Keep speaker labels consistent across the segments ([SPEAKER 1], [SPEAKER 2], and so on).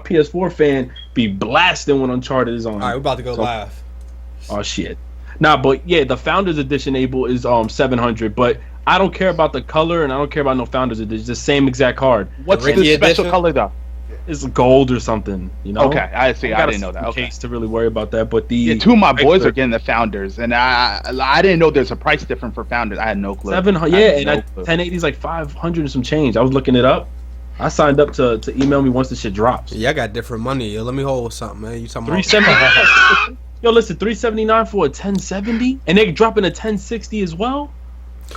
[SPEAKER 1] PS4 fan be blasting when Uncharted is on.
[SPEAKER 2] All right, we're about to go live.
[SPEAKER 1] Oh shit. Nah, but yeah, the Founders Edition, Abel, is $700, but I don't care about the color and I don't care about no Founders Edition. It's the same exact card.
[SPEAKER 3] What's the special color though?
[SPEAKER 1] It's gold or something, you know.
[SPEAKER 3] Okay, I see. I didn't know that. Okay,
[SPEAKER 1] case to really worry about that, but
[SPEAKER 3] two of my boys are getting the Founders, and I didn't know there's a price difference for Founders. I had no clue.
[SPEAKER 1] 700, yeah, and 1080 is like 500 and some change. I was looking it up. I signed up to email me once the shit drops.
[SPEAKER 2] Yeah, I got different money. Yo, let me hold something, man. You talking about
[SPEAKER 1] $379? Yo, listen, $379 for a 1070, and they're dropping a 1060 as well.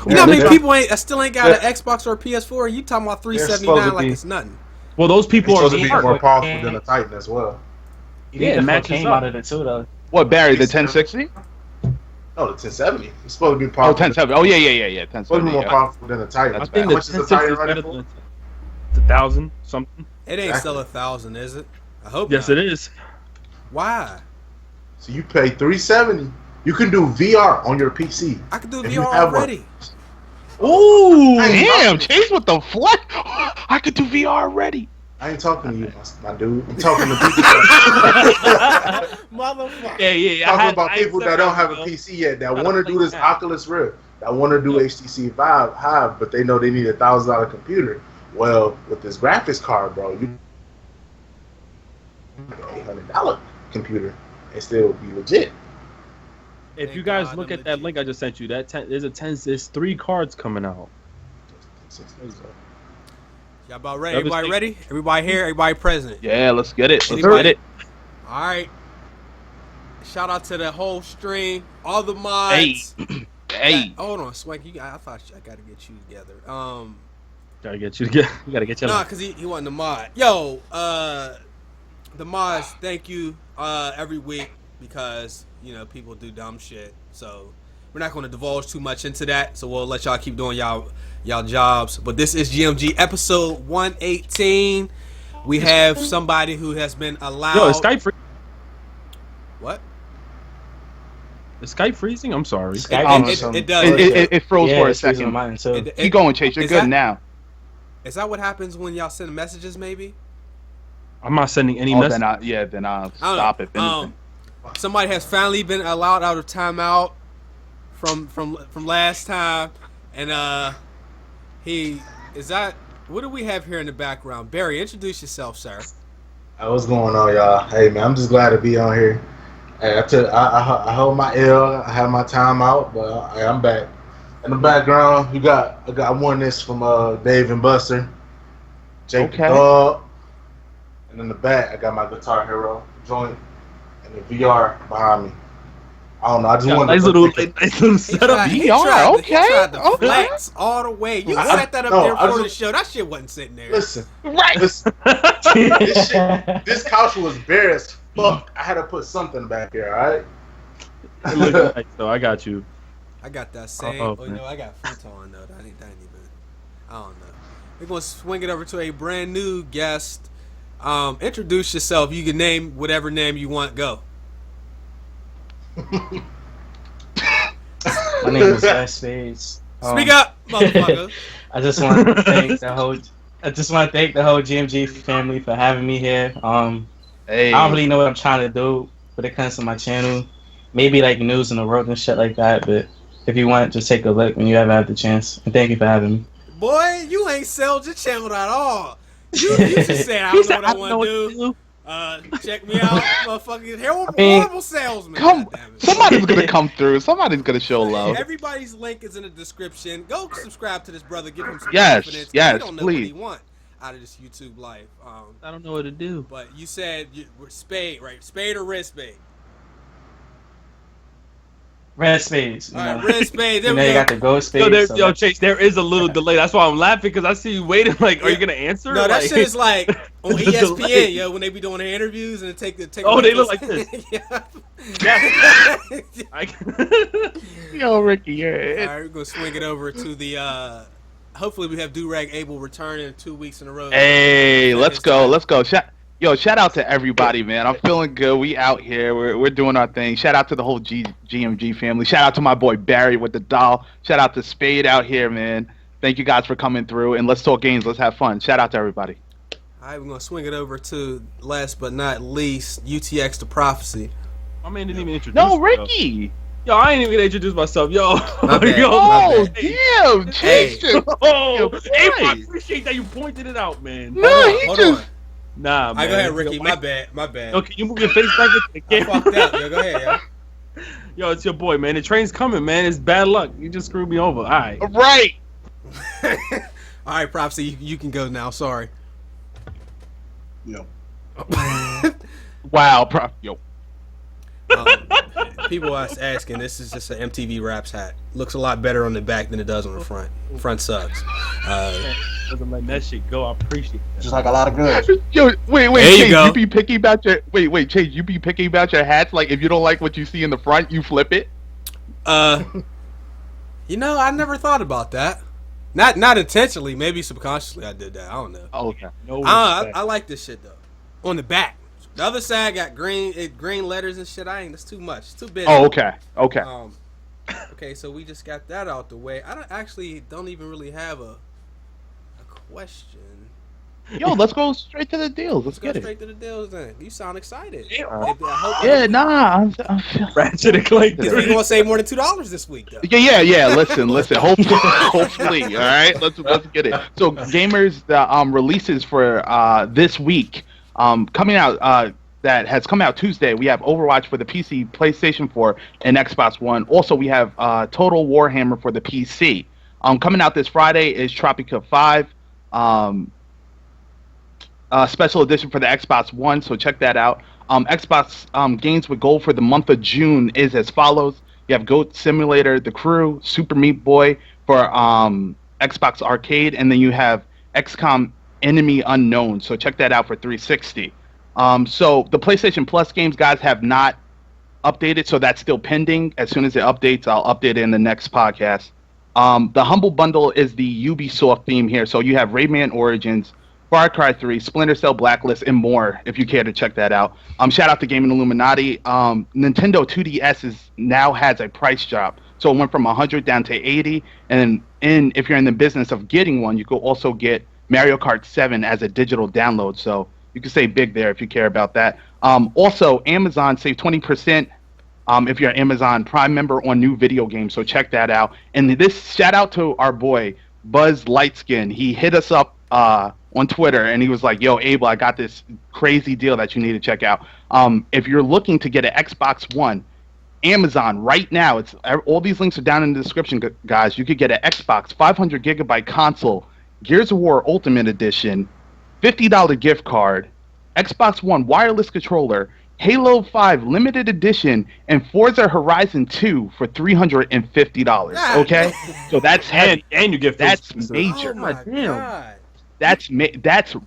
[SPEAKER 2] You know how many people still ain't got an Xbox or a PS4? You talking about $379 like it's nothing?
[SPEAKER 1] Well, those people
[SPEAKER 4] are supposed to be more powerful than the Titan as well.
[SPEAKER 1] Yeah, it matches
[SPEAKER 5] out of it too, though.
[SPEAKER 3] What, Barry? The 1060?
[SPEAKER 4] No, the 1070. It's supposed to be powerful.
[SPEAKER 3] Oh, 1070. Oh, yeah. 1070.
[SPEAKER 4] It's supposed to be more powerful than the Titan.
[SPEAKER 1] I think the 1060 is better than it's 1,000 something.
[SPEAKER 2] It ain't still 1,000, is it? I hope.
[SPEAKER 1] Yes,
[SPEAKER 2] not.
[SPEAKER 1] it is.
[SPEAKER 2] Why?
[SPEAKER 4] So you pay $370. You can do VR on your PC.
[SPEAKER 2] I can do VR already.
[SPEAKER 3] Ooh, damn, Chase, what the fuck? I could do VR already.
[SPEAKER 4] I ain't talking to you, my dude. I'm talking to people.
[SPEAKER 2] Motherfucker.
[SPEAKER 1] Yeah.
[SPEAKER 4] Talking about people that don't have a PC yet, that want to do this Oculus Rift, that want to do HTC Vive, but they know they need $1,000 computer. Well, with this graphics card, bro, you $800 computer and still be legit.
[SPEAKER 1] If you guys look at that link I just sent you, there's 3 cards coming out.
[SPEAKER 2] Y'all about ready? Everybody ready? Everybody here? Everybody present?
[SPEAKER 3] Yeah, let's get it. Let's get it.
[SPEAKER 2] All right. Shout out to the whole stream, all the mods.
[SPEAKER 3] Hey.
[SPEAKER 2] Hold on, Swank. I thought I gotta get you together.
[SPEAKER 1] Gotta get you together. You gotta get you.
[SPEAKER 2] Nah, cause he wasn't the mod. Yo, the mods. Thank you every week because people do dumb shit. So we're not going to divulge too much into that. So we'll let y'all keep doing y'all jobs. But this is GMG episode 118. We have somebody who has been allowed.
[SPEAKER 1] Yo, is Skype free?
[SPEAKER 2] What?
[SPEAKER 1] Is Skype freezing? I'm sorry.
[SPEAKER 2] It does.
[SPEAKER 3] It froze for a second. Keep going, Chase. You're good now.
[SPEAKER 2] Is that what happens when y'all send messages? Maybe.
[SPEAKER 1] I'm not sending any messages.
[SPEAKER 3] Then I'll stop it.
[SPEAKER 2] Somebody has finally been allowed out of timeout from last time, and what do we have here in the background? Barry, introduce yourself, sir.
[SPEAKER 4] Hey, what's going on, y'all? Hey, man, I'm just glad to be on here. Hey, I hold my L. I have my timeout, but I'm back. In the background, I won this from Dave and Buster, Jake the Dog, and in the back I got my Guitar Hero joint and the VR behind me. I don't know. I just want
[SPEAKER 1] nice little setup.
[SPEAKER 2] VR, okay. To flex all the way. You set that up there for the show. That shit wasn't sitting there.
[SPEAKER 4] Listen, this couch was bare as fuck. I had to put something back here. All right.
[SPEAKER 1] So I got you.
[SPEAKER 2] I got that same. I got futon though. That ain't even. I don't know. We're gonna swing it over to a brand new guest. Introduce yourself. You can name whatever name you want. Go.
[SPEAKER 5] My name is Spade.
[SPEAKER 2] Speak up, motherfucker.
[SPEAKER 5] I just want to thank the whole GMG family for having me here. I don't really know what I'm trying to do when it comes to my channel. Maybe like news in the world and shit like that, but if you want, just take a look when you ever have the chance. And thank you for having me.
[SPEAKER 2] Boy, you ain't sold your channel at all. You just said, I don't know what I want to do. Check me out, motherfucking horrible salesman.
[SPEAKER 3] Somebody's gonna come through. Somebody's gonna show love.
[SPEAKER 2] Everybody's link is in the description. Go subscribe to this brother. Give him some
[SPEAKER 3] confidence. Yes,
[SPEAKER 2] he don't know
[SPEAKER 3] please.
[SPEAKER 2] What he want out of this YouTube life.
[SPEAKER 1] I don't know what to do.
[SPEAKER 2] But you said Spade, right? Spade or Red Spade?
[SPEAKER 5] Red Spades.
[SPEAKER 2] All right, Red Spade. There we
[SPEAKER 5] go. You got the gold Spades.
[SPEAKER 1] Yo, Chase, there is a little delay. That's why I'm laughing, because I see you waiting. Like, are you gonna answer?
[SPEAKER 2] No, that shit is like on ESPN, yo, when they be doing their interviews and take.
[SPEAKER 1] Oh, they look like this.
[SPEAKER 3] Yo, Ricky, you're
[SPEAKER 2] all right, we're gonna swing it over to the. Hopefully, we have Do-Rag Abel returning 2 weeks in a row.
[SPEAKER 3] Hey, let's go. Shout out to everybody, man. I'm feeling good. We out here. We're doing our thing. Shout out to the whole GMG family. Shout out to my boy Barry with the doll. Shout out to Spade out here, man. Thank you guys for coming through. And let's talk games. Let's have fun. Shout out to everybody.
[SPEAKER 2] All right, we're gonna swing it over to last but not least, UTX the Prophecy.
[SPEAKER 1] My man didn't even introduce.
[SPEAKER 3] No,
[SPEAKER 1] himself.
[SPEAKER 3] Ricky.
[SPEAKER 1] Yo, I ain't even gonna introduce myself. Yo,
[SPEAKER 2] My bad.
[SPEAKER 1] yo,
[SPEAKER 3] Oh,
[SPEAKER 1] hey.
[SPEAKER 3] damn, Jesus.
[SPEAKER 1] Oh,
[SPEAKER 3] Christ.
[SPEAKER 1] Abel, I appreciate that you pointed it out, man.
[SPEAKER 3] No, he
[SPEAKER 2] Hold
[SPEAKER 3] just.
[SPEAKER 2] on.
[SPEAKER 1] Nah,
[SPEAKER 2] All
[SPEAKER 1] man.
[SPEAKER 2] right, go ahead, Ricky.
[SPEAKER 1] Yo,
[SPEAKER 2] My bad. My bad.
[SPEAKER 1] Yo, can you move your face back into the
[SPEAKER 2] I
[SPEAKER 1] camera?
[SPEAKER 2] fucked up. Yo, go ahead, yo.
[SPEAKER 1] Yo, it's your boy, man. The train's coming, man. It's bad luck. You just screwed me over. All right.
[SPEAKER 3] Right.
[SPEAKER 2] All right, Prophecy, you can go now. Sorry.
[SPEAKER 4] Yo.
[SPEAKER 3] Wow, yo.
[SPEAKER 2] People are asking, this is just an MTV Raps hat. Looks a lot better on the back than it does on the front. Front sucks.
[SPEAKER 1] Doesn't let that shit go. I appreciate that.
[SPEAKER 4] Just like a lot of goods.
[SPEAKER 3] Yo, wait,
[SPEAKER 2] There you
[SPEAKER 3] Chase,
[SPEAKER 2] go.
[SPEAKER 3] you be picky about your Chase, you be picky about your hats. Like, if you don't like what you see in the front, you flip it.
[SPEAKER 2] You know, I never thought about that. Not intentionally, maybe subconsciously I did that. I don't know.
[SPEAKER 3] Okay.
[SPEAKER 1] No
[SPEAKER 2] I
[SPEAKER 1] respect.
[SPEAKER 2] like this shit though. On the back, the other side got green letters and shit. That's too much. It's too big.
[SPEAKER 3] Oh, okay. Okay.
[SPEAKER 2] Okay, so we just got that out the way. I don't even really have a question.
[SPEAKER 3] Yo, let's go straight to the deals. Let's
[SPEAKER 2] Go
[SPEAKER 3] get it.
[SPEAKER 2] straight to the deals then. You sound excited.
[SPEAKER 1] Yeah.
[SPEAKER 2] I hope
[SPEAKER 3] Yeah, nah. I'm
[SPEAKER 1] Ratchet and Clank.
[SPEAKER 2] You're gonna save more than $2 this week though.
[SPEAKER 3] Yeah. Listen. Hopefully, all right. Let's get it. So, gamers, the releases for this week, coming out. That has come out Tuesday. We have Overwatch for the PC, PlayStation 4, and Xbox One. Also, we have Total Warhammer for the PC. Coming out this Friday is Tropica 5. Special edition for the Xbox One, so check that out. Xbox games with gold for the month of June is as follows. You have Goat Simulator, The Crew, Super Meat Boy for Xbox Arcade, and then you have XCOM Enemy Unknown, so check that out for 360. So the PlayStation Plus games, guys, have not updated, so that's still pending. As soon as it updates, I'll update it in the next podcast. The Humble Bundle is the Ubisoft theme here, so you have Rayman Origins, Far Cry 3, Splinter Cell Blacklist, and more, if you care to check that out. Shout out to Gaming Illuminati. Nintendo 2DS now has a price drop. So it went from 100 down to 80. And if you're in the business of getting one, you could also get Mario Kart 7 as a digital download. So you can save big there if you care about that. Also, Amazon saved 20% if you're an Amazon Prime member on new video games. So check that out. And this shout out to our boy, Buzz Lightskin. He hit us up on Twitter, and he was like, yo, Abel, I got this crazy deal that you need to check out. If you're looking to get an Xbox One, Amazon right now, all these links are down in the description, guys. You could get an Xbox 500 gigabyte console, Gears of War Ultimate Edition, $50 gift card, Xbox One wireless controller, Halo 5 limited edition, and Forza Horizon 2 for $350. Okay, so that's heavy,
[SPEAKER 1] and you get
[SPEAKER 3] that's
[SPEAKER 1] physical.
[SPEAKER 3] major.
[SPEAKER 2] Oh my
[SPEAKER 1] damn.
[SPEAKER 2] god.
[SPEAKER 3] That's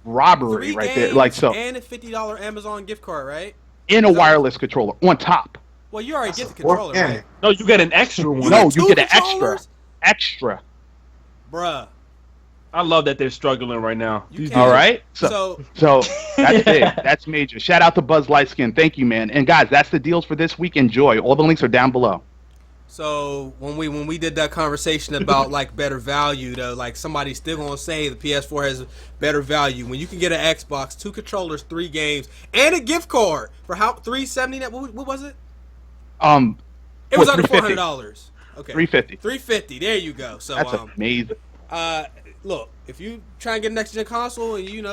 [SPEAKER 3] robbery
[SPEAKER 2] 3
[SPEAKER 3] right there.
[SPEAKER 2] games
[SPEAKER 3] Like, so
[SPEAKER 2] and a $50 Amazon gift card, right?
[SPEAKER 3] in a wireless controller on top.
[SPEAKER 2] Well, you already get the
[SPEAKER 4] That's a
[SPEAKER 2] controller,
[SPEAKER 4] work,
[SPEAKER 2] right?
[SPEAKER 1] No, you get an extra one.
[SPEAKER 3] No,
[SPEAKER 2] two
[SPEAKER 3] you get an
[SPEAKER 2] controllers?
[SPEAKER 3] extra.
[SPEAKER 2] Bruh.
[SPEAKER 1] I love that they're struggling right now.
[SPEAKER 2] You
[SPEAKER 1] These
[SPEAKER 2] can't-
[SPEAKER 3] All
[SPEAKER 1] dudes-
[SPEAKER 3] right. So that's big. That's major. Shout out to Buzz Lightskin. Thank you, man. And guys, that's the deals for this week. Enjoy. All the links are down below.
[SPEAKER 2] So when we did that conversation about like better value, though, like somebody's still gonna say the PS4 has better value when you can get an Xbox, 2 controllers, 3 games, and a gift card for how $370. What was it? It was under $400. Okay,
[SPEAKER 3] $350.
[SPEAKER 2] $350. There you go. So
[SPEAKER 3] That's amazing.
[SPEAKER 2] look, if you try and get a next gen console and you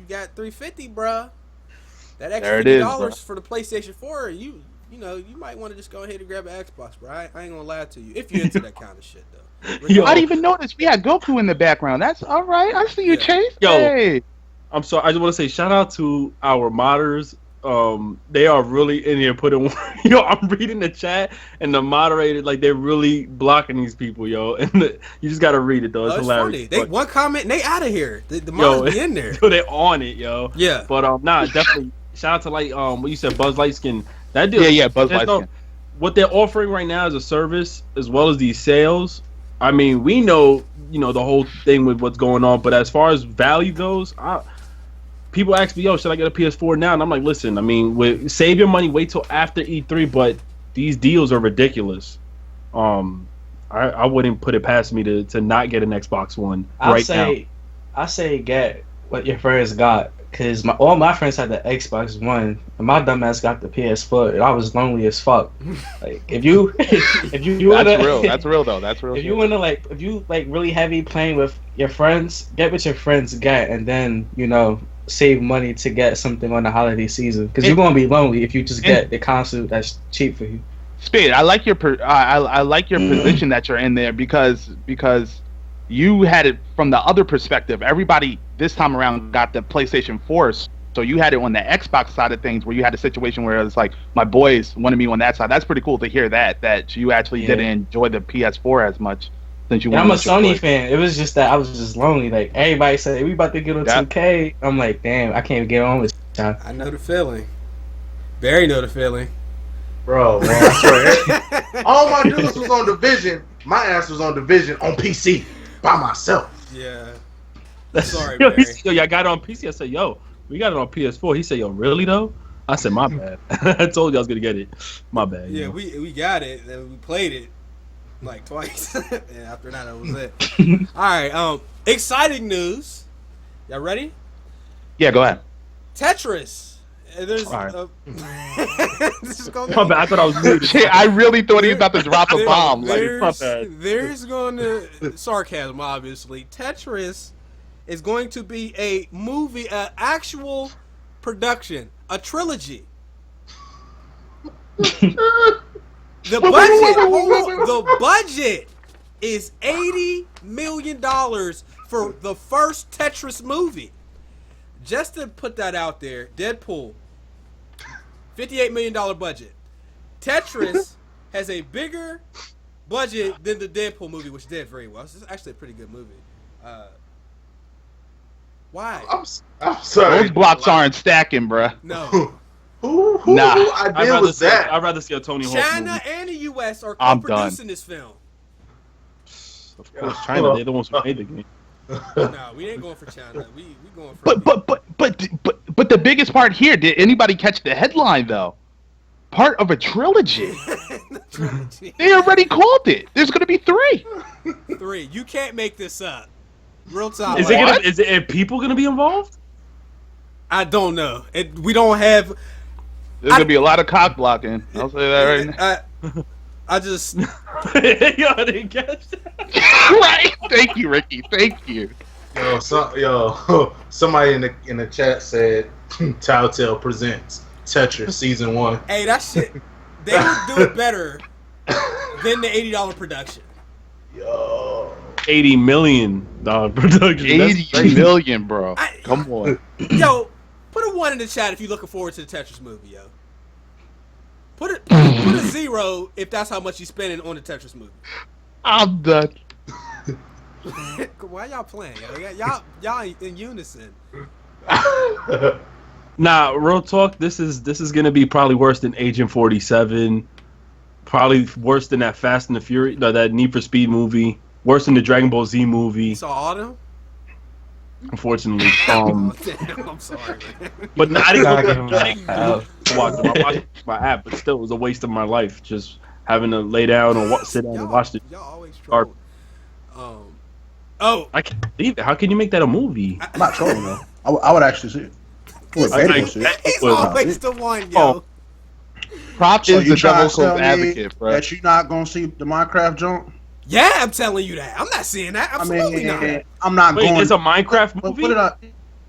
[SPEAKER 2] got $350, bruh, that extra
[SPEAKER 3] There it is,
[SPEAKER 2] $50
[SPEAKER 3] bruh.
[SPEAKER 2] for the PlayStation 4, you might want to just go ahead and grab an Xbox, bro. I ain't gonna lie to you. If you're into that kind of shit, though.
[SPEAKER 1] Yo.
[SPEAKER 3] I didn't even notice we had Goku in the background. That's all right. I see you,
[SPEAKER 2] Yeah.
[SPEAKER 3] Chase.
[SPEAKER 1] Yo.
[SPEAKER 3] Hey.
[SPEAKER 1] I'm sorry. I just want to say shout out to our modders. They are really in here putting. Yo, I'm reading the chat and the moderator, like they're really blocking these people, yo. And you just gotta read it though. It's
[SPEAKER 2] It's
[SPEAKER 1] hilarious.
[SPEAKER 2] funny.
[SPEAKER 1] But,
[SPEAKER 2] One comment and they out of here. The
[SPEAKER 1] yo,
[SPEAKER 2] mods be in there.
[SPEAKER 1] yo, they're on it, yo.
[SPEAKER 2] Yeah.
[SPEAKER 1] But nah, definitely shout out to like what you said, Buzz Lightskin. That deal.
[SPEAKER 3] Yeah, Buzz
[SPEAKER 1] there's
[SPEAKER 3] Lightskin.
[SPEAKER 1] What they're offering right now is a service as well as these sales. I mean, we know, the whole thing with what's going on, but as far as value goes, people ask me, yo, should I get a PS4 now? And I'm like, listen, I mean, save your money, wait till after E3, but these deals are ridiculous. I wouldn't put it past me to not get an Xbox One now.
[SPEAKER 5] I say get what your friends got. Cause all my friends had the Xbox One, and my dumbass got the PS4, and I was lonely as fuck. Like if you
[SPEAKER 3] That's real. That's real though. That's real.
[SPEAKER 5] if you really heavy playing with your friends, get what your friends get, and then save money to get something on the holiday season. Because you're gonna be lonely if you just get the console that's cheap for you.
[SPEAKER 3] Spade, I like your I like your position that you're in there because you had it from the other perspective. Everybody this time around got the PlayStation 4, so you had it on the Xbox side of things, where you had a situation where it's like my boys wanted me on that side. That's pretty cool to hear that you actually didn't enjoy the PS4 as much since you.
[SPEAKER 5] I'm a Sony fan. It was just that I was just lonely. Like everybody said, we about to get on 2K. I'm like, damn, I can't get on with y'all.
[SPEAKER 2] I know the feeling. Barry know the feeling.
[SPEAKER 4] Bro, man, I swear. All my dudes was on Division. My ass was on Division on PC by myself.
[SPEAKER 2] Yeah. Sorry,
[SPEAKER 1] yo,
[SPEAKER 2] Barry.
[SPEAKER 1] I got it on PC. I said, yo, we got it on PS4. He said, yo, really though? I said, my bad. I told you I was gonna get it. My bad.
[SPEAKER 2] Yeah, we got it. And we played it like twice. And after that was it. All right. Exciting news. Y'all ready?
[SPEAKER 3] Yeah, go ahead.
[SPEAKER 2] Tetris. There's.
[SPEAKER 1] All
[SPEAKER 2] This is gonna
[SPEAKER 1] My bad. I thought I was muted.
[SPEAKER 3] I really thought he was about to drop a bomb.
[SPEAKER 2] There's going to sarcasm, obviously. Tetris is going to be a movie, an actual production, a trilogy. The budget is $80 million for the first Tetris movie. Just to put that out there, Deadpool, $58 million budget. Tetris has a bigger budget than the Deadpool movie, which did very well. It's actually a pretty good movie. Why?
[SPEAKER 4] I'm sorry.
[SPEAKER 3] Those blocks aren't stacking, bruh.
[SPEAKER 2] No.
[SPEAKER 4] Who idea was that?
[SPEAKER 1] I'd rather see a Tony Hawk
[SPEAKER 2] China
[SPEAKER 1] movie.
[SPEAKER 2] and the U.S. are
[SPEAKER 3] I'm
[SPEAKER 2] co-producing this film.
[SPEAKER 1] Of course, China. They're the ones who made the game.
[SPEAKER 2] No, we ain't going for China. We going for.
[SPEAKER 3] But the biggest part here, did anybody catch the headline though? Part of a trilogy. They already called it. There's gonna be 3.
[SPEAKER 2] 3. You can't make this up. Real talk.
[SPEAKER 1] Is it people gonna be involved?
[SPEAKER 2] I don't know. We don't have.
[SPEAKER 3] There's gonna be a lot of cock blocking. I'll say that right now.
[SPEAKER 2] I just.
[SPEAKER 1] Yo, I didn't catch that.
[SPEAKER 3] Right. Thank you, Ricky. Thank you.
[SPEAKER 4] Somebody in the chat said Telltale presents Tetris season 1.
[SPEAKER 2] Hey, that shit. They would do it better than the $80 production.
[SPEAKER 4] Yo.
[SPEAKER 1] $80 million production.
[SPEAKER 3] $80 million, bro. Come on.
[SPEAKER 2] Yo, put a 1 in the chat if you're looking forward to the Tetris movie, yo. Put a 0 if that's how much you're spending on the Tetris movie.
[SPEAKER 3] I'm done.
[SPEAKER 2] Why y'all playing? Yo? Y'all in unison.
[SPEAKER 1] Nah, real talk. This is gonna be probably worse than Agent 47. Probably worse than that Fast and the Fury, that Need for Speed movie. Worse than the Dragon Ball Z movie.
[SPEAKER 2] You saw all them?
[SPEAKER 1] Unfortunately,
[SPEAKER 2] Damn, I'm sorry, man.
[SPEAKER 1] but I didn't watch them. I watched my app, but still, it was a waste of my life just having to lay down or sit down and watch it.
[SPEAKER 2] Y'all always troll.
[SPEAKER 1] I can't believe it. How can you make that a movie?
[SPEAKER 6] I'm not trolling though. I would actually see it.
[SPEAKER 2] He's always the one, yo.
[SPEAKER 3] Prop
[SPEAKER 6] So
[SPEAKER 3] is
[SPEAKER 6] you
[SPEAKER 3] the
[SPEAKER 6] trying
[SPEAKER 3] devil's
[SPEAKER 6] to tell me
[SPEAKER 3] advocate, bro.
[SPEAKER 6] that you not gonna see the Minecraft jump?
[SPEAKER 2] Yeah, I'm telling you that. I'm not seeing that. Absolutely not.
[SPEAKER 6] I'm not
[SPEAKER 1] Wait,
[SPEAKER 6] going.
[SPEAKER 1] it's a Minecraft
[SPEAKER 6] But
[SPEAKER 1] movie?
[SPEAKER 6] put it up.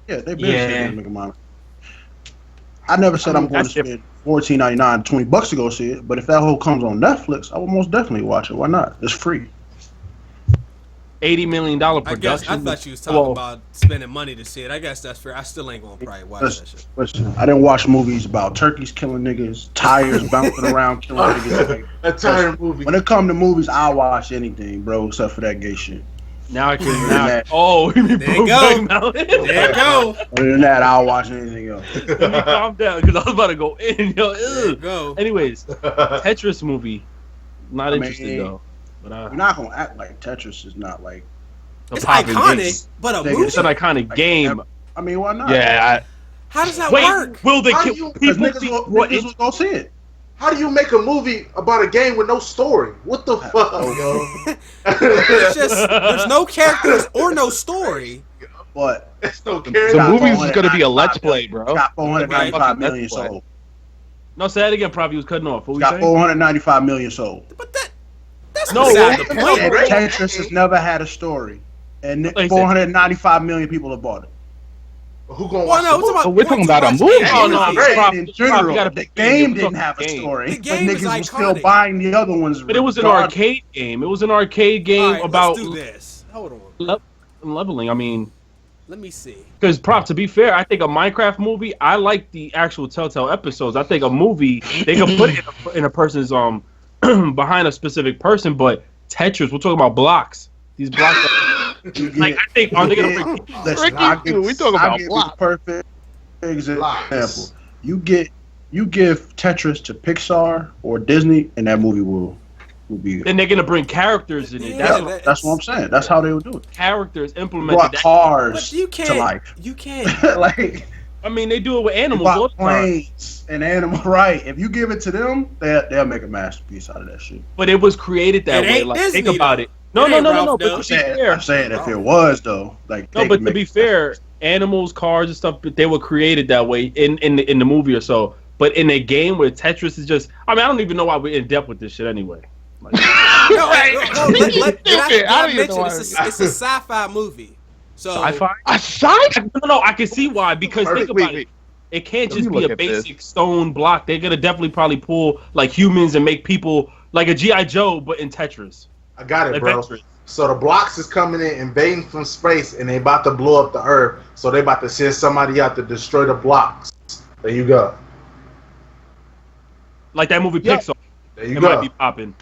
[SPEAKER 6] Yeah, they been saying make a Minecraft. I never said I'm going to spend $14.99, $20 to go see it. But if that whole comes on Netflix, I will most definitely watch it. Why not? It's free.
[SPEAKER 1] $80 million production.
[SPEAKER 2] I thought you was talking about spending money to see it. I guess that's fair. I still ain't gonna probably watch that shit.
[SPEAKER 6] Listen, I didn't watch movies about turkeys killing niggas, tires bouncing around killing niggas. Like,
[SPEAKER 4] a tire movie.
[SPEAKER 6] when it come to movies, I'll watch anything, bro, except for that gay shit.
[SPEAKER 1] Now I can. Now, oh, you mean
[SPEAKER 2] There you go.
[SPEAKER 1] Mountain?
[SPEAKER 2] There you go.
[SPEAKER 6] Other than that, I'll watch anything else.
[SPEAKER 1] Let me calm down because I was about to go in. Yo,
[SPEAKER 2] There you go.
[SPEAKER 1] Anyways, Tetris movie. Not interested though. But
[SPEAKER 6] You're not gonna act like Tetris is not like.
[SPEAKER 2] It's iconic, but a movie.
[SPEAKER 1] It's an iconic game.
[SPEAKER 6] I mean, why not?
[SPEAKER 3] Yeah.
[SPEAKER 2] How does that work?
[SPEAKER 1] Will they
[SPEAKER 4] How
[SPEAKER 1] kill
[SPEAKER 4] do you-
[SPEAKER 6] Because
[SPEAKER 1] people?
[SPEAKER 6] niggas will go see it.
[SPEAKER 4] How do you make a movie about a game with no story? What the fuck, yo?
[SPEAKER 2] It's just there's no characters or no story.
[SPEAKER 6] but
[SPEAKER 4] No
[SPEAKER 3] The
[SPEAKER 4] character.
[SPEAKER 3] movies is gonna be a let's play, bro.
[SPEAKER 6] got 495
[SPEAKER 3] Let's
[SPEAKER 6] million
[SPEAKER 3] play.
[SPEAKER 6] sold.
[SPEAKER 1] No, say that again. Probably was cutting off. What we
[SPEAKER 6] Got
[SPEAKER 1] saying?
[SPEAKER 6] 495 million sold.
[SPEAKER 2] But that's
[SPEAKER 1] No,
[SPEAKER 2] beside the
[SPEAKER 1] no,
[SPEAKER 2] point.
[SPEAKER 6] And
[SPEAKER 1] bro.
[SPEAKER 6] Tetris has never had a story, and
[SPEAKER 1] Like I said-
[SPEAKER 6] 495 million people have bought it.
[SPEAKER 4] Who gonna
[SPEAKER 2] Well,
[SPEAKER 4] watch
[SPEAKER 2] no,
[SPEAKER 4] the movie?
[SPEAKER 3] But we're talking about a
[SPEAKER 2] watch
[SPEAKER 3] movie.
[SPEAKER 2] the
[SPEAKER 1] Oh, no,
[SPEAKER 2] movie.
[SPEAKER 1] great.
[SPEAKER 6] And in general,
[SPEAKER 1] gotta
[SPEAKER 6] the
[SPEAKER 1] pick
[SPEAKER 6] game
[SPEAKER 1] the
[SPEAKER 6] didn't have a
[SPEAKER 1] game.
[SPEAKER 6] story,
[SPEAKER 2] The
[SPEAKER 6] but
[SPEAKER 2] game is
[SPEAKER 6] niggas were still
[SPEAKER 2] iconic.
[SPEAKER 6] buying the other ones.
[SPEAKER 1] But it was an
[SPEAKER 6] regardless.
[SPEAKER 1] arcade game. It was an arcade game
[SPEAKER 2] All right,
[SPEAKER 1] about
[SPEAKER 2] let's do this. Hold on.
[SPEAKER 1] leveling. I mean,
[SPEAKER 2] Let me see.
[SPEAKER 1] because to be fair, I think a Minecraft movie. I like the actual Telltale episodes. I think a movie they can put it in a person's behind a specific person. But Tetris, we're talking about blocks. These blocks. Like I think are they gonna bring?
[SPEAKER 6] Listen,
[SPEAKER 3] We talking
[SPEAKER 6] I'll
[SPEAKER 3] about
[SPEAKER 6] give you
[SPEAKER 3] blocks.
[SPEAKER 6] the perfect example.
[SPEAKER 4] Blocks.
[SPEAKER 6] You give Tetris to Pixar or Disney, and that movie will be.
[SPEAKER 1] Then they're gonna bring characters in it.
[SPEAKER 2] Yeah,
[SPEAKER 6] That's what I'm saying. That's how they would do it.
[SPEAKER 1] Characters
[SPEAKER 6] Brought
[SPEAKER 1] implemented. That,
[SPEAKER 6] cars
[SPEAKER 2] But you
[SPEAKER 6] to
[SPEAKER 2] can't.
[SPEAKER 6] life.
[SPEAKER 2] You can't.
[SPEAKER 6] Like
[SPEAKER 1] I mean, they do it with
[SPEAKER 6] you
[SPEAKER 1] animals all
[SPEAKER 6] bought
[SPEAKER 1] the time.
[SPEAKER 6] planes and animals, right? If you give it to them, they'll make a masterpiece out of that shit.
[SPEAKER 1] But it was created that
[SPEAKER 2] It
[SPEAKER 1] way.
[SPEAKER 2] ain't
[SPEAKER 1] Like
[SPEAKER 2] Disney,
[SPEAKER 1] think about
[SPEAKER 2] though.
[SPEAKER 1] it. No.
[SPEAKER 2] It ain't Ralph,
[SPEAKER 1] But
[SPEAKER 2] though.
[SPEAKER 1] to be fair,
[SPEAKER 6] I'm saying if it was though, like
[SPEAKER 1] no.
[SPEAKER 6] they
[SPEAKER 1] But
[SPEAKER 6] could
[SPEAKER 1] to
[SPEAKER 6] make
[SPEAKER 1] be
[SPEAKER 6] it.
[SPEAKER 1] fair, animals, cars, and stuff, they were created that way in the movie or so. But in a game where Tetris is just, I mean, I don't even know why we're in depth with this shit anyway. Like,
[SPEAKER 2] No, let
[SPEAKER 3] I don't
[SPEAKER 2] I
[SPEAKER 3] even
[SPEAKER 2] mention
[SPEAKER 3] know
[SPEAKER 2] it's
[SPEAKER 3] why.
[SPEAKER 2] a sci-fi movie. So
[SPEAKER 1] sci-fi?
[SPEAKER 3] Aside,
[SPEAKER 1] No, I can see why because think about
[SPEAKER 3] wait.
[SPEAKER 1] it. It can't
[SPEAKER 3] Let
[SPEAKER 1] just
[SPEAKER 3] me
[SPEAKER 1] be
[SPEAKER 3] look
[SPEAKER 1] a
[SPEAKER 3] at this.
[SPEAKER 1] basic stone block. They're gonna definitely probably pull like humans and make people like a GI Joe, but in Tetris.
[SPEAKER 4] I got it, bro.
[SPEAKER 1] Adventurous.
[SPEAKER 4] So the blocks is coming in, invading from space, and they about to blow up the Earth. So they about to send somebody out to destroy the blocks. There you go.
[SPEAKER 1] Like that movie
[SPEAKER 3] Yeah.
[SPEAKER 1] Pixar.
[SPEAKER 4] There you
[SPEAKER 1] It
[SPEAKER 4] go.
[SPEAKER 1] might be popping.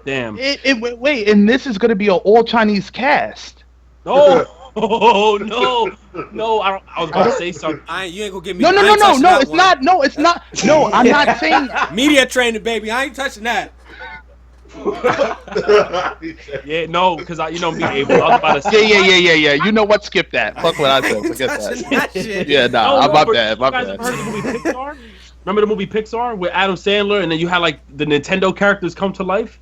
[SPEAKER 1] Damn.
[SPEAKER 3] wait, and this is gonna be an all Chinese cast.
[SPEAKER 1] No. Oh no. I was about to say something.
[SPEAKER 2] you ain't gonna give me.
[SPEAKER 3] No,
[SPEAKER 2] I ain't touching that
[SPEAKER 3] it's
[SPEAKER 2] one.
[SPEAKER 3] not. No, it's not. No, I'm not saying.
[SPEAKER 2] Media training, baby. I ain't touching that.
[SPEAKER 1] Yeah, no, because me, Abel. I was about to say.
[SPEAKER 3] Yeah. You know what? Skip that. Fuck what I said. Forget
[SPEAKER 2] Touching
[SPEAKER 3] that.
[SPEAKER 2] that shit.
[SPEAKER 3] Yeah, nah,
[SPEAKER 1] No,
[SPEAKER 3] my
[SPEAKER 1] but
[SPEAKER 3] bad.
[SPEAKER 1] you guys
[SPEAKER 3] My
[SPEAKER 1] ever heard of the
[SPEAKER 3] bad.
[SPEAKER 1] movie Pixar? Remember the movie Pixar with Adam Sandler, and then you had like the Nintendo characters come to life?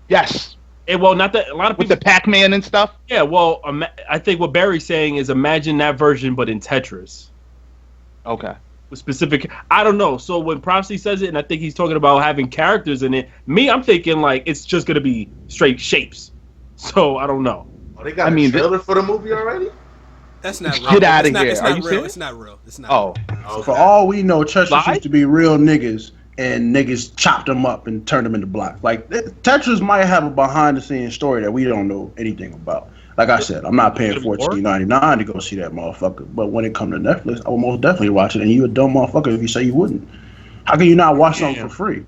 [SPEAKER 3] Yes,
[SPEAKER 1] Well, not that a lot of
[SPEAKER 3] with
[SPEAKER 1] people.
[SPEAKER 3] the Pac-Man and stuff.
[SPEAKER 1] Yeah, well, I think what Barry's saying is imagine that version, but in Tetris.
[SPEAKER 3] Okay.
[SPEAKER 1] With specific, I don't know. So when Prophecy says it, and I think he's talking about having characters in it, I'm thinking like it's just gonna be straight shapes. So I don't know.
[SPEAKER 4] Oh, they got a trailer for the movie already?
[SPEAKER 2] That's not real.
[SPEAKER 3] Get outta
[SPEAKER 2] It's not-
[SPEAKER 3] here.
[SPEAKER 2] It's
[SPEAKER 3] Are
[SPEAKER 2] not
[SPEAKER 3] you
[SPEAKER 2] real.
[SPEAKER 3] serious?
[SPEAKER 2] It's not real. It's not.
[SPEAKER 3] Oh,
[SPEAKER 4] Okay.
[SPEAKER 6] For all we know, Tetris
[SPEAKER 1] Live?
[SPEAKER 6] used to be real niggas, and niggas chopped them up and turned them into blocks. Like Tetris might have a behind-the-scenes story that we don't know anything about. Like I said, I'm not paying $14.99 to go see that motherfucker. But when it comes to Netflix, I will most definitely watch it. And you a dumb motherfucker if you say you wouldn't. How can you not watch something for free?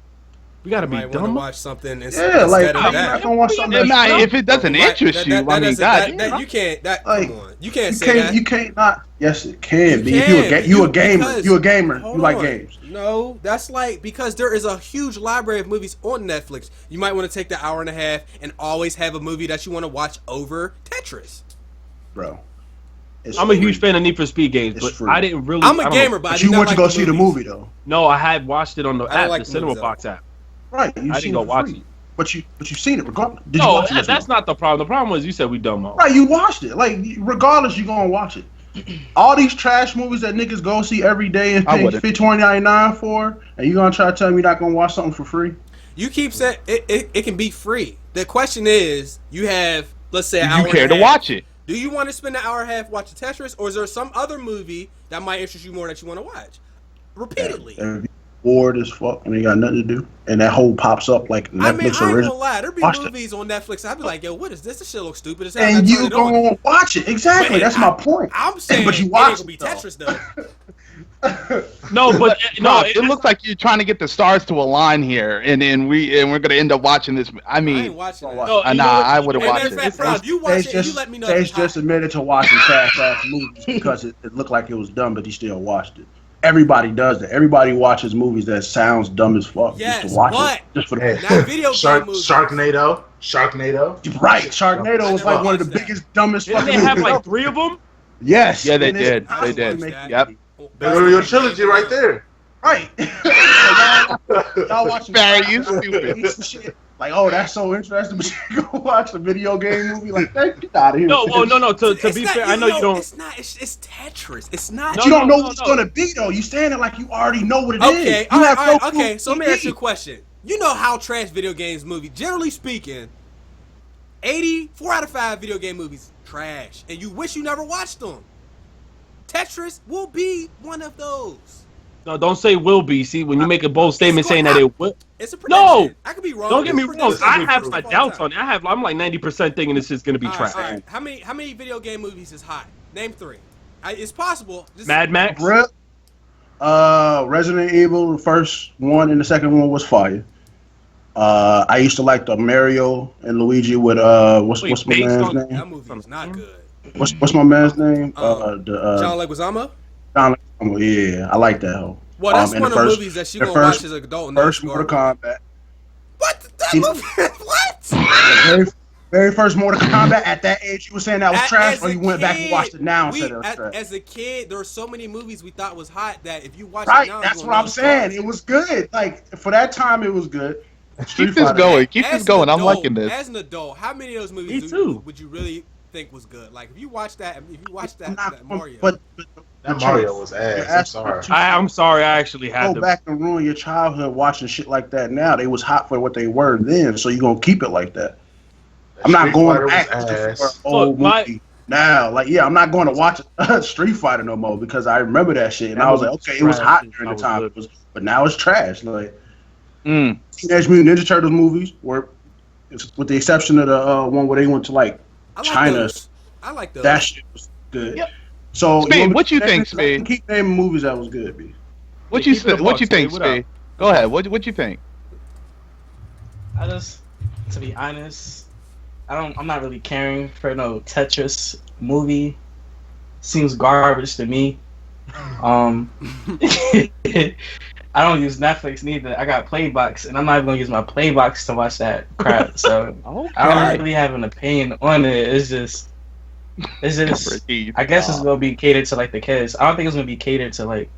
[SPEAKER 1] We gotta
[SPEAKER 2] You
[SPEAKER 1] be
[SPEAKER 2] might want to
[SPEAKER 1] dumb.
[SPEAKER 2] watch something
[SPEAKER 6] Yeah,
[SPEAKER 2] instead
[SPEAKER 6] like
[SPEAKER 2] of
[SPEAKER 6] I'm not
[SPEAKER 2] that.
[SPEAKER 6] gonna watch something.
[SPEAKER 3] nah,
[SPEAKER 6] That's
[SPEAKER 3] if it doesn't interest you, I mean, God,
[SPEAKER 2] you can't. That
[SPEAKER 6] Like,
[SPEAKER 2] come on. You can't say that.
[SPEAKER 6] You can't not. Yes, it can
[SPEAKER 2] You
[SPEAKER 6] be.
[SPEAKER 2] can.
[SPEAKER 6] If you a gamer.
[SPEAKER 2] Because-
[SPEAKER 6] You a gamer.
[SPEAKER 2] Hold
[SPEAKER 6] You like
[SPEAKER 2] on.
[SPEAKER 6] games.
[SPEAKER 2] No, that's like because there is a huge library of movies on Netflix. You might want to take the hour and a half and always have a movie that you want to watch over Tetris.
[SPEAKER 6] Bro. It's
[SPEAKER 1] I'm a
[SPEAKER 6] free.
[SPEAKER 1] huge fan of Need for Speed games,
[SPEAKER 6] It's
[SPEAKER 1] but
[SPEAKER 6] free.
[SPEAKER 1] I didn't really.
[SPEAKER 2] I'm
[SPEAKER 1] I
[SPEAKER 2] a
[SPEAKER 1] don't
[SPEAKER 2] gamer,
[SPEAKER 1] know.
[SPEAKER 2] but I
[SPEAKER 6] But
[SPEAKER 2] do
[SPEAKER 6] you
[SPEAKER 2] not
[SPEAKER 6] want to
[SPEAKER 2] like
[SPEAKER 6] go
[SPEAKER 2] the
[SPEAKER 6] see the
[SPEAKER 2] movies.
[SPEAKER 6] movie though.
[SPEAKER 1] No, I had watched it on the
[SPEAKER 2] I don't
[SPEAKER 1] app,
[SPEAKER 2] like
[SPEAKER 1] the
[SPEAKER 2] the movies,
[SPEAKER 1] Cinema
[SPEAKER 2] though.
[SPEAKER 1] Box app.
[SPEAKER 6] Right. You
[SPEAKER 1] I didn't
[SPEAKER 6] seen
[SPEAKER 1] go
[SPEAKER 6] it for
[SPEAKER 1] watch
[SPEAKER 6] free.
[SPEAKER 1] it.
[SPEAKER 6] But you've seen it regardless. Did you
[SPEAKER 1] No,
[SPEAKER 6] watch it?
[SPEAKER 1] that's not the problem. The problem was you said we dumb.
[SPEAKER 6] Right, you watched it. Like, regardless, you gonna watch it. All these trash movies that niggas go see every day and
[SPEAKER 3] I
[SPEAKER 6] pay
[SPEAKER 3] wouldn't.
[SPEAKER 6] $14.99 for, and you gonna try to tell me you're not gonna watch something for free?
[SPEAKER 2] You keep saying it can be free. The question is, you have let's say an
[SPEAKER 3] do
[SPEAKER 2] hour
[SPEAKER 3] you care
[SPEAKER 2] and a
[SPEAKER 3] to
[SPEAKER 2] half.
[SPEAKER 3] watch it?
[SPEAKER 2] Do you want to spend an hour and a half watching Tetris, or is there some other movie that might interest you more that you want to watch repeatedly?
[SPEAKER 6] And bored as fuck and they got nothing to do, and that hole pops up like Netflix
[SPEAKER 2] I mean, I ain't gonna
[SPEAKER 6] original.
[SPEAKER 2] lie. There be
[SPEAKER 6] Watch it.
[SPEAKER 2] movies on Netflix. I'd be like, yo, what is this? This shit looks stupid as hell.
[SPEAKER 6] And
[SPEAKER 2] I turn
[SPEAKER 6] you
[SPEAKER 2] it on.
[SPEAKER 6] gonna watch it exactly.
[SPEAKER 2] But
[SPEAKER 6] That's my point.
[SPEAKER 2] I'm saying
[SPEAKER 6] But you
[SPEAKER 2] it
[SPEAKER 6] watch
[SPEAKER 2] ain't gonna be
[SPEAKER 6] it, though.
[SPEAKER 2] Tetris though.
[SPEAKER 1] No, but
[SPEAKER 3] No, it looks like you're trying to get the stars to align here, and we're gonna end up watching this. I
[SPEAKER 2] I ain't
[SPEAKER 3] mean,
[SPEAKER 2] watching that.
[SPEAKER 1] No, you know
[SPEAKER 3] nah,
[SPEAKER 1] what-
[SPEAKER 3] I would have
[SPEAKER 2] And
[SPEAKER 3] watched
[SPEAKER 2] matter of fact,
[SPEAKER 3] it.
[SPEAKER 2] Rob, you watch it and you let me know. if
[SPEAKER 6] Sage
[SPEAKER 2] it's hot.
[SPEAKER 6] just admitted to watching fast movies because it looked like it was dumb, but he still watched it. Everybody does that. Everybody watches movies that sounds dumb as fuck
[SPEAKER 2] Yes,
[SPEAKER 6] just to watch
[SPEAKER 2] but-
[SPEAKER 6] it. Just for
[SPEAKER 4] Hey,
[SPEAKER 6] the
[SPEAKER 2] Not video game movies.
[SPEAKER 4] Sharknado.
[SPEAKER 6] right. Sharknado was like one of the
[SPEAKER 2] watched that.
[SPEAKER 6] biggest, dumbest
[SPEAKER 1] Didn't
[SPEAKER 6] fucking
[SPEAKER 1] they have
[SPEAKER 6] movies
[SPEAKER 1] like
[SPEAKER 6] ever.
[SPEAKER 1] 3 of them?
[SPEAKER 6] Yes.
[SPEAKER 3] Yeah, they
[SPEAKER 6] and it's
[SPEAKER 3] did. They
[SPEAKER 6] constantly
[SPEAKER 3] did.
[SPEAKER 6] making-
[SPEAKER 3] Yep.
[SPEAKER 4] There go your trilogy right there.
[SPEAKER 6] Right. So why y'all watching
[SPEAKER 3] Barry, you stupid.
[SPEAKER 6] shit. Like, oh, that's so interesting, but you go watch a video game movie like that. Get out of here.
[SPEAKER 1] No, well, no. To be fair, I know you don't.
[SPEAKER 2] It's not. It's Tetris. It's not.
[SPEAKER 6] But you don't know what it's gonna be though. You saying it like you already know what it is.
[SPEAKER 2] Okay,
[SPEAKER 6] You have no clue
[SPEAKER 2] okay.
[SPEAKER 6] what
[SPEAKER 2] So let me
[SPEAKER 6] it
[SPEAKER 2] ask you a
[SPEAKER 6] is.
[SPEAKER 2] question. You know how trash video games movie, generally speaking, 4 out of 5 video game movies trash, and you wish you never watched them. Tetris will be one of those.
[SPEAKER 1] No, don't say will be. See, when you make a bold statement saying that it will.
[SPEAKER 2] It's a prediction.
[SPEAKER 1] No!
[SPEAKER 2] I could be wrong.
[SPEAKER 1] Don't get me wrong. I have my
[SPEAKER 2] all
[SPEAKER 1] doubts
[SPEAKER 2] time.
[SPEAKER 1] on it. I'm like 90% thinking this is gonna be trash.
[SPEAKER 2] All right. How many video game movies is hot? Name 3. It's possible. Just,
[SPEAKER 1] Mad Max.
[SPEAKER 6] Resident Evil, the first one and the second one was fire. I used to like the Mario and Luigi with what's my man's name?
[SPEAKER 2] That movie is not good.
[SPEAKER 6] What's my man's name?
[SPEAKER 2] John Leguizamo.
[SPEAKER 6] John Leguizamo. Yeah, I like that hoe.
[SPEAKER 2] Well, that's
[SPEAKER 6] and
[SPEAKER 2] one of the movies that you gonna watch as an adult. And
[SPEAKER 6] First Mortal Kombat.
[SPEAKER 2] What? That movie? What?
[SPEAKER 6] The very first Mortal Kombat. At that age, you were saying that was trash, or you went back and watched it now and said it was trash?
[SPEAKER 2] As a kid, there were so many movies we thought was hot that if you watch
[SPEAKER 6] Right,
[SPEAKER 2] it now,
[SPEAKER 6] that's what I'm saying. It was good. Like for that time, it was good.
[SPEAKER 3] Keep this going. Keep this going. I'm liking this.
[SPEAKER 2] As an adult, how many of those movies would you really think was good? Like if you watch that Mario.
[SPEAKER 4] But that Mario was ass. I'm sorry.
[SPEAKER 1] I'm sorry. I actually had
[SPEAKER 6] Go
[SPEAKER 1] to
[SPEAKER 6] back and ruin your childhood watching shit like that. Now they was hot for what they were then, so you gonna keep it like that. I'm not going back to old movie now. Like, yeah, I'm not going to watch Street Fighter no more because I remember that shit and I was like, okay, it was hot during the time, but now it's trash. Like, Teenage Mutant Ninja Turtles movies were, with the exception of the one where they went to like China.
[SPEAKER 2] I like those.
[SPEAKER 6] That shit was good. Yep. So,
[SPEAKER 3] Spade, what you think, Spade?
[SPEAKER 6] Keep naming movies that was good, B.
[SPEAKER 3] What you think, Spade? Go ahead. What you think?
[SPEAKER 5] To be honest, I'm not really caring for no Tetris movie. Seems garbage to me. I don't use Netflix neither. I got Playbox, and I'm not even gonna use my Playbox to watch that crap. So I don't really have an opinion on it. It's just. I guess it's gonna be catered to like the kids. I don't think it's gonna be catered to like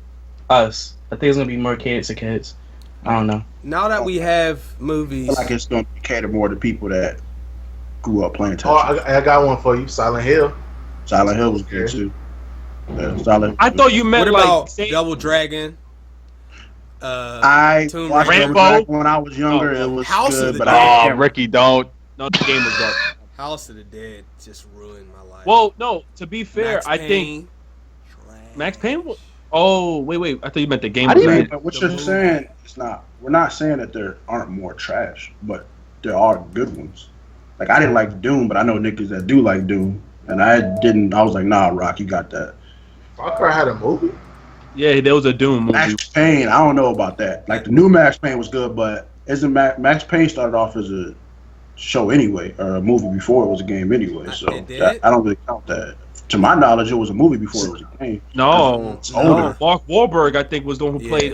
[SPEAKER 5] us. I think it's gonna be more catered to kids. I don't know.
[SPEAKER 2] Now that we have movies,
[SPEAKER 6] I feel like it's gonna be catered more to people that grew up playing Tetris.
[SPEAKER 4] Oh, I got one for you. Silent Hill.
[SPEAKER 6] Silent Hill was good too. Yeah, Silent.
[SPEAKER 1] I thought you meant
[SPEAKER 2] what about
[SPEAKER 1] like
[SPEAKER 2] Double Dragon?
[SPEAKER 6] I watched
[SPEAKER 1] Rambo
[SPEAKER 6] when I was younger. It was
[SPEAKER 2] House
[SPEAKER 6] good,
[SPEAKER 2] of the
[SPEAKER 6] but
[SPEAKER 2] Dead.
[SPEAKER 3] Ricky, don't.
[SPEAKER 1] No, the game was dark.
[SPEAKER 2] House of the Dead just ruined my life.
[SPEAKER 1] Well, no. To be fair,
[SPEAKER 2] Max
[SPEAKER 1] I
[SPEAKER 2] Payne,
[SPEAKER 1] think
[SPEAKER 2] trash.
[SPEAKER 1] Max Payne. Oh, wait. I thought you meant the game.
[SPEAKER 6] but what you're saying, it's not. We're not saying that there aren't more trash, but there are good ones. Like I didn't like Doom, but I know niggas that do like Doom, and I didn't. I was like, nah, Rock, you got that.
[SPEAKER 4] Far Cry had a movie.
[SPEAKER 1] Yeah, there was a Doom movie.
[SPEAKER 6] Max Payne, I don't know about that. Like the new Max Payne was good, but isn't Max Payne started off as a show anyway, or a movie before it was a game anyway? So I don't really count that. To my knowledge, it was a movie before it was a game.
[SPEAKER 1] No. Mark Wahlberg, I think, was the one who played.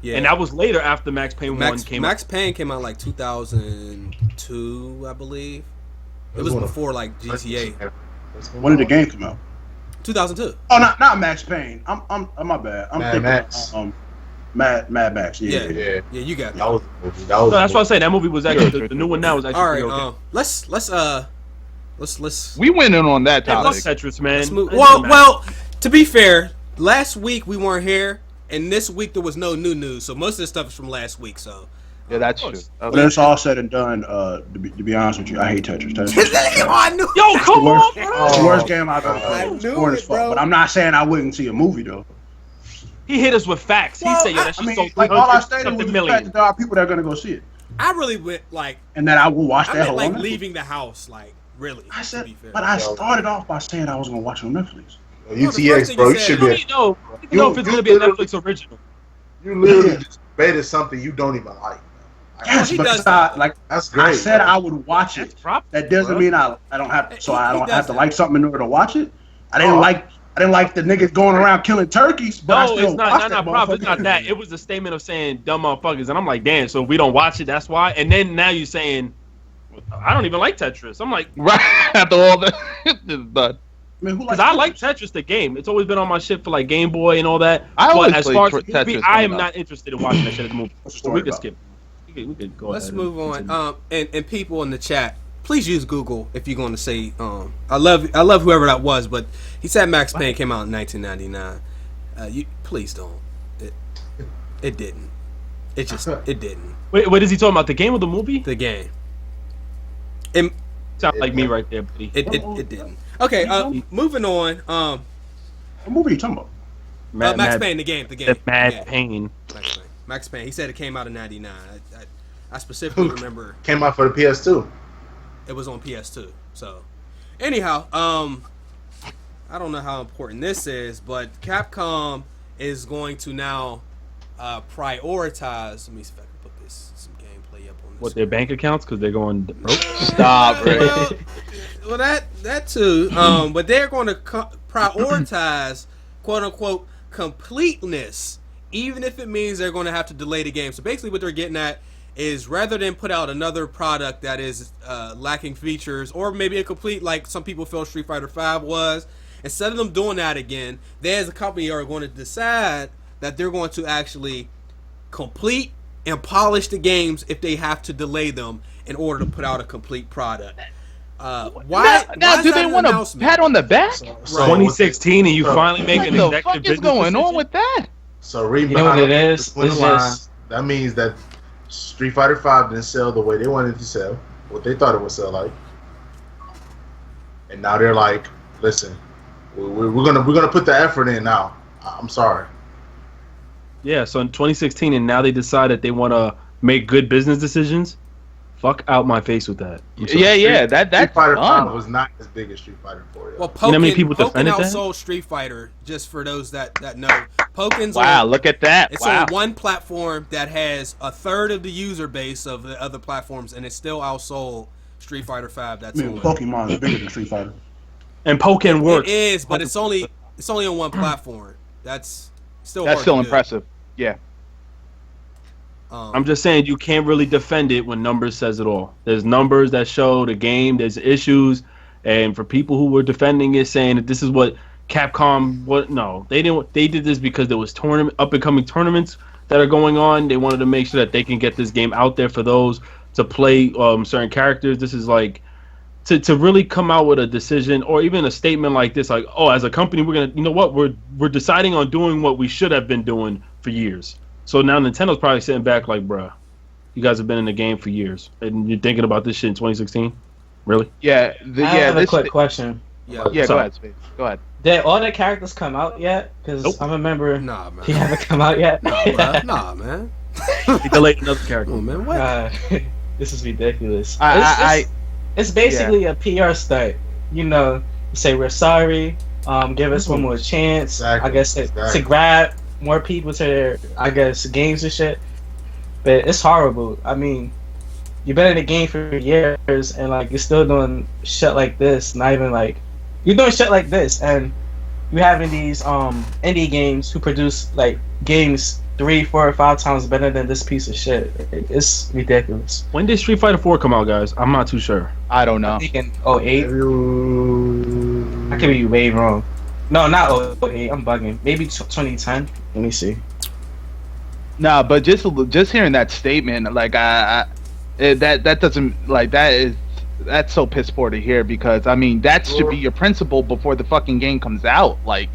[SPEAKER 2] Yeah.
[SPEAKER 1] And that was later after Max Payne 1 came out.
[SPEAKER 2] Max Payne came out like 2002, I believe. It was before like GTA.
[SPEAKER 6] When did the game come out?
[SPEAKER 2] 2002.
[SPEAKER 6] Oh, not Max Payne. I'm my bad. I'm
[SPEAKER 4] Mad
[SPEAKER 6] thinking
[SPEAKER 4] Max.
[SPEAKER 6] Mad Max. Yeah,
[SPEAKER 2] you got that.
[SPEAKER 4] That was a movie.
[SPEAKER 1] No, that's what I say. That movie was actually the new one now is actually.
[SPEAKER 2] All right, let's.
[SPEAKER 3] We went in on that
[SPEAKER 1] Hey,
[SPEAKER 3] topic.
[SPEAKER 1] Tetris, man.
[SPEAKER 2] Let's move. Well, to be fair, last week we weren't here, and this week there was no new news. So most of the stuff is from last week. So
[SPEAKER 3] Yeah, that's true.
[SPEAKER 6] When it's all said and done, to be honest with you, I hate Tetris.
[SPEAKER 2] I knew.
[SPEAKER 1] Yo, come on, bro.
[SPEAKER 6] The worst game I've ever
[SPEAKER 2] I
[SPEAKER 6] played.
[SPEAKER 2] knew it, bro.
[SPEAKER 6] But I'm not saying I wouldn't see a movie though.
[SPEAKER 1] He hit us with facts. He said, "Yo, that shit sold
[SPEAKER 6] like all I stated
[SPEAKER 1] 300
[SPEAKER 6] was the fact
[SPEAKER 1] million."
[SPEAKER 6] that there are people that are gonna go see it,
[SPEAKER 2] I really went like.
[SPEAKER 6] and that I will watch
[SPEAKER 2] I
[SPEAKER 6] that
[SPEAKER 2] meant
[SPEAKER 6] whole.
[SPEAKER 2] like
[SPEAKER 6] on Netflix.
[SPEAKER 2] leaving the house, like really.
[SPEAKER 6] I
[SPEAKER 2] to
[SPEAKER 6] said,
[SPEAKER 2] be fair.
[SPEAKER 6] but I started off by saying I was gonna watch it on Netflix.
[SPEAKER 4] UTX, bro. You should
[SPEAKER 1] I
[SPEAKER 4] be.
[SPEAKER 1] don't know if it's gonna be a Netflix original.
[SPEAKER 4] You literally just debated something you don't even like.
[SPEAKER 6] Yes,
[SPEAKER 2] he
[SPEAKER 6] but
[SPEAKER 2] does
[SPEAKER 6] it's not, like
[SPEAKER 4] That's great.
[SPEAKER 6] I said,
[SPEAKER 4] bro.
[SPEAKER 6] I would watch it. That doesn't
[SPEAKER 1] bro.
[SPEAKER 6] mean I don't have. So I
[SPEAKER 2] He
[SPEAKER 6] don't
[SPEAKER 2] does
[SPEAKER 6] have to
[SPEAKER 2] that.
[SPEAKER 6] like something in order to watch it. I didn't like the niggas going around killing turkeys. But I
[SPEAKER 1] No,
[SPEAKER 6] still
[SPEAKER 1] it's not.
[SPEAKER 6] watched
[SPEAKER 1] Not
[SPEAKER 6] that
[SPEAKER 1] proper. It's
[SPEAKER 6] motherfucker.
[SPEAKER 1] not that. It was a statement of saying dumb motherfuckers, and I'm like, damn. So we don't watch it. That's why. And then now you're saying, I don't even like Tetris. I'm like,
[SPEAKER 3] Right after all that is done.
[SPEAKER 1] Because I like Tetris the game. It's always been on my shit for like Game Boy and all that.
[SPEAKER 3] I always
[SPEAKER 1] as
[SPEAKER 3] played
[SPEAKER 1] far as the
[SPEAKER 3] Tetris
[SPEAKER 1] movie, I am
[SPEAKER 3] growing up.
[SPEAKER 1] not interested in watching that shit as a movie.
[SPEAKER 6] What's the
[SPEAKER 1] So
[SPEAKER 6] story
[SPEAKER 1] we could
[SPEAKER 6] about?
[SPEAKER 1] skip. We could go
[SPEAKER 2] Let's
[SPEAKER 1] ahead.
[SPEAKER 2] move on.
[SPEAKER 1] Continue.
[SPEAKER 2] And people in the chat, please use Google if you're going to say. I love whoever that was, but he said Max Payne came out in 1999. You please don't. It didn't. It didn't.
[SPEAKER 1] Wait, what is he talking about? The game or the movie?
[SPEAKER 2] The game. It
[SPEAKER 1] Sounds like me right there, buddy.
[SPEAKER 2] it didn't. Okay. Moving on.
[SPEAKER 6] What movie are you talking about?
[SPEAKER 2] Max Payne, the game.
[SPEAKER 1] Mad Pain.
[SPEAKER 2] Max Payne. He said it came out in '99. I specifically remember
[SPEAKER 4] Came out for the PS2.
[SPEAKER 2] it was on PS2. So, anyhow, I don't know how important this is, but Capcom is going to now prioritize. Let me see if I can put some gameplay up on this.
[SPEAKER 1] What, their bank accounts? Because they're going broke?
[SPEAKER 3] Stop, Rick.
[SPEAKER 2] Well, that too. But they're going to prioritize quote unquote completeness, even if it means they're going to have to delay the game. So basically, what they're getting at is rather than put out another product that is lacking features or maybe incomplete, like some people feel Street Fighter V was, instead of them doing that again, they as a company are going to decide that they're going to actually complete and polish the games if they have to delay them in order to put out a complete product. Why
[SPEAKER 3] do they want a pat on the back?
[SPEAKER 1] 2016 and you finally make
[SPEAKER 3] What
[SPEAKER 1] an
[SPEAKER 3] the
[SPEAKER 1] executive
[SPEAKER 3] fuck is
[SPEAKER 1] business
[SPEAKER 3] going
[SPEAKER 1] decision?
[SPEAKER 3] on with that?
[SPEAKER 4] So read
[SPEAKER 5] You know what it is?
[SPEAKER 4] between the
[SPEAKER 5] It's
[SPEAKER 4] lines,
[SPEAKER 5] just-
[SPEAKER 4] that means that Street Fighter V didn't sell the way they wanted it to sell, what they thought it would sell like, and now they're like, listen, we're gonna put the effort in now. I'm sorry.
[SPEAKER 1] Yeah, so in 2016 and now they decide that they want to make good business decisions. Fuck out my face with that. I'm sorry.
[SPEAKER 3] Yeah, that's
[SPEAKER 4] Street Fighter
[SPEAKER 3] done.
[SPEAKER 4] V was not as big as Street Fighter 4.
[SPEAKER 2] Well,
[SPEAKER 1] You know how many people
[SPEAKER 2] Pokken
[SPEAKER 1] defended that?
[SPEAKER 2] outsold Street Fighter, just for those that know. Pokken's
[SPEAKER 3] Wow,
[SPEAKER 2] on,
[SPEAKER 3] look at that.
[SPEAKER 2] it's
[SPEAKER 3] Wow.
[SPEAKER 2] on one platform that has a third of the user base of the other platforms, and it still outsold Street Fighter V. That's
[SPEAKER 6] I mean,
[SPEAKER 2] on.
[SPEAKER 6] Pokemon is bigger than Street Fighter.
[SPEAKER 1] And Pokken works.
[SPEAKER 2] It is, but it's only on one platform. That's still
[SPEAKER 3] That's
[SPEAKER 2] hard
[SPEAKER 3] still
[SPEAKER 2] to do.
[SPEAKER 3] impressive. Yeah.
[SPEAKER 1] I'm just saying you can't really defend it when numbers says it all. There's numbers that show the game. There's issues, and for people who were defending it, saying that this is what Capcom, they didn't. They did this because there was up and coming tournaments that are going on. They wanted to make sure that they can get this game out there for those to play certain characters. This is like to really come out with a decision or even a statement like this, like, oh, as a company, we're gonna, you know what, we're deciding on doing what we should have been doing for years. So now Nintendo's probably sitting back like, bruh, you guys have been in the game for years, and you're thinking about this shit in 2016? Really?
[SPEAKER 3] Yeah.
[SPEAKER 5] I have a quick question.
[SPEAKER 2] Yeah.
[SPEAKER 3] Yeah, go
[SPEAKER 1] Sorry.
[SPEAKER 3] ahead, Spade. Go ahead.
[SPEAKER 5] Did all the characters come out yet? Because
[SPEAKER 1] Nope.
[SPEAKER 5] I remember
[SPEAKER 2] Nah, man.
[SPEAKER 5] he haven't come out yet.
[SPEAKER 2] Nah, man.
[SPEAKER 1] He delayed another character.
[SPEAKER 2] Oh, man. What?
[SPEAKER 5] This is ridiculous.
[SPEAKER 3] I
[SPEAKER 5] It's basically a PR stunt. You know, say we're sorry. Give us one more chance.
[SPEAKER 4] Exactly.
[SPEAKER 5] I guess to grab more people to their, I guess, games and shit. But it's horrible. I mean, you've been in the game for years and like you're still doing shit like this. Not even like you're doing shit like this, and you having these indie games who produce like games 3, 4, or 5 times better than this piece of shit. It's ridiculous.
[SPEAKER 1] When did Street Fighter 4 come out, guys? I'm not too sure.
[SPEAKER 3] I don't know.
[SPEAKER 5] I think in 08. I could be way wrong. No, not 08. I'm bugging. Maybe 2010. Let me see.
[SPEAKER 3] No, but just hearing that statement, like that doesn't like that's so piss poor to hear, because I mean that should be your principle before the fucking game comes out. Like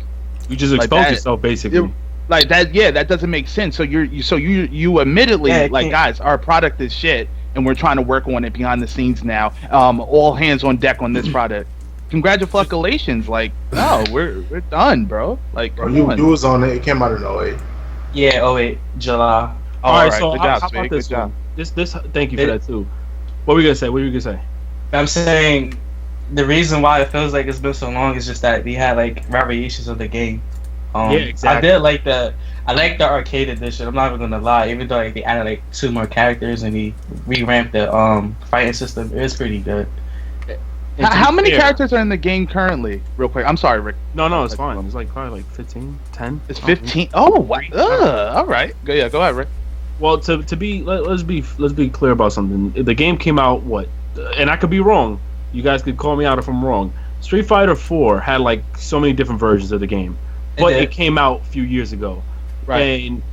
[SPEAKER 1] You just
[SPEAKER 3] Like
[SPEAKER 1] exposed
[SPEAKER 3] that-
[SPEAKER 1] yourself, basically.
[SPEAKER 3] like that, yeah, that doesn't make sense. So you admittedly
[SPEAKER 5] Yeah,
[SPEAKER 3] like, guys, our product is shit, and we're trying to work on it behind the scenes now. All hands on deck on this product. Congratulations, like no, we're done, bro. Like
[SPEAKER 4] Bro,
[SPEAKER 3] come
[SPEAKER 4] you
[SPEAKER 3] on.
[SPEAKER 4] was on it. It came out in 08.
[SPEAKER 5] Yeah, 08, July.
[SPEAKER 1] All right,
[SPEAKER 3] right,
[SPEAKER 1] so
[SPEAKER 3] good
[SPEAKER 1] how
[SPEAKER 3] job,
[SPEAKER 1] about
[SPEAKER 3] Spade,
[SPEAKER 1] this
[SPEAKER 3] good
[SPEAKER 1] one?
[SPEAKER 3] job.
[SPEAKER 1] This thank you for that too. What were you gonna say?
[SPEAKER 5] I'm saying the reason why it feels like it's been so long is just that we had like variations of the game.
[SPEAKER 1] Yeah, exactly.
[SPEAKER 5] I like the arcade edition. I'm not even gonna lie. Even though like, they added like 2 more characters and he revamped the fighting system, it was pretty good.
[SPEAKER 1] And to
[SPEAKER 3] How
[SPEAKER 1] be
[SPEAKER 3] many
[SPEAKER 1] fair-
[SPEAKER 3] characters are in the game currently? Real quick, I'm sorry, Rick.
[SPEAKER 1] No, it's fine. It's like probably like 15, 10.
[SPEAKER 3] It's 15. Oh, wow. All right. Go ahead, Rick.
[SPEAKER 1] Well, let's be clear about something. The game came out what? And I could be wrong. You guys could call me out if I'm wrong. Street Fighter 4 had like so many different versions of the game, but it came out a few years ago. Right. And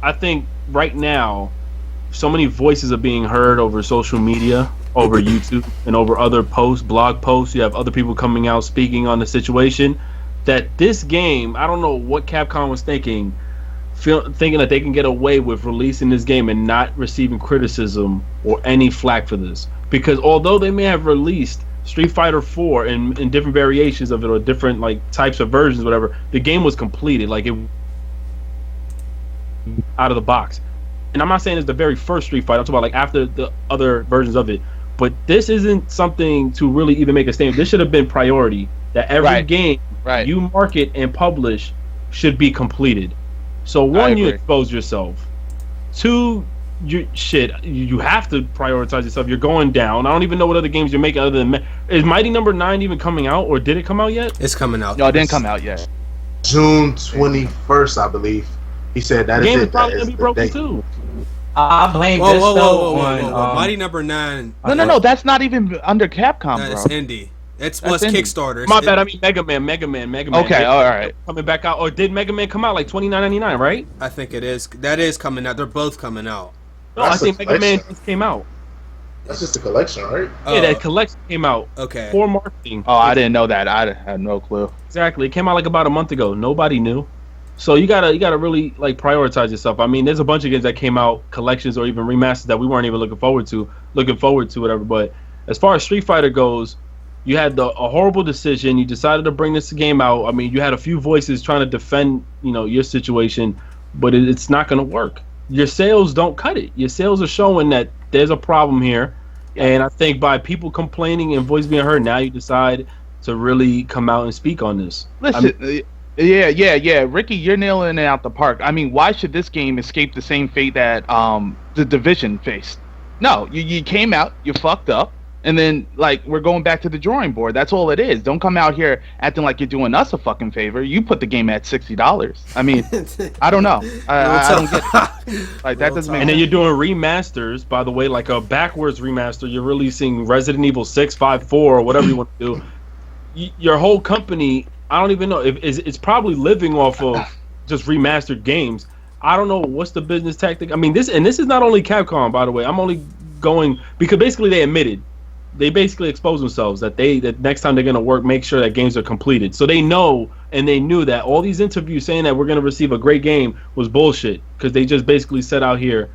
[SPEAKER 1] I think right now, so many voices are being heard over social media, over YouTube, and over other posts, blog posts. You have other people coming out speaking on the situation. That this game, I don't know what Capcom was thinking that they can get away with releasing this game and not receiving criticism or any flack for this. Because although they may have released Street Fighter 4 in different variations of it or different like types of versions, whatever, the game was completed, like it out of the box. And I'm not saying it's the very first Street Fighter. I'm talking about like after the other versions of it. But this isn't something to really even make a statement. This should have been priority. That every game you market and publish should be completed. So one, you expose yourself. Two, you have to prioritize yourself. You're going down. I don't even know what other games you're making other than. Is Mighty Number 9 even coming out, or did it come out yet?
[SPEAKER 2] It's coming out.
[SPEAKER 3] No, it didn't come out yet.
[SPEAKER 4] June 21st, I believe. He said that
[SPEAKER 1] the game
[SPEAKER 4] is
[SPEAKER 1] is probably gonna be broken too.
[SPEAKER 5] I blame this on
[SPEAKER 2] Mighty Number 9.
[SPEAKER 3] No, that's not even under Capcom, bro.
[SPEAKER 2] That's indie. It's Kickstarter.
[SPEAKER 1] My bad. I mean Mega Man.
[SPEAKER 3] Okay, all right.
[SPEAKER 1] Coming back out, or did Mega Man come out like $29.99? Right?
[SPEAKER 2] I think it is. That is coming out. They're both coming out.
[SPEAKER 1] No, I think Mega Man just came out.
[SPEAKER 4] That's just a collection, right?
[SPEAKER 1] Yeah, that collection came out.
[SPEAKER 2] Okay.
[SPEAKER 1] For marketing.
[SPEAKER 3] Oh, I didn't know that. I had no clue.
[SPEAKER 1] Exactly. It came out like about a month ago. Nobody knew. So you gotta really like prioritize yourself. I mean, there's a bunch of games that came out, collections or even remasters that we weren't even looking forward to, whatever. But as far as Street Fighter goes, you had a horrible decision. You decided to bring this game out. I mean, you had a few voices trying to defend, your situation, but it's not going to work. Your sales don't cut it. Your sales are showing that there's a problem here, and I think by people complaining and voice being heard, now you decide to really come out and speak on this.
[SPEAKER 3] Listen, yeah, Ricky, you're nailing it out the park. I mean, why should this game escape the same fate that the Division faced? No, you came out, you fucked up. And then, like, we're going back to the drawing board. That's all it is. Don't come out here acting like you're doing us a fucking favor. You put the game at $60. I mean, I don't know. I don't get it. Like, that doesn't make sense.
[SPEAKER 1] And then you're doing remasters, by the way, like a backwards remaster. You're releasing Resident Evil 6, 5, 4, or whatever you want to do. Your whole company, I don't even know. It's probably living off of just remastered games. I don't know what's the business tactic. I mean, this is not only Capcom, by the way. I'm only going because basically they basically expose themselves that next time they're going to make sure that games are completed. So they know and they knew that all these interviews saying that we're going to receive a great game was bullshit because they just basically said out here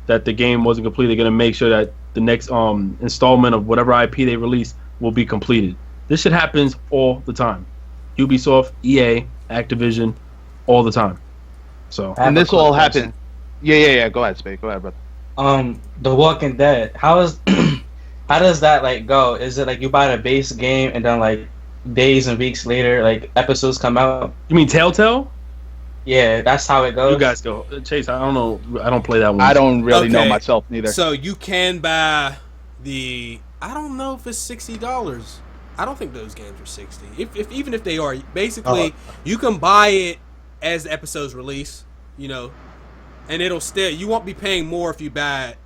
[SPEAKER 1] that the game wasn't complete. They're going to make sure that the next installment of whatever IP they release will be completed. This shit happens all the time. Ubisoft, EA, Activision, all the time. So
[SPEAKER 3] and this all happened. Yeah. Go ahead, Spade. Go ahead, brother.
[SPEAKER 5] The Walking Dead. How does that like go? Is it like you buy the base game and then like days and weeks later like episodes come out?
[SPEAKER 1] You mean Telltale?
[SPEAKER 5] Yeah, that's how it goes.
[SPEAKER 1] You guys go. Chase, I don't know. I don't play that one.
[SPEAKER 3] I don't really know myself neither.
[SPEAKER 2] So you can buy I don't know if it's $60. I don't think those games are 60. Even if they are, basically you can buy it as the episodes release, and it'll still you won't be paying more if you buy it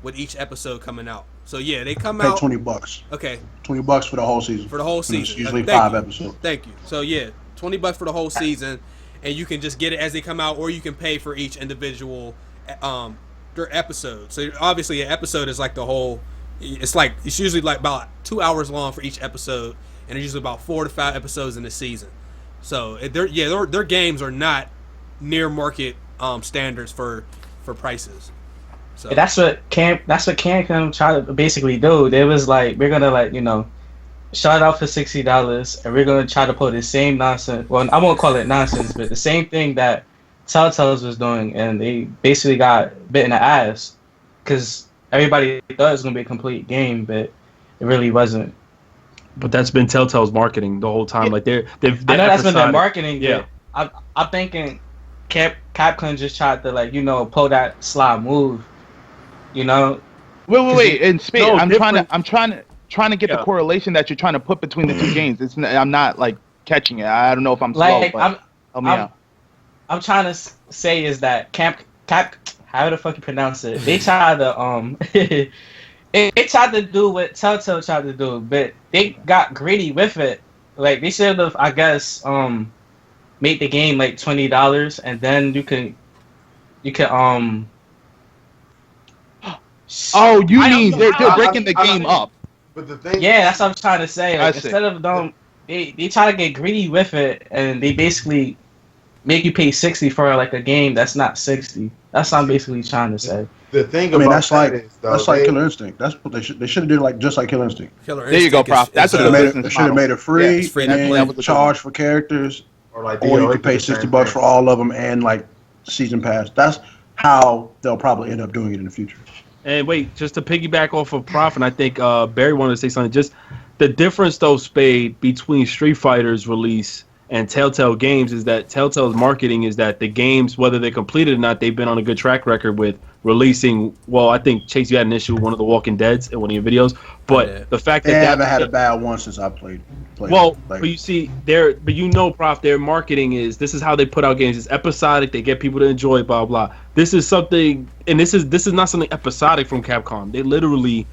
[SPEAKER 2] with each episode coming out. So yeah, they come out.
[SPEAKER 6] Pay $20.
[SPEAKER 2] Okay.
[SPEAKER 6] $20 for the whole season.
[SPEAKER 2] For the whole season.
[SPEAKER 6] It's usually 5 episodes.
[SPEAKER 2] Thank you. So yeah, $20 for the whole season, and you can just get it as they come out, or you can pay for each individual their episode. So obviously, an episode is like the whole. It's usually like about 2 hours long for each episode, and there's usually about 4 to 5 episodes in the season. So their games are not near market standards for prices. So.
[SPEAKER 5] That's what Capcom tried to basically do. They was like, we're gonna shout it out for $60, and we're gonna try to pull the same nonsense. Well, I won't call it nonsense, but the same thing that Telltale was doing, and they basically got bit in the ass because everybody thought it was gonna be a complete game, but it really wasn't.
[SPEAKER 1] But that's been Telltale's marketing the whole time. Like they've
[SPEAKER 5] I know that's been their marketing.
[SPEAKER 1] Yeah,
[SPEAKER 5] I'm thinking Capcom just tried to pull that sly move.
[SPEAKER 3] Wait. In Spade,
[SPEAKER 1] no,
[SPEAKER 3] I'm trying to get the correlation that you're trying to put between the two games. I'm not like catching it. I don't know if I'm slow, but help me out.
[SPEAKER 5] I'm trying to say is that Cap how the fuck you pronounce it? They tried to they tried to do what Telltale tried to do, but they got greedy with it like they should have, I guess, made the game like $20, and then you can.
[SPEAKER 3] Oh, you mean they're breaking the game up?
[SPEAKER 4] But the thing,
[SPEAKER 5] Yeah, that's what I'm trying to say. Like,
[SPEAKER 3] I see.
[SPEAKER 5] instead of they try to get greedy with it, and they basically make you pay $60 for like a game that's not $60. That's what I'm basically trying to say.
[SPEAKER 4] the thing
[SPEAKER 6] I mean,
[SPEAKER 4] about
[SPEAKER 6] that's like
[SPEAKER 4] is, though,
[SPEAKER 6] Killer Instinct. That's what they should have did like just like Killer Instinct.
[SPEAKER 2] Killer
[SPEAKER 3] There you go,
[SPEAKER 2] Instinct
[SPEAKER 3] Prof. That's
[SPEAKER 6] They
[SPEAKER 3] what
[SPEAKER 6] should
[SPEAKER 3] the
[SPEAKER 6] have
[SPEAKER 3] business
[SPEAKER 6] made it free,
[SPEAKER 2] it's free to
[SPEAKER 6] and
[SPEAKER 2] play.
[SPEAKER 6] then charge for characters,
[SPEAKER 4] or like
[SPEAKER 6] or you
[SPEAKER 4] DOA
[SPEAKER 6] could pay
[SPEAKER 4] did the same
[SPEAKER 6] $60
[SPEAKER 4] thing.
[SPEAKER 6] for all of them and like season pass. That's how they'll probably end up doing it in the future.
[SPEAKER 1] And wait, just to piggyback off of Prof, and I think Barry wanted to say something. Just the difference, though, Spade, between Street Fighter's release and Telltale Games is that Telltale's marketing is that the games, whether they're completed or not, they've been on a good track record with releasing. Well, I think, Chase, you had an issue with one of the Walking Deads in one of your videos, but the fact
[SPEAKER 6] They
[SPEAKER 1] that
[SPEAKER 6] haven't had a bad one since I played.
[SPEAKER 1] well,
[SPEAKER 6] like,
[SPEAKER 1] but you see, Prof, their marketing this is how they put out games. It's episodic. They get people to enjoy, blah blah. This is something, and this is not something episodic from Capcom. They literally,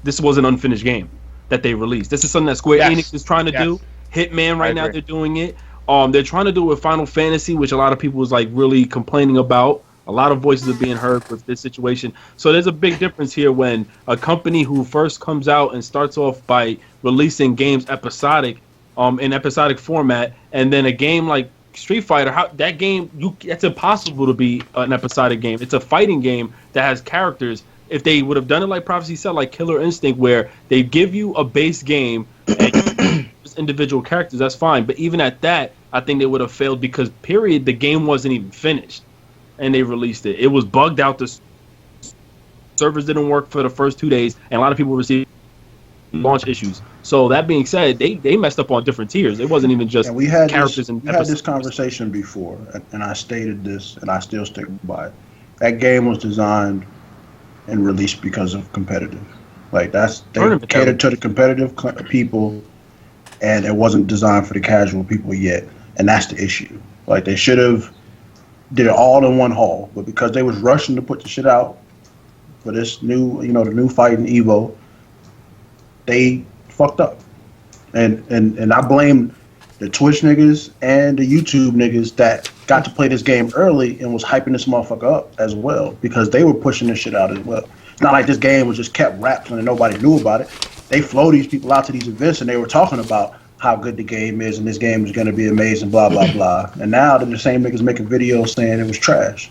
[SPEAKER 1] this was an unfinished game that they released. This is something that Square Enix is trying to do. Hitman right now, they're doing it. They're trying to do it with Final Fantasy, which a lot of people was like really complaining about. A lot of voices are being heard with this situation. So there's a big difference here when a company who first comes out and starts off by releasing games episodic, in episodic format, and then a game like Street Fighter, that game, it's impossible to be an episodic game. It's a fighting game that has characters. If they would have done it like Prophecy said, like Killer Instinct, where they give you a base game and just individual characters, that's fine. But even at that, I think they would have failed because, period, the game wasn't even finished. And they released it. It was bugged out. The servers didn't work for the first 2 days, and a lot of people received launch issues. So that being said, they messed up on different tiers. It wasn't even just characters and
[SPEAKER 6] we had this conversation before, and I stated this, and I still stick by it. That game was designed and released because of competitive. Like they catered to the competitive people, and it wasn't designed for the casual people yet, and that's the issue. Like they should have did it all in one haul, but because they was rushing to put the shit out for this new, the new fight in Evo, they fucked up. And I blame the Twitch niggas and the YouTube niggas that got to play this game early and was hyping this motherfucker up as well, because they were pushing this shit out as well. It's not like this game was just kept wrapped and nobody knew about it. They flow these people out to these events and they were talking about how good the game is and this game is going to be amazing, blah, blah, blah. And now they're the same niggas making videos saying it was trash.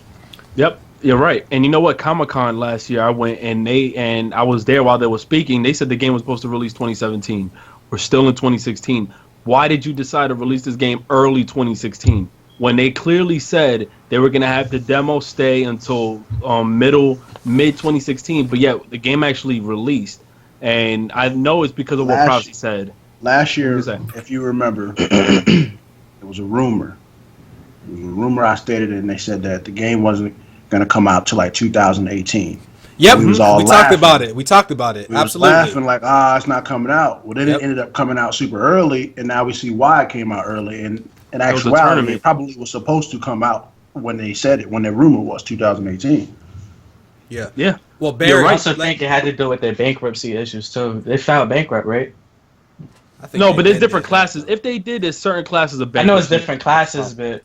[SPEAKER 1] Yep, you're right. And you know what? Comic-Con last year, I went and I was there while they were speaking. They said the game was supposed to release 2017. We're still in 2016. Why did you decide to release this game early 2016 when they clearly said they were going to have the demo stay until mid 2016? But yet the game actually released. And I know it's because of what Prophecy said.
[SPEAKER 6] Last year, if you remember, it was a rumor. It was a rumor I stated, and they said that the game wasn't going to come out till like 2018.
[SPEAKER 2] Yep,
[SPEAKER 6] we
[SPEAKER 2] talked about it. We talked about it.
[SPEAKER 6] We
[SPEAKER 2] Absolutely.
[SPEAKER 6] was laughing like, it's not coming out. Well, then it ended up coming out super early, and now we see why it came out early. And in actuality, it probably was supposed to come out when they said it, when the rumor was 2018.
[SPEAKER 2] Yeah.
[SPEAKER 1] Yeah.
[SPEAKER 2] Well, Barry,
[SPEAKER 5] I also think it had to do with their bankruptcy issues too. They filed bankrupt, right?
[SPEAKER 1] I think but there's different classes. If they did, there's certain classes of bankruptcy.
[SPEAKER 5] I know it's different classes, but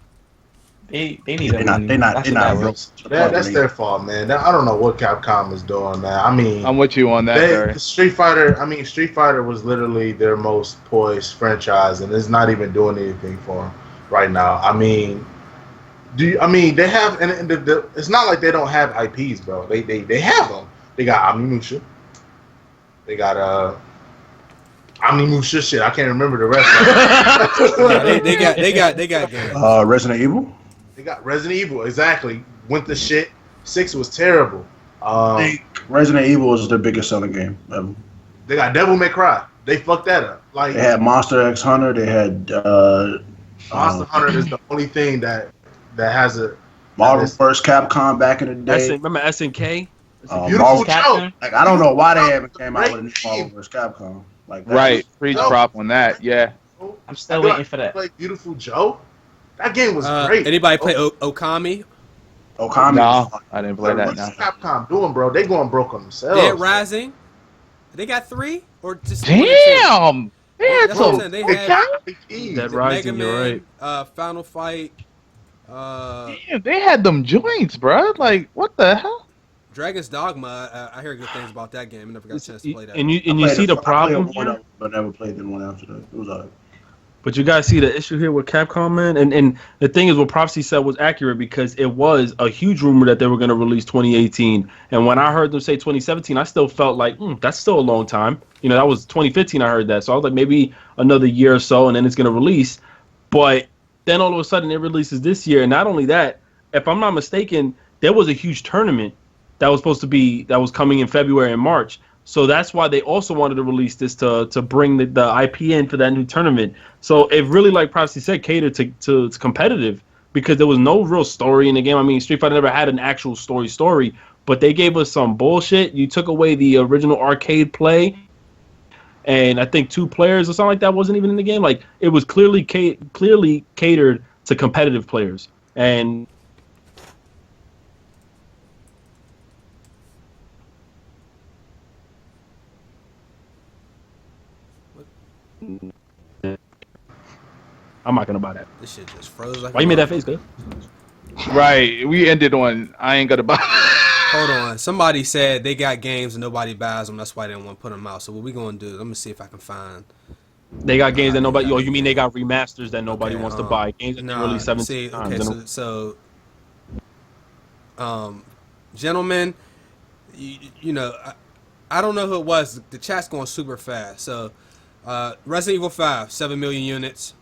[SPEAKER 5] they need money.
[SPEAKER 6] They're not real.
[SPEAKER 4] That's their fault, man. I don't know what Capcom is doing, man. I mean,
[SPEAKER 3] I'm with you on that, Barry.
[SPEAKER 4] Street Fighter was literally their most poised franchise, and it's not even doing anything for them right now. I mean, they have, and it's not like they don't have IPs, bro. They have them. They got Onimusha. They got Onimusha shit. I can't remember the rest.
[SPEAKER 2] They got games.
[SPEAKER 6] Resident Evil.
[SPEAKER 4] They got Resident Evil, exactly. Went to shit. 6 was terrible.
[SPEAKER 6] Resident Evil was their biggest selling game ever.
[SPEAKER 4] They got Devil May Cry. They fucked that up. Like
[SPEAKER 6] they had Monster X Hunter. They had
[SPEAKER 4] Monster Hunter is the only thing that has a
[SPEAKER 6] Marvel vs. Capcom back in the day.
[SPEAKER 1] Remember SNK?
[SPEAKER 4] Beautiful joke.
[SPEAKER 6] Like I don't know why they haven't came out with a new Marvel vs. Capcom. Like that.
[SPEAKER 3] Right, preach prop on that. Yeah.
[SPEAKER 5] I'm still waiting for that.
[SPEAKER 4] Play Beautiful Joe. That game was great.
[SPEAKER 2] Anybody play Okami?
[SPEAKER 6] Okami?
[SPEAKER 3] No, I didn't play that.
[SPEAKER 4] What's Capcom doing, bro? They going broke on themselves.
[SPEAKER 2] Dead Rising. They got 3 or just
[SPEAKER 3] damn. They had
[SPEAKER 2] That's what I'm
[SPEAKER 3] some.
[SPEAKER 2] saying. They had
[SPEAKER 1] Dead
[SPEAKER 2] the
[SPEAKER 1] Rising,
[SPEAKER 2] Mega
[SPEAKER 1] you're
[SPEAKER 2] Man,
[SPEAKER 1] right.
[SPEAKER 2] Final Fight,
[SPEAKER 3] Damn, they had them joints, bro. Like, what the hell?
[SPEAKER 2] Dragon's Dogma. I hear good things about that game. I never got a chance to play that.
[SPEAKER 1] And you
[SPEAKER 6] I played
[SPEAKER 1] see the
[SPEAKER 6] I played
[SPEAKER 1] problem
[SPEAKER 6] one
[SPEAKER 1] here.
[SPEAKER 6] of them, but never played the one after that. It was alright.
[SPEAKER 1] But you guys see the issue here with Capcom, man? And the thing is, what Prophecy said was accurate because it was a huge rumor that they were going to release 2018. And when I heard them say 2017, I still felt like, that's still a long time. You know, that was 2015 I heard that. So I was like, maybe another year or so, and then it's going to release. But then all of a sudden, it releases this year. And not only that, if I'm not mistaken, there was a huge tournament that was coming in February and March. So that's why they also wanted to release this to bring the IP in for that new tournament. So it really, like Prophecy said, catered to competitive because there was no real story in the game. I mean, Street Fighter never had an actual story, but they gave us some bullshit. You took away the original arcade play, and I think 2 players or something like that wasn't even in the game. Like, it was clearly catered to competitive players. And I'm not gonna buy that.
[SPEAKER 2] This shit just froze. Like
[SPEAKER 1] Why you made that face, good?
[SPEAKER 3] Right. We ended on. I ain't gonna buy.
[SPEAKER 2] Hold on. Somebody said they got games and nobody buys them. That's why they didn't want to put them out. So what we gonna do? Let me see if I can find.
[SPEAKER 1] They got games that nobody. Oh, you mean they got remasters that nobody
[SPEAKER 2] Okay,
[SPEAKER 1] wants to buy? Games that they released 17 times.
[SPEAKER 2] Okay, so gentlemen, you know, I don't know who it was. The chat's going super fast. So, Resident Evil 5, 7 million units.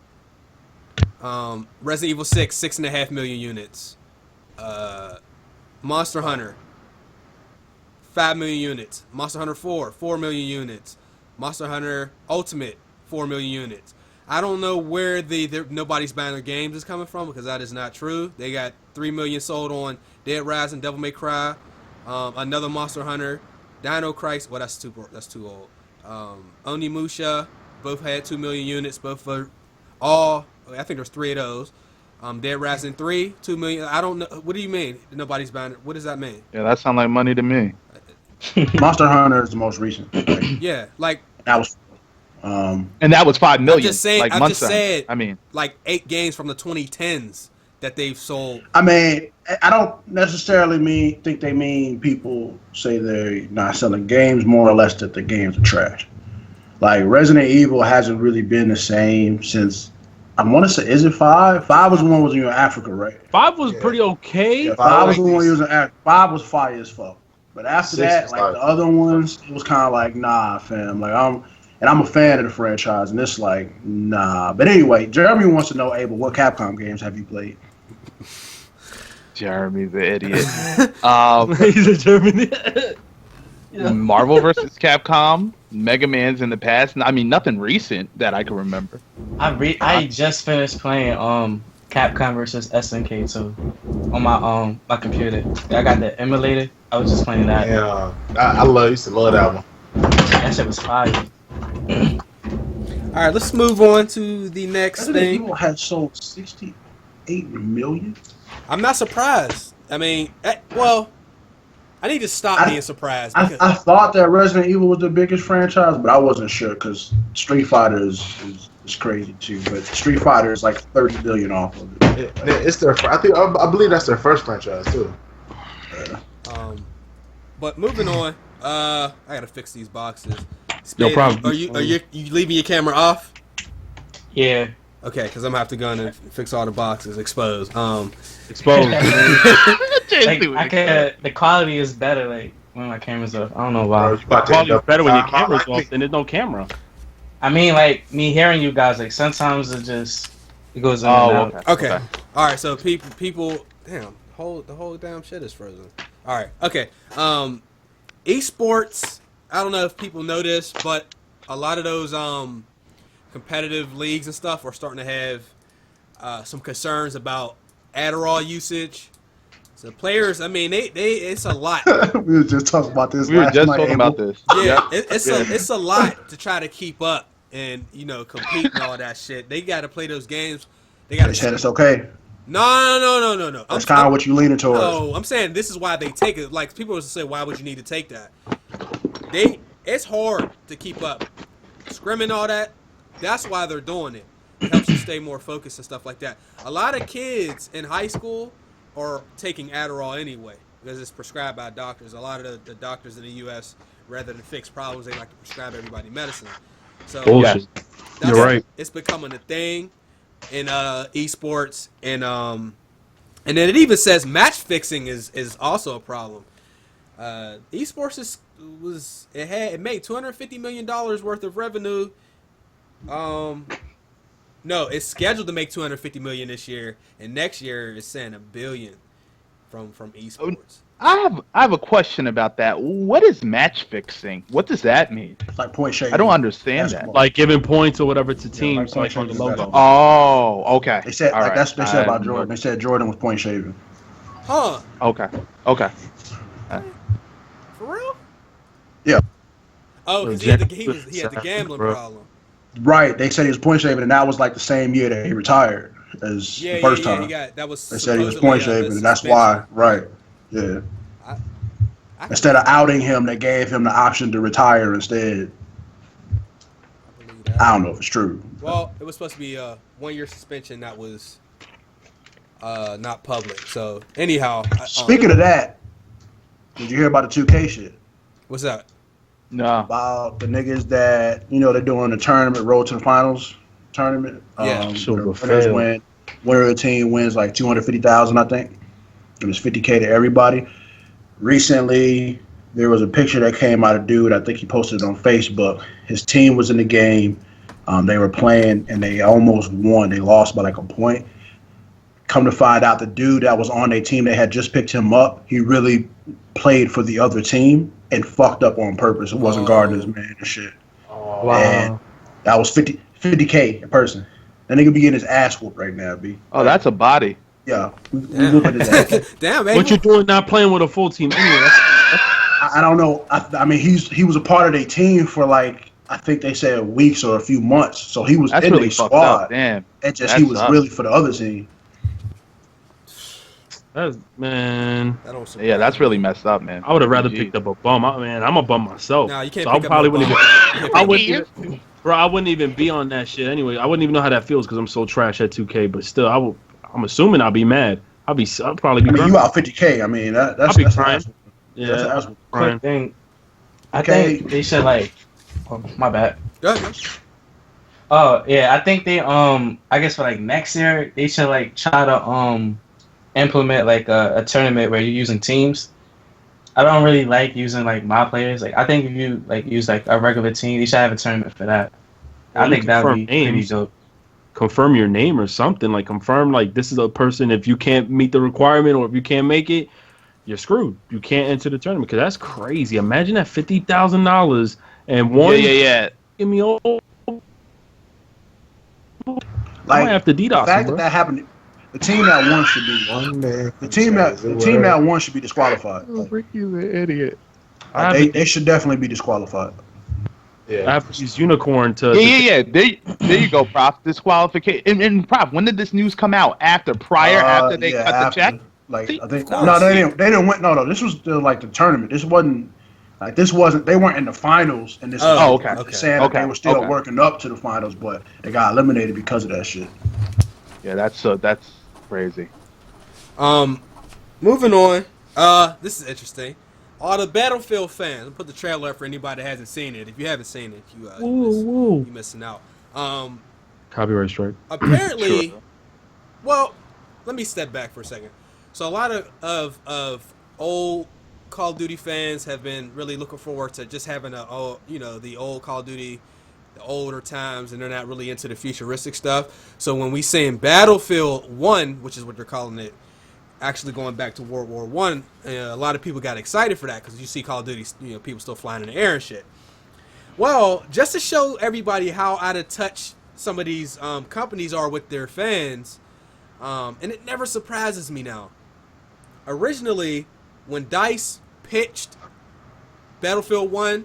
[SPEAKER 2] Resident Evil 6, 6.5 million units. Monster Hunter, 5 million units. Monster Hunter 4, 4 million units. Monster Hunter Ultimate, 4 million units. I don't know where nobody's buying their games is coming from because that is not true. They got 3 million sold on Dead Rising, Devil May Cry, another Monster Hunter, Dino Crisis. Well, that's too old. Onimusha, both had 2 million units. Both for all. I think there's 3 of those. Dead Rising 3, 2 million. I don't know. What do you mean nobody's buying it? What does that mean?
[SPEAKER 3] Yeah, that sounds like money to me.
[SPEAKER 6] Monster Hunter is the most recent.
[SPEAKER 2] Yeah, like
[SPEAKER 6] that was.
[SPEAKER 3] And that was 5 million.
[SPEAKER 2] I'm just saying.
[SPEAKER 3] Like
[SPEAKER 2] I just said.
[SPEAKER 3] I mean,
[SPEAKER 2] like 8 games from the 2010s that they've sold.
[SPEAKER 6] I mean, I don't necessarily think they mean people say they're not selling games, more or less that the games are trash. Like Resident Evil hasn't really been the same since. I want to say, is it 5? 5 was the one was in Africa, right?
[SPEAKER 1] 5 was pretty okay.
[SPEAKER 6] Yeah, 5 was the one using Africa. 5 was fire as fuck. But after that, like the other ones, it was kind of like, nah, fam. Like I'm a fan of the franchise, and it's like, nah. But anyway, Jeremy wants to know, Abel, what Capcom games have you played?
[SPEAKER 3] Jeremy's an idiot.
[SPEAKER 1] He's a German.
[SPEAKER 3] Yeah. Marvel vs. Capcom, Mega Man's in the past. I mean, nothing recent that I can remember.
[SPEAKER 5] I just finished playing Capcom vs. SNK 2 on my computer. I got the emulator. I was just playing that.
[SPEAKER 4] Yeah, I used to love that one.
[SPEAKER 5] That shit was fire.
[SPEAKER 2] All right, let's move on to the next
[SPEAKER 6] Resident
[SPEAKER 2] thing.
[SPEAKER 6] Evil had sold 68 million.
[SPEAKER 2] I'm not surprised. I mean, well, I need to stop being surprised.
[SPEAKER 6] I thought that Resident Evil was the biggest franchise, but I wasn't sure because Street Fighter is crazy too. But Street Fighter is like 30 billion off of it.
[SPEAKER 4] It's their. I believe that's their first franchise too.
[SPEAKER 2] But moving on, I gotta fix these boxes. Spade,
[SPEAKER 1] No problem.
[SPEAKER 2] Are you leaving your camera off?
[SPEAKER 5] Yeah.
[SPEAKER 2] Okay, because I'm gonna have to go in and fix all the boxes. Exposed.
[SPEAKER 1] Exposed.
[SPEAKER 5] Like, the quality is better like when my camera's off. I don't know why.
[SPEAKER 1] Quality is better when your camera's off and there's no camera.
[SPEAKER 5] I mean, like me hearing you guys, like sometimes it goes in and out.
[SPEAKER 2] Okay. All right. So people, damn, the whole damn shit is frozen. All right. Okay. Esports. I don't know if people know this, but a lot of those competitive leagues and stuff are starting to have some concerns about Adderall usage. So players, I mean, they it's a lot.
[SPEAKER 6] We were just talking about this.
[SPEAKER 3] We were just talking about this.
[SPEAKER 2] Yeah, it's a lot to try to keep up and compete and all that shit. They got to play those games. They got to.
[SPEAKER 6] Said it's okay.
[SPEAKER 2] No.
[SPEAKER 6] That's kind of what you leaning towards.
[SPEAKER 2] No, I'm saying this is why they take it. Like people would say, why would you need to take that? It's hard to keep up. Scrimming all that. That's why they're doing it. It helps you stay more focused and stuff like that. A lot of kids in high school are taking Adderall anyway because it's prescribed by doctors. A lot of the doctors in the U.S., rather than fix problems, they like to prescribe everybody medicine. So
[SPEAKER 1] Bullshit. You're right.
[SPEAKER 2] It's becoming a thing in esports, and then it even says match fixing is also a problem. Esports it made $250 million worth of revenue. No, it's scheduled to make $250 million this year, and next year it's saying $1 billion from esports.
[SPEAKER 3] I have a question about that. What is match fixing? What does that mean?
[SPEAKER 6] It's like point shaving.
[SPEAKER 3] I don't understand that.
[SPEAKER 1] Like giving points or whatever to teams, like on the logo.
[SPEAKER 3] Oh, okay.
[SPEAKER 6] They said
[SPEAKER 3] All
[SPEAKER 6] that's
[SPEAKER 3] right.
[SPEAKER 6] they said about Jordan. They said Jordan was point shaving.
[SPEAKER 2] Huh?
[SPEAKER 3] Okay.
[SPEAKER 2] For real?
[SPEAKER 6] Yeah.
[SPEAKER 2] Oh, because he had the gambling problem.
[SPEAKER 6] Right. They said he was point shaving, and that was like the same year that he retired as the first time.
[SPEAKER 2] That was.
[SPEAKER 6] They said he was point shaving, and that's why. Right. Yeah. Instead of outing him, they gave him the option to retire instead. I don't know if it's true.
[SPEAKER 2] Well, it was supposed to be a 1-year suspension that was not public. So anyhow,
[SPEAKER 6] speaking of that, did you hear about the 2K shit?
[SPEAKER 2] What's that?
[SPEAKER 3] No.
[SPEAKER 6] About the niggas that they're doing the tournament, road to the finals tournament.
[SPEAKER 2] Yeah,
[SPEAKER 6] Winner of the team wins like $250,000, I think. It was $50K to everybody. Recently, there was a picture that came out of dude. I think he posted it on Facebook. His team was in the game. They were playing, and they almost won. They lost by like a point. Come to find out, the dude that was on their team, they had just picked him up. He really played for the other team and fucked up on purpose. It wasn't guarding his man and shit.
[SPEAKER 5] Oh, wow.
[SPEAKER 6] And that was 50K a person. That nigga be getting his ass whooped right now, B.
[SPEAKER 3] Oh, that's a body.
[SPEAKER 6] Yeah, we whooping his ass.
[SPEAKER 2] Damn, man.
[SPEAKER 1] What you doing not playing with a full team anyway?
[SPEAKER 6] I don't know. I mean, he was a part of their team for like, I think they said weeks or a few months. So he was
[SPEAKER 3] That's
[SPEAKER 6] in
[SPEAKER 3] really
[SPEAKER 6] their
[SPEAKER 3] fucked
[SPEAKER 6] squad.
[SPEAKER 3] up. Damn.
[SPEAKER 6] And just
[SPEAKER 3] That
[SPEAKER 6] he was
[SPEAKER 3] sucks.
[SPEAKER 6] really for the other team.
[SPEAKER 1] Man,
[SPEAKER 3] That's really messed up, man.
[SPEAKER 1] I would have rather picked up a bum. I'm a bum myself.
[SPEAKER 2] Nah, you can't
[SPEAKER 1] So I
[SPEAKER 2] pick up
[SPEAKER 1] probably
[SPEAKER 2] no
[SPEAKER 1] wouldn't
[SPEAKER 2] bum.
[SPEAKER 1] even. I wouldn't even be on that shit anyway. I wouldn't even know how that feels because I'm so trash at 2K. But still, I'm assuming I'll be mad. I'll probably be.
[SPEAKER 6] I mean, you out 50K. I mean, that's
[SPEAKER 1] I'll be
[SPEAKER 6] that's
[SPEAKER 1] crying.
[SPEAKER 6] awesome.
[SPEAKER 1] Yeah,
[SPEAKER 6] That's
[SPEAKER 5] Quick thing. I
[SPEAKER 6] Okay.
[SPEAKER 5] think they should oh, my bad.
[SPEAKER 2] Go ahead.
[SPEAKER 5] Oh yeah, I think they I guess for like next year they should like try to implement like a tournament where you're using teams. I don't really like using like my players. Like I think if you like use like a regular team, you should have a tournament for that.
[SPEAKER 1] Well,
[SPEAKER 5] I think that would be
[SPEAKER 1] confirm
[SPEAKER 5] pretty
[SPEAKER 1] names.
[SPEAKER 5] dope.
[SPEAKER 1] confirm your name or something. Like confirm like this is a person. If you can't meet the requirement or if you can't make it, you're screwed. You can't enter the tournament because that's crazy. Imagine that $50,000 and one.
[SPEAKER 3] Yeah.
[SPEAKER 1] Give me all.
[SPEAKER 6] Like,
[SPEAKER 1] I might have to DDoS.
[SPEAKER 6] the fact that happened, the team that won should be
[SPEAKER 4] One man.
[SPEAKER 6] the team that won should be disqualified. Like,
[SPEAKER 3] Ricky's an idiot.
[SPEAKER 6] they should definitely be disqualified.
[SPEAKER 1] I
[SPEAKER 4] Yeah.
[SPEAKER 1] have to use unicorn to.
[SPEAKER 3] Yeah. There you go, Prof. Disqualification. And Prof, when did this news come out? After they cut the check?
[SPEAKER 6] Like
[SPEAKER 3] See,
[SPEAKER 6] I think
[SPEAKER 2] of course.
[SPEAKER 6] no, they didn't win. No, this was still like the tournament. This wasn't. They weren't in the finals, and this.
[SPEAKER 2] Oh,
[SPEAKER 6] was
[SPEAKER 2] okay.
[SPEAKER 6] saying that they were still
[SPEAKER 3] Okay.
[SPEAKER 6] working up to the finals, but they got eliminated because of that shit.
[SPEAKER 3] Yeah, that's crazy.
[SPEAKER 2] Moving on. This is interesting. All the Battlefield fans. I'll put the trailer up for anybody that hasn't seen it. If you haven't seen it, you missing out.
[SPEAKER 1] Copyright strike.
[SPEAKER 2] Apparently,
[SPEAKER 3] Sure.
[SPEAKER 2] well, let me step back for a second. So a lot of old Call of Duty fans have been really looking forward to just having the old Call of Duty, the older times, and they're not really into the futuristic stuff. So when we saying Battlefield 1, which is what they're calling it, actually going back to World War One, a lot of people got excited for that because you see Call of Duty, people still flying in the air and shit. Well, just to show everybody how out of touch some of these companies are with their fans, and it never surprises me now. Originally, when DICE pitched Battlefield 1,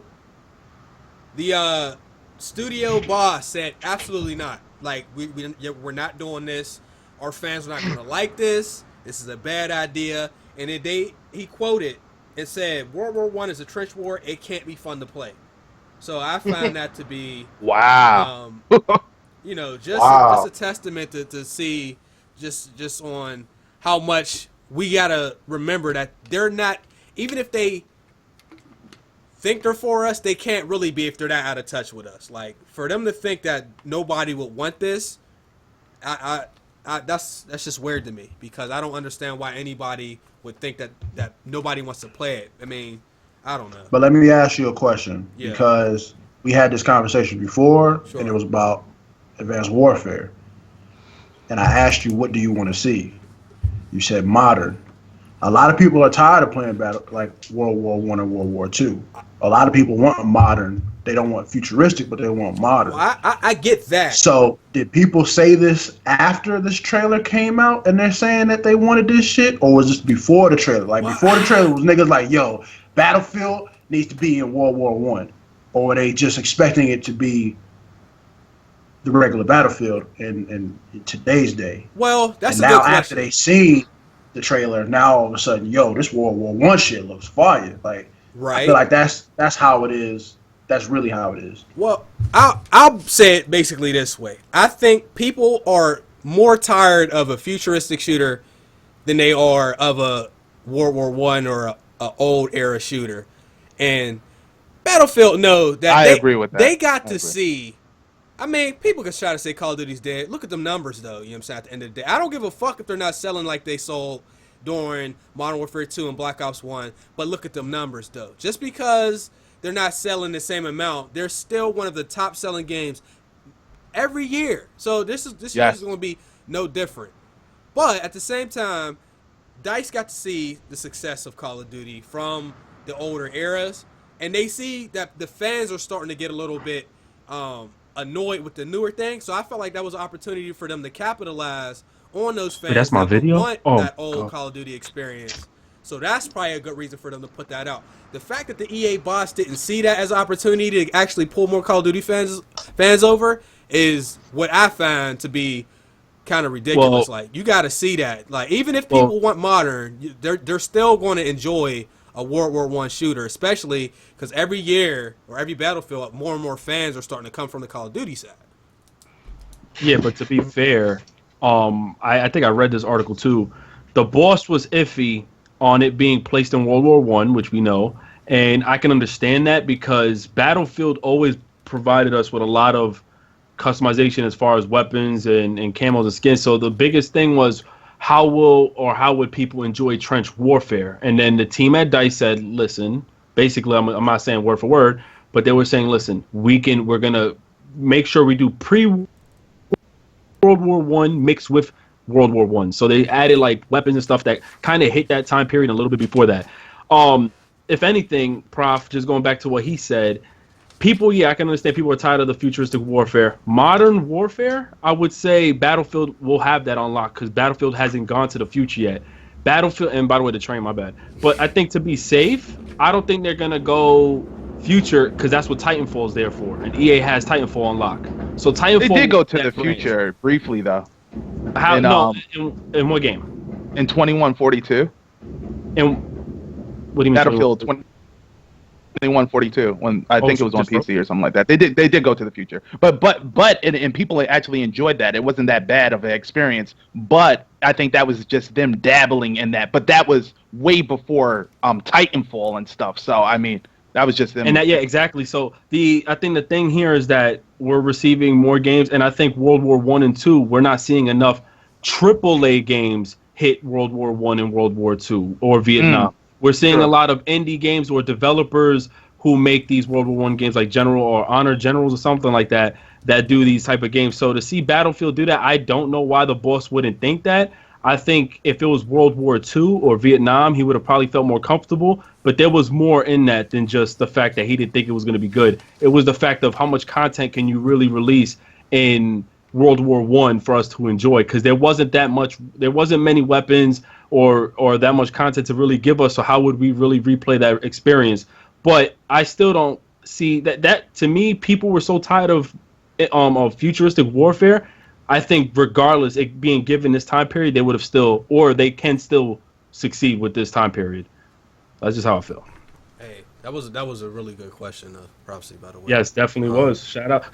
[SPEAKER 2] the studio boss said, absolutely not. Like, we're not doing this. Our fans are not going to like this. This is a bad idea. And then he quoted and said, World War I is a trench war. It can't be fun to play. So I found that to be
[SPEAKER 3] Wow.
[SPEAKER 2] just a testament to see just on how much we gotta remember that they're not, even if they think they're for us, they can't really be if they're not out of touch with us. Like, for them to think that nobody would want this, that's just weird to me, because I don't understand why anybody would think that nobody wants to play it. I mean, I don't know.
[SPEAKER 6] But let me ask you a question,
[SPEAKER 2] Yeah.
[SPEAKER 6] because we had this conversation before,
[SPEAKER 2] Sure.
[SPEAKER 6] and it was about Advanced Warfare. And I asked you, what do you want to see? You said modern. A lot of people are tired of playing battle like World War I and World War II. A lot of people want modern. They don't want futuristic, but they want modern.
[SPEAKER 2] Well, I get that.
[SPEAKER 6] So did people say this after this trailer came out and they're saying that they wanted this shit? Or was this before the trailer? Like, before the trailer was niggas like, yo, Battlefield needs to be in World War I. Or were they just expecting it to be the regular Battlefield in today's day?
[SPEAKER 2] Well, that's
[SPEAKER 6] and
[SPEAKER 2] a
[SPEAKER 6] now
[SPEAKER 2] good question.
[SPEAKER 6] after they see the trailer, now all of a sudden, yo, this World War I shit looks fire. Like,
[SPEAKER 2] Right.
[SPEAKER 6] I feel like that's how it is. That's really how it is.
[SPEAKER 2] Well, I'll say it basically this way. I think people are more tired of a futuristic shooter than they are of a World War I or a old era shooter. And Battlefield know that
[SPEAKER 3] I agree with that.
[SPEAKER 2] They got to see. I mean, people can try to say Call of Duty's dead. Look at them numbers, though. You know what I'm saying? At the end of the day, I don't give a fuck if they're not selling like they sold during Modern Warfare 2 and Black Ops 1. But look at them numbers, though. Just because they're not selling the same amount, they're still one of the top selling games every year. So this year is going to be no different. But at the same time, DICE got to see the success of Call of Duty from the older eras, and they see that the fans are starting to get a little bit annoyed with the newer thing. So I felt like that was an opportunity for them to capitalize on those fans.
[SPEAKER 1] Wait, that's my
[SPEAKER 2] that
[SPEAKER 1] video?
[SPEAKER 2] want
[SPEAKER 1] Oh,
[SPEAKER 2] that old
[SPEAKER 1] God.
[SPEAKER 2] Call of Duty experience. So that's probably a good reason for them to put that out. The fact that the EA boss didn't see that as an opportunity to actually pull more Call of Duty fans over is what I find to be kind of ridiculous.
[SPEAKER 1] Well,
[SPEAKER 2] like, you got to see that. Like, even if people want modern, they're still going to enjoy a World War I shooter, especially because every year or every Battlefield, more and more fans are starting to come from the Call of Duty side.
[SPEAKER 1] Yeah, but to be fair, I think I read this article too. The boss was iffy on it being placed in World War I, which we know, and I can understand that because Battlefield always provided us with a lot of customization as far as weapons and camos and skins. So the biggest thing was how would people enjoy trench warfare? And then the team at DICE said, listen, basically, I'm not saying word for word, but they were saying, listen, we're gonna make sure we do pre-World War I mixed with World War I. So they added like weapons and stuff that kind of hit that time period a little bit before that. If anything, Prof, just going back to what he said, people, I can understand people are tired of the futuristic warfare. Modern warfare, I would say Battlefield will have that unlocked because Battlefield hasn't gone to the future yet. Battlefield, and by the way, the train, my bad. But I think to be safe, I don't think they're going to go future because that's what Titanfall is there for. And EA has Titanfall unlocked. So Titanfall...
[SPEAKER 3] They did go to the future briefly, though.
[SPEAKER 1] How? No, in what game?
[SPEAKER 3] In 2142.
[SPEAKER 1] And what do you mean?
[SPEAKER 3] Battlefield 2142. When I think it was on PC or something like that. They did go to the future. But people actually enjoyed that. It wasn't that bad of an experience. But I think that was just them dabbling in that. But that was way before Titanfall and stuff. So I mean, that was just them.
[SPEAKER 1] And yeah, exactly. So I think the thing here is that we're receiving more games, and I think World War I and II, we're not seeing enough AAA games hit World War I and World War II or Vietnam. We're seeing a lot of indie games or developers who make these World War I games like General or Honor Generals or something like that do these type of games. So to see Battlefield do that, I don't know why the boss wouldn't think that. I think if it was World War II or Vietnam, he would have probably felt more comfortable. But there was more in that than just the fact that he didn't think it was going to be good. It was the fact of how much content can you really release in World War I for us to enjoy, because there wasn't many weapons or that much content to really give us. So how would we really replay that experience? But I still don't see that to me, people were so tired of futuristic warfare. I think regardless it being given this time period, they would have they can still succeed with this time period. That's just how I feel.
[SPEAKER 2] Hey, That was a really good question, Prophecy, by the way.
[SPEAKER 1] Yes, definitely was. Shout out.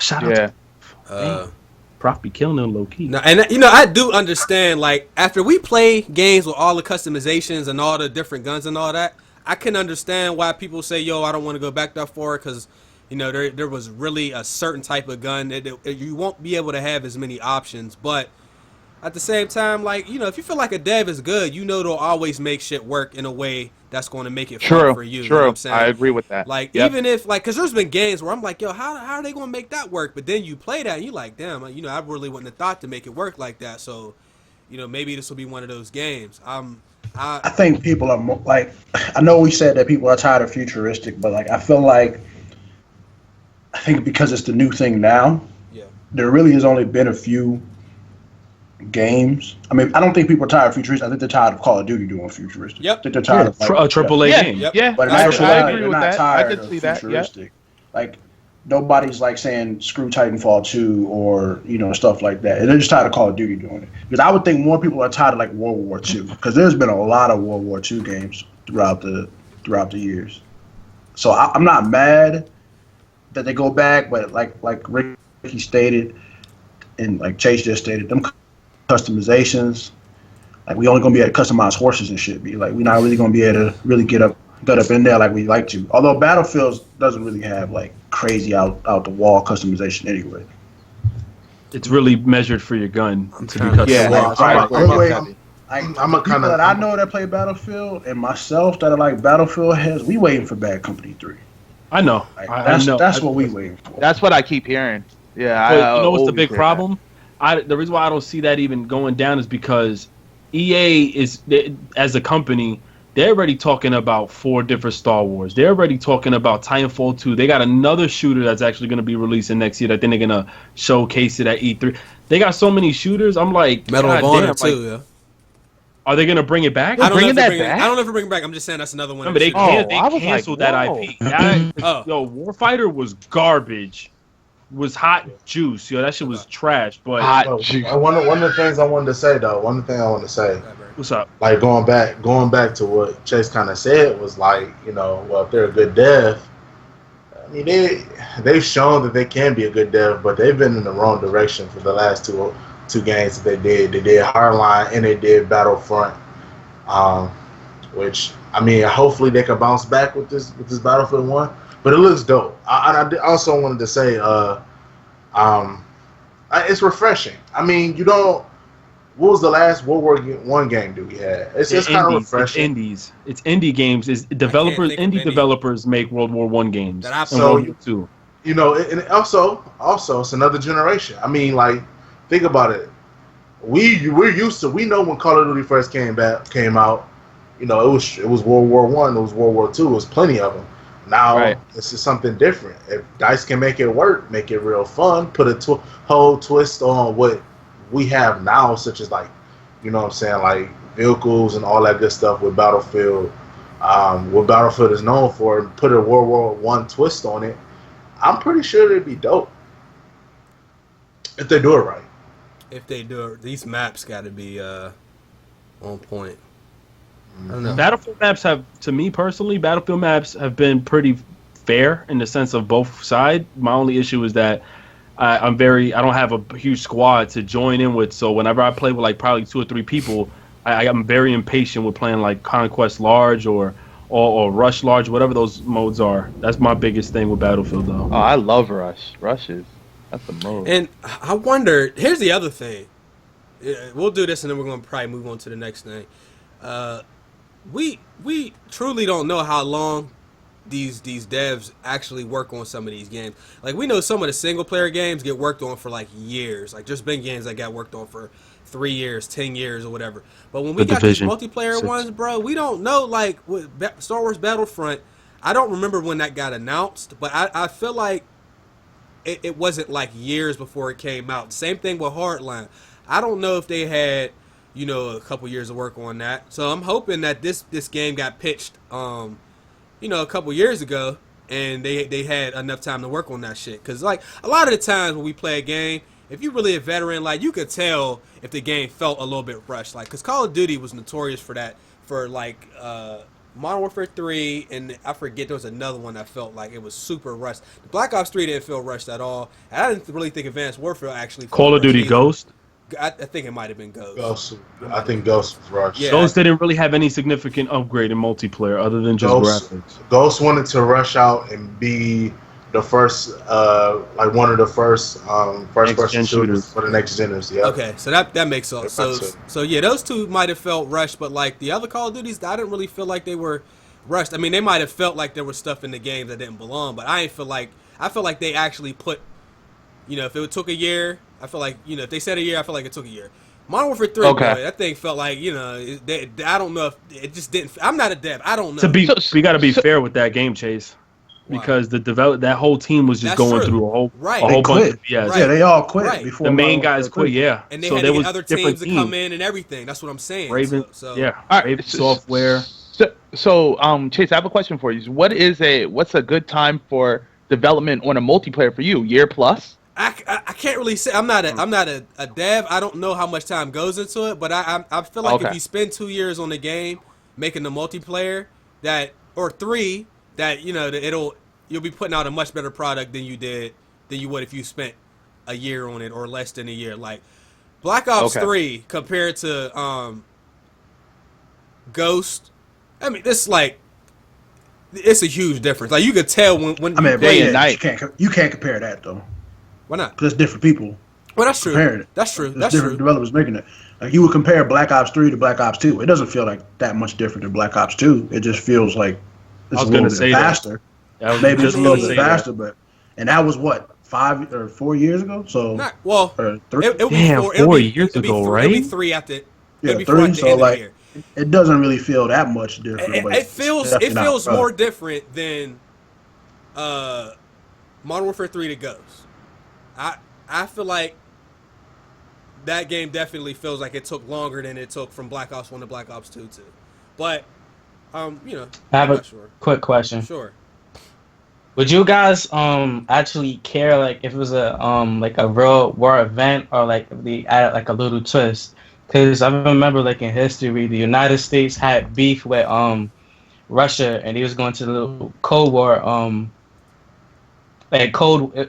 [SPEAKER 1] Prof be killing them low key.
[SPEAKER 2] Now, and I do understand. Like after we play games with all the customizations and all the different guns and all that, I can understand why people say, "Yo, I don't want to go back that far," because there was really a certain type of gun that you won't be able to have as many options. But at the same time, like if you feel like a dev is good, they'll always make shit work in a way that's going to make it fun for you.
[SPEAKER 3] True.
[SPEAKER 2] You know what I'm saying?
[SPEAKER 3] I agree with that.
[SPEAKER 2] Like even if because there's been games where I'm like, yo, how are they going to make that work? But then you play that and you like, damn, I really wouldn't have thought to make it work like that. So, maybe this will be one of those games.
[SPEAKER 6] I think people are like, I know we said that people are tired of futuristic, but like I think because it's the new thing now.
[SPEAKER 2] Yeah.
[SPEAKER 6] There really has only been a few games. I mean, I don't think people are tired of futuristic. I think they're tired of Call of Duty doing futuristic.
[SPEAKER 2] Yep.
[SPEAKER 6] I think they're tired of
[SPEAKER 1] a AAA game.
[SPEAKER 2] Yep.
[SPEAKER 3] Yeah,
[SPEAKER 6] But in
[SPEAKER 3] I
[SPEAKER 6] actuality,
[SPEAKER 3] agree
[SPEAKER 6] they're
[SPEAKER 3] with
[SPEAKER 6] not
[SPEAKER 3] that.
[SPEAKER 6] tired
[SPEAKER 3] I could
[SPEAKER 6] of
[SPEAKER 3] see that. Yeah.
[SPEAKER 6] futuristic. Like nobody's like saying screw Titanfall 2 or stuff like that. They're just tired of Call of Duty doing it. Because I would think more people are tired of like World War II. Because there's been a lot of World War II games throughout the years. So I'm not mad that they go back, but like Ricky stated, and like Chase just stated, them customizations, like we only gonna be able to customize horses and shit. Be like we're not really gonna be able to really get up in there like we like to. Although Battlefield doesn't really have like crazy out the wall customization anyway.
[SPEAKER 1] It's really measured for your gun to be customized.
[SPEAKER 6] I'm a kind of that I know that play Battlefield and myself that are like Battlefield heads. We waiting for Bad Company 3.
[SPEAKER 1] I know.
[SPEAKER 6] Like,
[SPEAKER 1] I know.
[SPEAKER 6] That's what we waiting for.
[SPEAKER 3] That's what I keep hearing. Yeah.
[SPEAKER 1] But what's the big problem? The reason why I don't see that even going down is because EA as a company, they're already talking about 4 different Star Wars. They're already talking about Titanfall 2. They got another shooter that's actually going to be releasing next year that then they're going to showcase it at E3. They got so many shooters. I'm like,
[SPEAKER 2] Medal of Honor too. Yeah.
[SPEAKER 1] Are they going to bring it back?
[SPEAKER 2] I don't know if they bring it back. I'm just saying that's another one.
[SPEAKER 1] No, but they canceled that
[SPEAKER 3] whoa.
[SPEAKER 1] IP. Yo, Warfighter was garbage. Was hot juice. Yo, that shit was trash. But
[SPEAKER 3] hot juice.
[SPEAKER 4] One of the things I wanted to say though.
[SPEAKER 1] What's up?
[SPEAKER 4] Like going back to what Chase kind of said was like, well, if they're a good dev, I mean they've shown that they can be a good dev, but they've been in the wrong direction for the last two games that they did. They did Hardline and they did Battlefront, which I mean hopefully they can bounce back with this Battlefield 1. But it looks dope. I also wanted to say, it's refreshing. I mean, what was the last World War I game that we had? It's just kind of refreshing.
[SPEAKER 1] It's indie games. Indie developers make World War I games.
[SPEAKER 4] So and also it's another generation. I mean, like, think about it. We know when Call of Duty first came out. It was World War I. It was World War II. It was plenty of them. Now, This is something different. If DICE can make it work, make it real fun, put a whole twist on what we have now, such as like, like vehicles and all that good stuff with Battlefield, what Battlefield is known for, and put a World War I twist on it, I'm pretty sure it'd be dope. If they do it right.
[SPEAKER 2] If they do it, these maps got to be on point. I don't know.
[SPEAKER 1] Battlefield maps have been pretty fair in the sense of both sides. My only issue is that I don't have a huge squad to join in with. So whenever I play with like probably 2 or 3 people, I'm very impatient with playing like Conquest Large or Rush Large, whatever those modes are. That's my biggest thing with Battlefield, though.
[SPEAKER 3] Oh, I love Rush. That's the mode.
[SPEAKER 2] And I wonder. Here's the other thing. We'll do this, and then we're gonna probably move on to the next thing. We truly don't know how long these devs actually work on some of these games. Like, we know some of the single player games get worked on for like years. Like, there's been games that got worked on for 3 years, 10 years, or whatever. But when we got these multiplayer ones, bro, we don't know. Like with Star Wars Battlefront, I don't remember when that got announced, but I feel like it wasn't like years before it came out. Same thing with Hardline. I don't know if they had a couple years of work on that. So I'm hoping that this game got pitched, a couple years ago, and they had enough time to work on that shit. Because, like, a lot of the times when we play a game, if you're really a veteran, like, you could tell if the game felt a little bit rushed. Like, because Call of Duty was notorious for that, for, like, Modern Warfare 3, and I forget there was another one that felt like it was super rushed. The Black Ops 3 didn't feel rushed at all. And I didn't really think Advanced Warfare actually felt
[SPEAKER 1] Call of Duty
[SPEAKER 2] either.
[SPEAKER 1] Ghost.
[SPEAKER 2] I think it might have been Ghost.
[SPEAKER 4] I think Ghost was rushed.
[SPEAKER 2] Yeah.
[SPEAKER 1] Ghost didn't really have any significant upgrade in multiplayer other than just graphics.
[SPEAKER 4] Ghost wanted to rush out and be the first, like one of the first person shooters for the next geners. Yeah.
[SPEAKER 2] Okay, so that makes sense. So yeah, those two might have felt rushed, but like the other Call of Duties, I didn't really feel like they were rushed. I mean, they might have felt like there was stuff in the game that didn't belong, but I felt like they actually put, if it took a year, I feel like, if they said a year, I feel like it took a year. Modern Warfare 3, boy, that thing felt like, I don't know if it just didn't. I'm not a dev. I don't know.
[SPEAKER 1] We got to be fair with that game, Chase. Because that whole team was just going through a whole bunch of BS.
[SPEAKER 6] Right. Yeah, they all quit before
[SPEAKER 1] the main guys quit. Yeah,
[SPEAKER 2] and they had to get other teams to come in and everything. That's what I'm saying.
[SPEAKER 1] Raven,
[SPEAKER 2] yeah,
[SPEAKER 1] Raven Software.
[SPEAKER 3] So, Chase, I have a question for you. What's a good time for development on a multiplayer for you? Year plus?
[SPEAKER 2] I can't really say. I'm not a dev. I don't know how much time goes into it, but I feel like if you spend 2 years on the game making the multiplayer, or 3, that you'll be putting out a much better product than you would if you spent a year on it or less than a year. Like Black Ops 3 compared to Ghost. I mean, it's a huge difference. Like you could tell when
[SPEAKER 6] day and night. You can't compare that though.
[SPEAKER 2] Why not?
[SPEAKER 6] Because different people.
[SPEAKER 2] Well, that's true. That's true.
[SPEAKER 6] That's different developers making it. Like you would compare Black Ops 3 to Black Ops 2. It doesn't feel like that much different than Black Ops 2. It just feels like it's a little bit faster. Maybe it's a little bit faster, and that was what 5 or 4 years ago. So
[SPEAKER 2] 3.
[SPEAKER 1] Damn, 4 years ago, right?
[SPEAKER 2] It'll be 3 at the.
[SPEAKER 6] Yeah, 3. So like, it doesn't really feel that much different.
[SPEAKER 2] It feels more different than Modern Warfare 3 to Ghost. I feel like that game definitely feels like it took longer than it took from Black Ops 1 to Black Ops 2 too. But
[SPEAKER 5] I have a quick question.
[SPEAKER 2] Sure.
[SPEAKER 5] Would you guys actually care like if it was a like a real war event or like if they added like a little twist? Because I remember like in history the United States had beef with Russia and he was going to the little Cold War it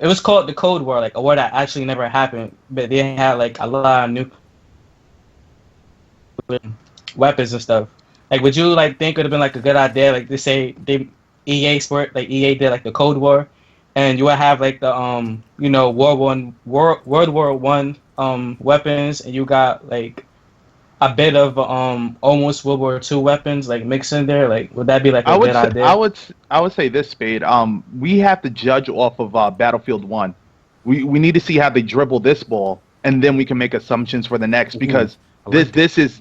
[SPEAKER 5] was called the Cold War, like a war that actually never happened, but they had like a lot of nuclear weapons and stuff. Like, would you like think it would have been like a good idea, like to say EA did like the Cold War, and you would have like the World War I weapons, and you got like a bit of almost World War II weapons like mixed in there? Like, would that be like a good idea?
[SPEAKER 3] I would say this, Spade. We have to judge off of Battlefield 1. We need to see how they dribble this ball, and then we can make assumptions for the next, because this is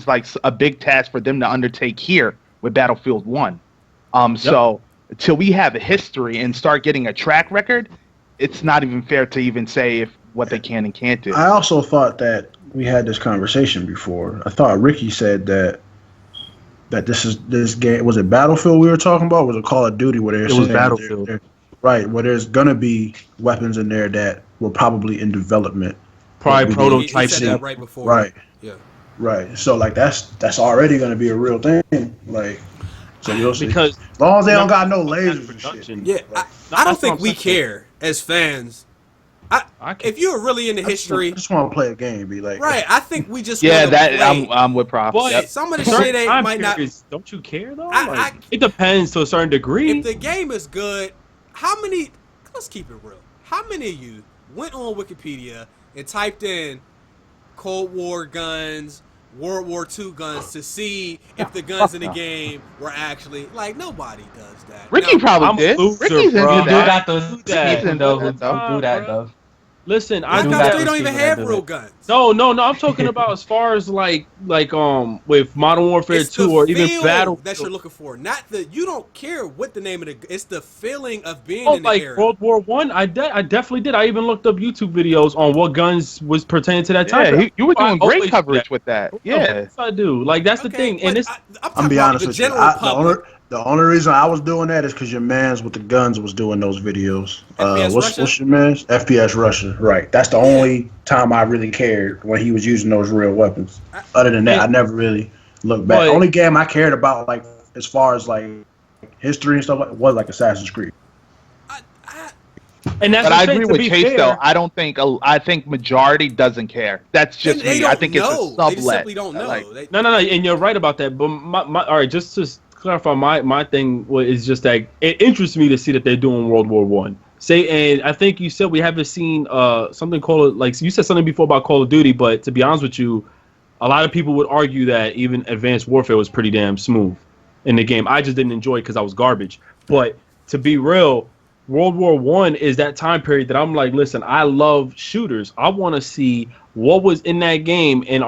[SPEAKER 3] like a big task for them to undertake here with Battlefield 1. So until we have a history and start getting a track record, it's not even fair to even say what they can and can't do.
[SPEAKER 6] I also thought that we had this conversation before. I thought Ricky said that this game, was it Battlefield we were talking about? Or was it Call of Duty where
[SPEAKER 1] it was Battlefield?
[SPEAKER 6] Right, where there's gonna be weapons in there that were probably in development.
[SPEAKER 1] Probably prototypes.
[SPEAKER 2] He said that right before.
[SPEAKER 6] Right.
[SPEAKER 2] Yeah.
[SPEAKER 6] Right. So like that's already gonna be a real thing. Like, so you'll see.
[SPEAKER 1] Because
[SPEAKER 6] as long as they don't got no lasers and shit.
[SPEAKER 2] Yeah, like, I don't think we care as fans. If you're really into history,
[SPEAKER 6] I just want to play a game, be like,
[SPEAKER 2] right? I think we just
[SPEAKER 3] I'm with Prof.
[SPEAKER 2] But some of the shit might not.
[SPEAKER 1] Don't you care though? It depends to a certain degree.
[SPEAKER 2] If the game is good, let's keep it real. How many of you went on Wikipedia and typed in Cold War guns, World War II guns to see if the guns in the game were actually like? Nobody does that.
[SPEAKER 3] Ricky probably did. Ricky's into that.
[SPEAKER 5] You got those people though who do that though.
[SPEAKER 1] Listen,
[SPEAKER 2] Black Ops 3 don't even have real guns.
[SPEAKER 1] No. I'm talking about as far as like with Modern Warfare 2 or even Battlefield.
[SPEAKER 2] That you're looking for, not you don't care what the name of it's the feeling of being in the era.
[SPEAKER 1] World War I definitely did. I even looked up YouTube videos on what guns was pertaining to that time.
[SPEAKER 3] Yeah, you were doing great coverage with that. Yeah,
[SPEAKER 1] yes, I do. Like that's the thing, and
[SPEAKER 6] I'm be honest with you. The only reason I was doing that is because your man's with the guns was doing those videos. What's your man's? FPS Russia. Right. That's the only time I really cared when he was using those real weapons. Other than that, I never really look back. The only game I cared about, like as far as like history and stuff, was like Assassin's Creed.
[SPEAKER 1] And that's
[SPEAKER 3] but I agree with Chase
[SPEAKER 1] fair,
[SPEAKER 3] though. I think majority doesn't care. That's just me. I think
[SPEAKER 2] know.
[SPEAKER 3] It's a sublet.
[SPEAKER 2] They simply don't know.
[SPEAKER 3] Like,
[SPEAKER 1] no, and you're right about that. But all right, just to clarify, my thing is just that it interests me to see that they're doing World War One. And I think you said we haven't seen something called, like you said something before about Call of Duty, but to be honest with you, a lot of people would argue that even Advanced Warfare was pretty damn smooth in the game. I just didn't enjoy it because I was garbage. But to be real, World War One is that time period that I'm like, listen, I love shooters. I want to see what was in that game, and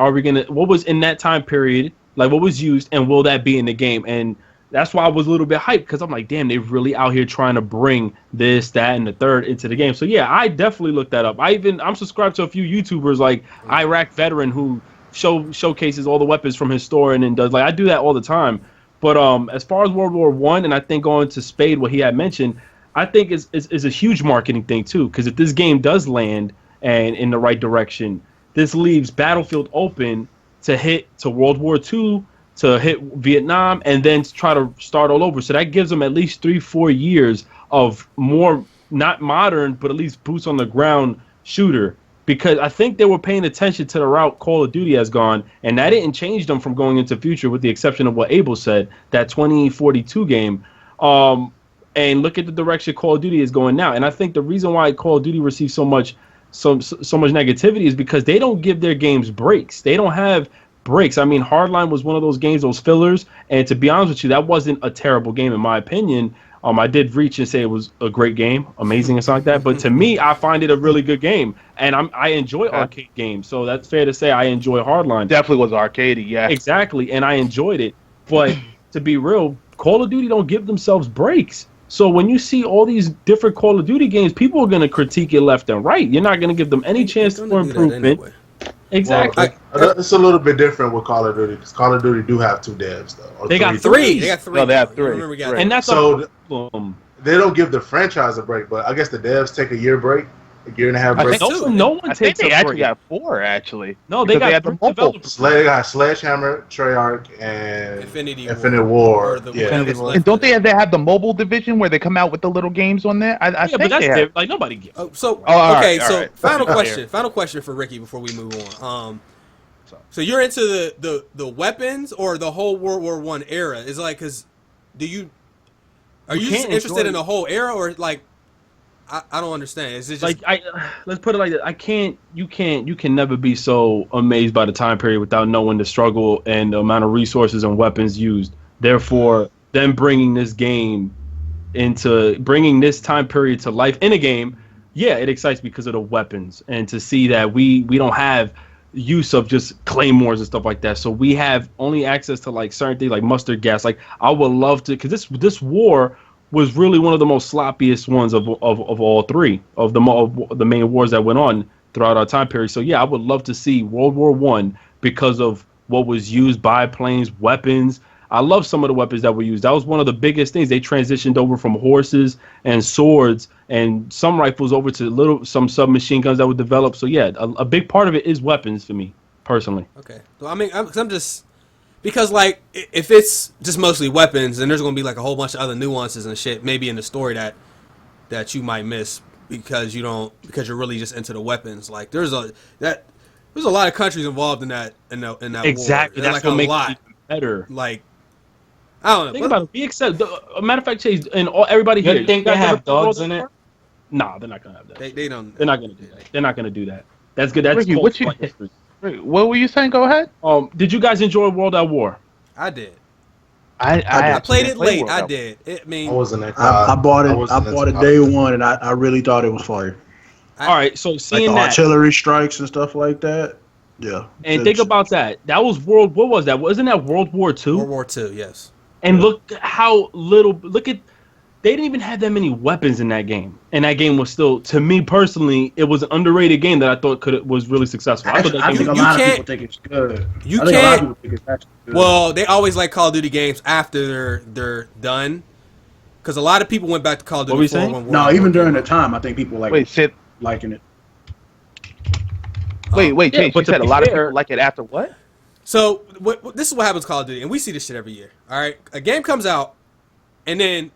[SPEAKER 1] what was in that time period, like what was used, and will that be in the game? And that's why I was a little bit hyped, because I'm like, damn, they're really out here trying to bring this, that, and the third into the game. So yeah, I definitely looked that up. I'm subscribed to a few YouTubers like Iraq Veteran who showcases all the weapons from his store and does, like, I do that all the time. But as far as World War One, and I think going to Spade, what he had mentioned, I think is a huge marketing thing too, because if this game does land and in the right direction, this leaves Battlefield open to hit to World War II, to hit Vietnam, and then try to start all over. So that gives them at least 3-4 years of more, not modern, but at least boots on the ground shooter. Because I think they were paying attention to the route Call of Duty has gone, and that didn't change them from going into future, with the exception of what Abel said, that 2042 game. And look at the direction Call of Duty is going now. And I think the reason why Call of Duty receives so much negativity is because they don't give their games breaks. They don't have breaks. I mean, Hardline was one of those games, those fillers. And to be honest with you, that wasn't a terrible game in my opinion. I did reach and say it was a great game, amazing and something like that. But to me, I find it a really good game, and I enjoy arcade games. So that's fair to say I enjoy Hardline.
[SPEAKER 3] Definitely was arcadey, yeah.
[SPEAKER 1] Exactly, and I enjoyed it. But to be real, Call of Duty don't give themselves breaks. So when you see all these different Call of Duty games, people are going to critique it left and right. You're not going to give them any chance for improvement. Anyway. Exactly.
[SPEAKER 4] Well, it's a little bit different with Call of Duty, because Call of Duty do have 2 devs though.
[SPEAKER 2] They got three. They got 3.
[SPEAKER 3] No, they have 3.
[SPEAKER 1] And that's
[SPEAKER 4] so they don't give the franchise a break, but I guess the devs take a year break, a year and a half break.
[SPEAKER 1] No one takes a break.
[SPEAKER 3] They actually got 4 actually.
[SPEAKER 1] No, they got the developers.
[SPEAKER 4] They got Sledgehammer, Treyarch, and Infinity War.
[SPEAKER 3] And don't they have the mobile division where they come out with the little games on there? I think
[SPEAKER 1] but that's like nobody gives.
[SPEAKER 2] Final question for Ricky before we move on. So you're into the weapons or the whole World War One era? Is like, because are you just interested in the whole era, or like, I don't understand. Is it just
[SPEAKER 1] like let's put it like that. You can never be so amazed by the time period without knowing the struggle and the amount of resources and weapons used. Therefore, them bringing this time period to life in a game, yeah, it excites me because of the weapons, and to see that we don't have use of just claymores and stuff like that. So we have only access to like certain things like mustard gas. Like I would love to, because this war was really one of the most sloppiest ones of all 3 of the main wars that went on throughout our time period. So yeah, I would love to see World War One because of what was used, biplanes, weapons. I love some of the weapons that were used. That was one of the biggest things. They transitioned over from horses and swords and some rifles over to some submachine guns that were developed. So yeah, a big part of it is weapons for me personally.
[SPEAKER 2] Okay, so I mean, I'm just. Because, like, if it's just mostly weapons, then there's going to be, like, a whole bunch of other nuances and shit, maybe in the story that you might miss because you're really just into the weapons. Like, there's a lot of countries involved in that
[SPEAKER 1] exactly.
[SPEAKER 2] War.
[SPEAKER 1] That's what makes it even better.
[SPEAKER 2] Like, I don't know.
[SPEAKER 1] Think about it. We accept. Matter of fact, Chase, and everybody here.
[SPEAKER 5] You think they have dogs in it?
[SPEAKER 1] Nah, they're not going to have that.
[SPEAKER 2] They don't.
[SPEAKER 1] They're not going to do that. They're not going to do that. That's good. That's
[SPEAKER 3] Ricky, what were you saying? Go ahead.
[SPEAKER 1] Did you guys enjoy World at War?
[SPEAKER 2] I did.
[SPEAKER 3] I
[SPEAKER 2] played it late. I did. I
[SPEAKER 4] wasn't.
[SPEAKER 6] I bought it day one, and I really thought it was fire.
[SPEAKER 1] All right, so seeing
[SPEAKER 6] like
[SPEAKER 1] that
[SPEAKER 6] artillery strikes and stuff like that. Yeah.
[SPEAKER 1] And think about that. That was What was that? Wasn't that World War II?
[SPEAKER 2] World War II, yes.
[SPEAKER 1] And look how little. Look at. They didn't even have that many weapons in that game, and that game was still, to me personally, it was an underrated game that I thought was really successful.
[SPEAKER 6] I think a lot of people think it's good.
[SPEAKER 2] You can't. Well, they always like Call of Duty games after they're done, because a lot of people went back to Call of Duty.
[SPEAKER 1] What were you saying?
[SPEAKER 6] No, even during the time, I think people liking it.
[SPEAKER 3] Wait, Chase, you said a lot of people like it after what?
[SPEAKER 2] So this is what happens with Call of Duty, and we see this shit every year. All right, a game comes out, and then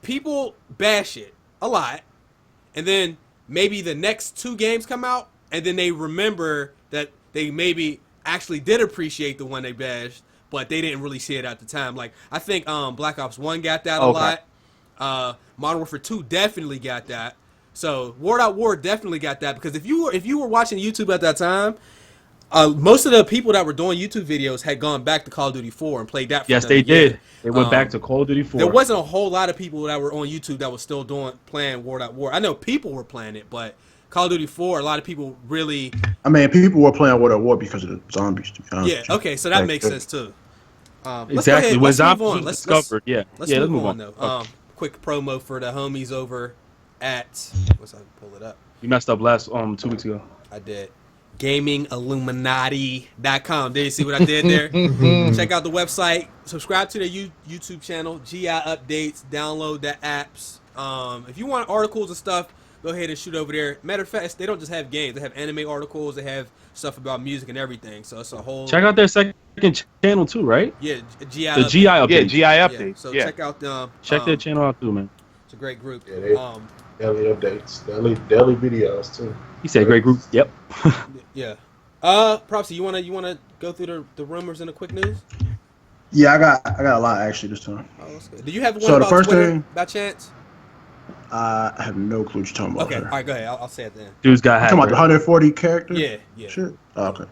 [SPEAKER 2] people bash it a lot, and then maybe the next 2 games come out, and then they remember that they maybe actually did appreciate the one they bashed, but they didn't really see it at the time. Like I think Black Ops 1 got that a lot. Modern Warfare 2 definitely got that. So War definitely got that, because if you were watching YouTube at that time, most of the people that were doing YouTube videos had gone back to Call of Duty 4 and played that for
[SPEAKER 1] Yes,
[SPEAKER 2] another
[SPEAKER 1] they
[SPEAKER 2] year.
[SPEAKER 1] did. They went back to Call of Duty 4.
[SPEAKER 2] There wasn't a whole lot of people that were on YouTube that was still playing War. I know people were playing it, but Call of Duty 4, a lot of people really...
[SPEAKER 6] I mean, people were playing War because of the zombies, to be honest.
[SPEAKER 2] Yeah, okay, so that makes sense, too.
[SPEAKER 1] Exactly. When
[SPEAKER 2] Let's move
[SPEAKER 1] zombies
[SPEAKER 2] on.
[SPEAKER 1] was discovered,
[SPEAKER 2] Let's move on, though. Quick promo for the homies over at... Let's pull it up.
[SPEAKER 1] You messed up last 2 weeks ago.
[SPEAKER 2] I did. GamingIlluminati.com. Did you see what I did there? Check out the website. Subscribe to the YouTube channel. GI updates. Download the apps. If you want articles and stuff, go ahead and shoot over there. Matter of fact, they don't just have games. They have anime articles. They have stuff about music and everything. So it's a whole...
[SPEAKER 1] Check out their second channel too, right?
[SPEAKER 2] Yeah, GI
[SPEAKER 1] the GI updates.
[SPEAKER 3] Yeah, GI updates.
[SPEAKER 2] Yeah. So check out the...
[SPEAKER 1] Check their channel out too, man.
[SPEAKER 2] It's a great group.
[SPEAKER 4] Yeah, daily updates. Daily videos too.
[SPEAKER 1] He said great group. Yep.
[SPEAKER 2] Yeah. Propsy, you wanna go through the rumors and the quick news?
[SPEAKER 6] Yeah, I got a lot actually this time.
[SPEAKER 2] Oh, that's good. Do you have one
[SPEAKER 6] So the
[SPEAKER 2] about
[SPEAKER 6] first
[SPEAKER 2] Twitter
[SPEAKER 6] thing-
[SPEAKER 2] by chance?
[SPEAKER 6] I have no clue what you're talking about.
[SPEAKER 2] Okay,
[SPEAKER 6] Here.
[SPEAKER 2] all right, go ahead. I'll say it then.
[SPEAKER 1] Dude's got hacked.
[SPEAKER 6] Talking about the 140 characters?
[SPEAKER 2] Yeah.
[SPEAKER 6] Shit. Oh, okay.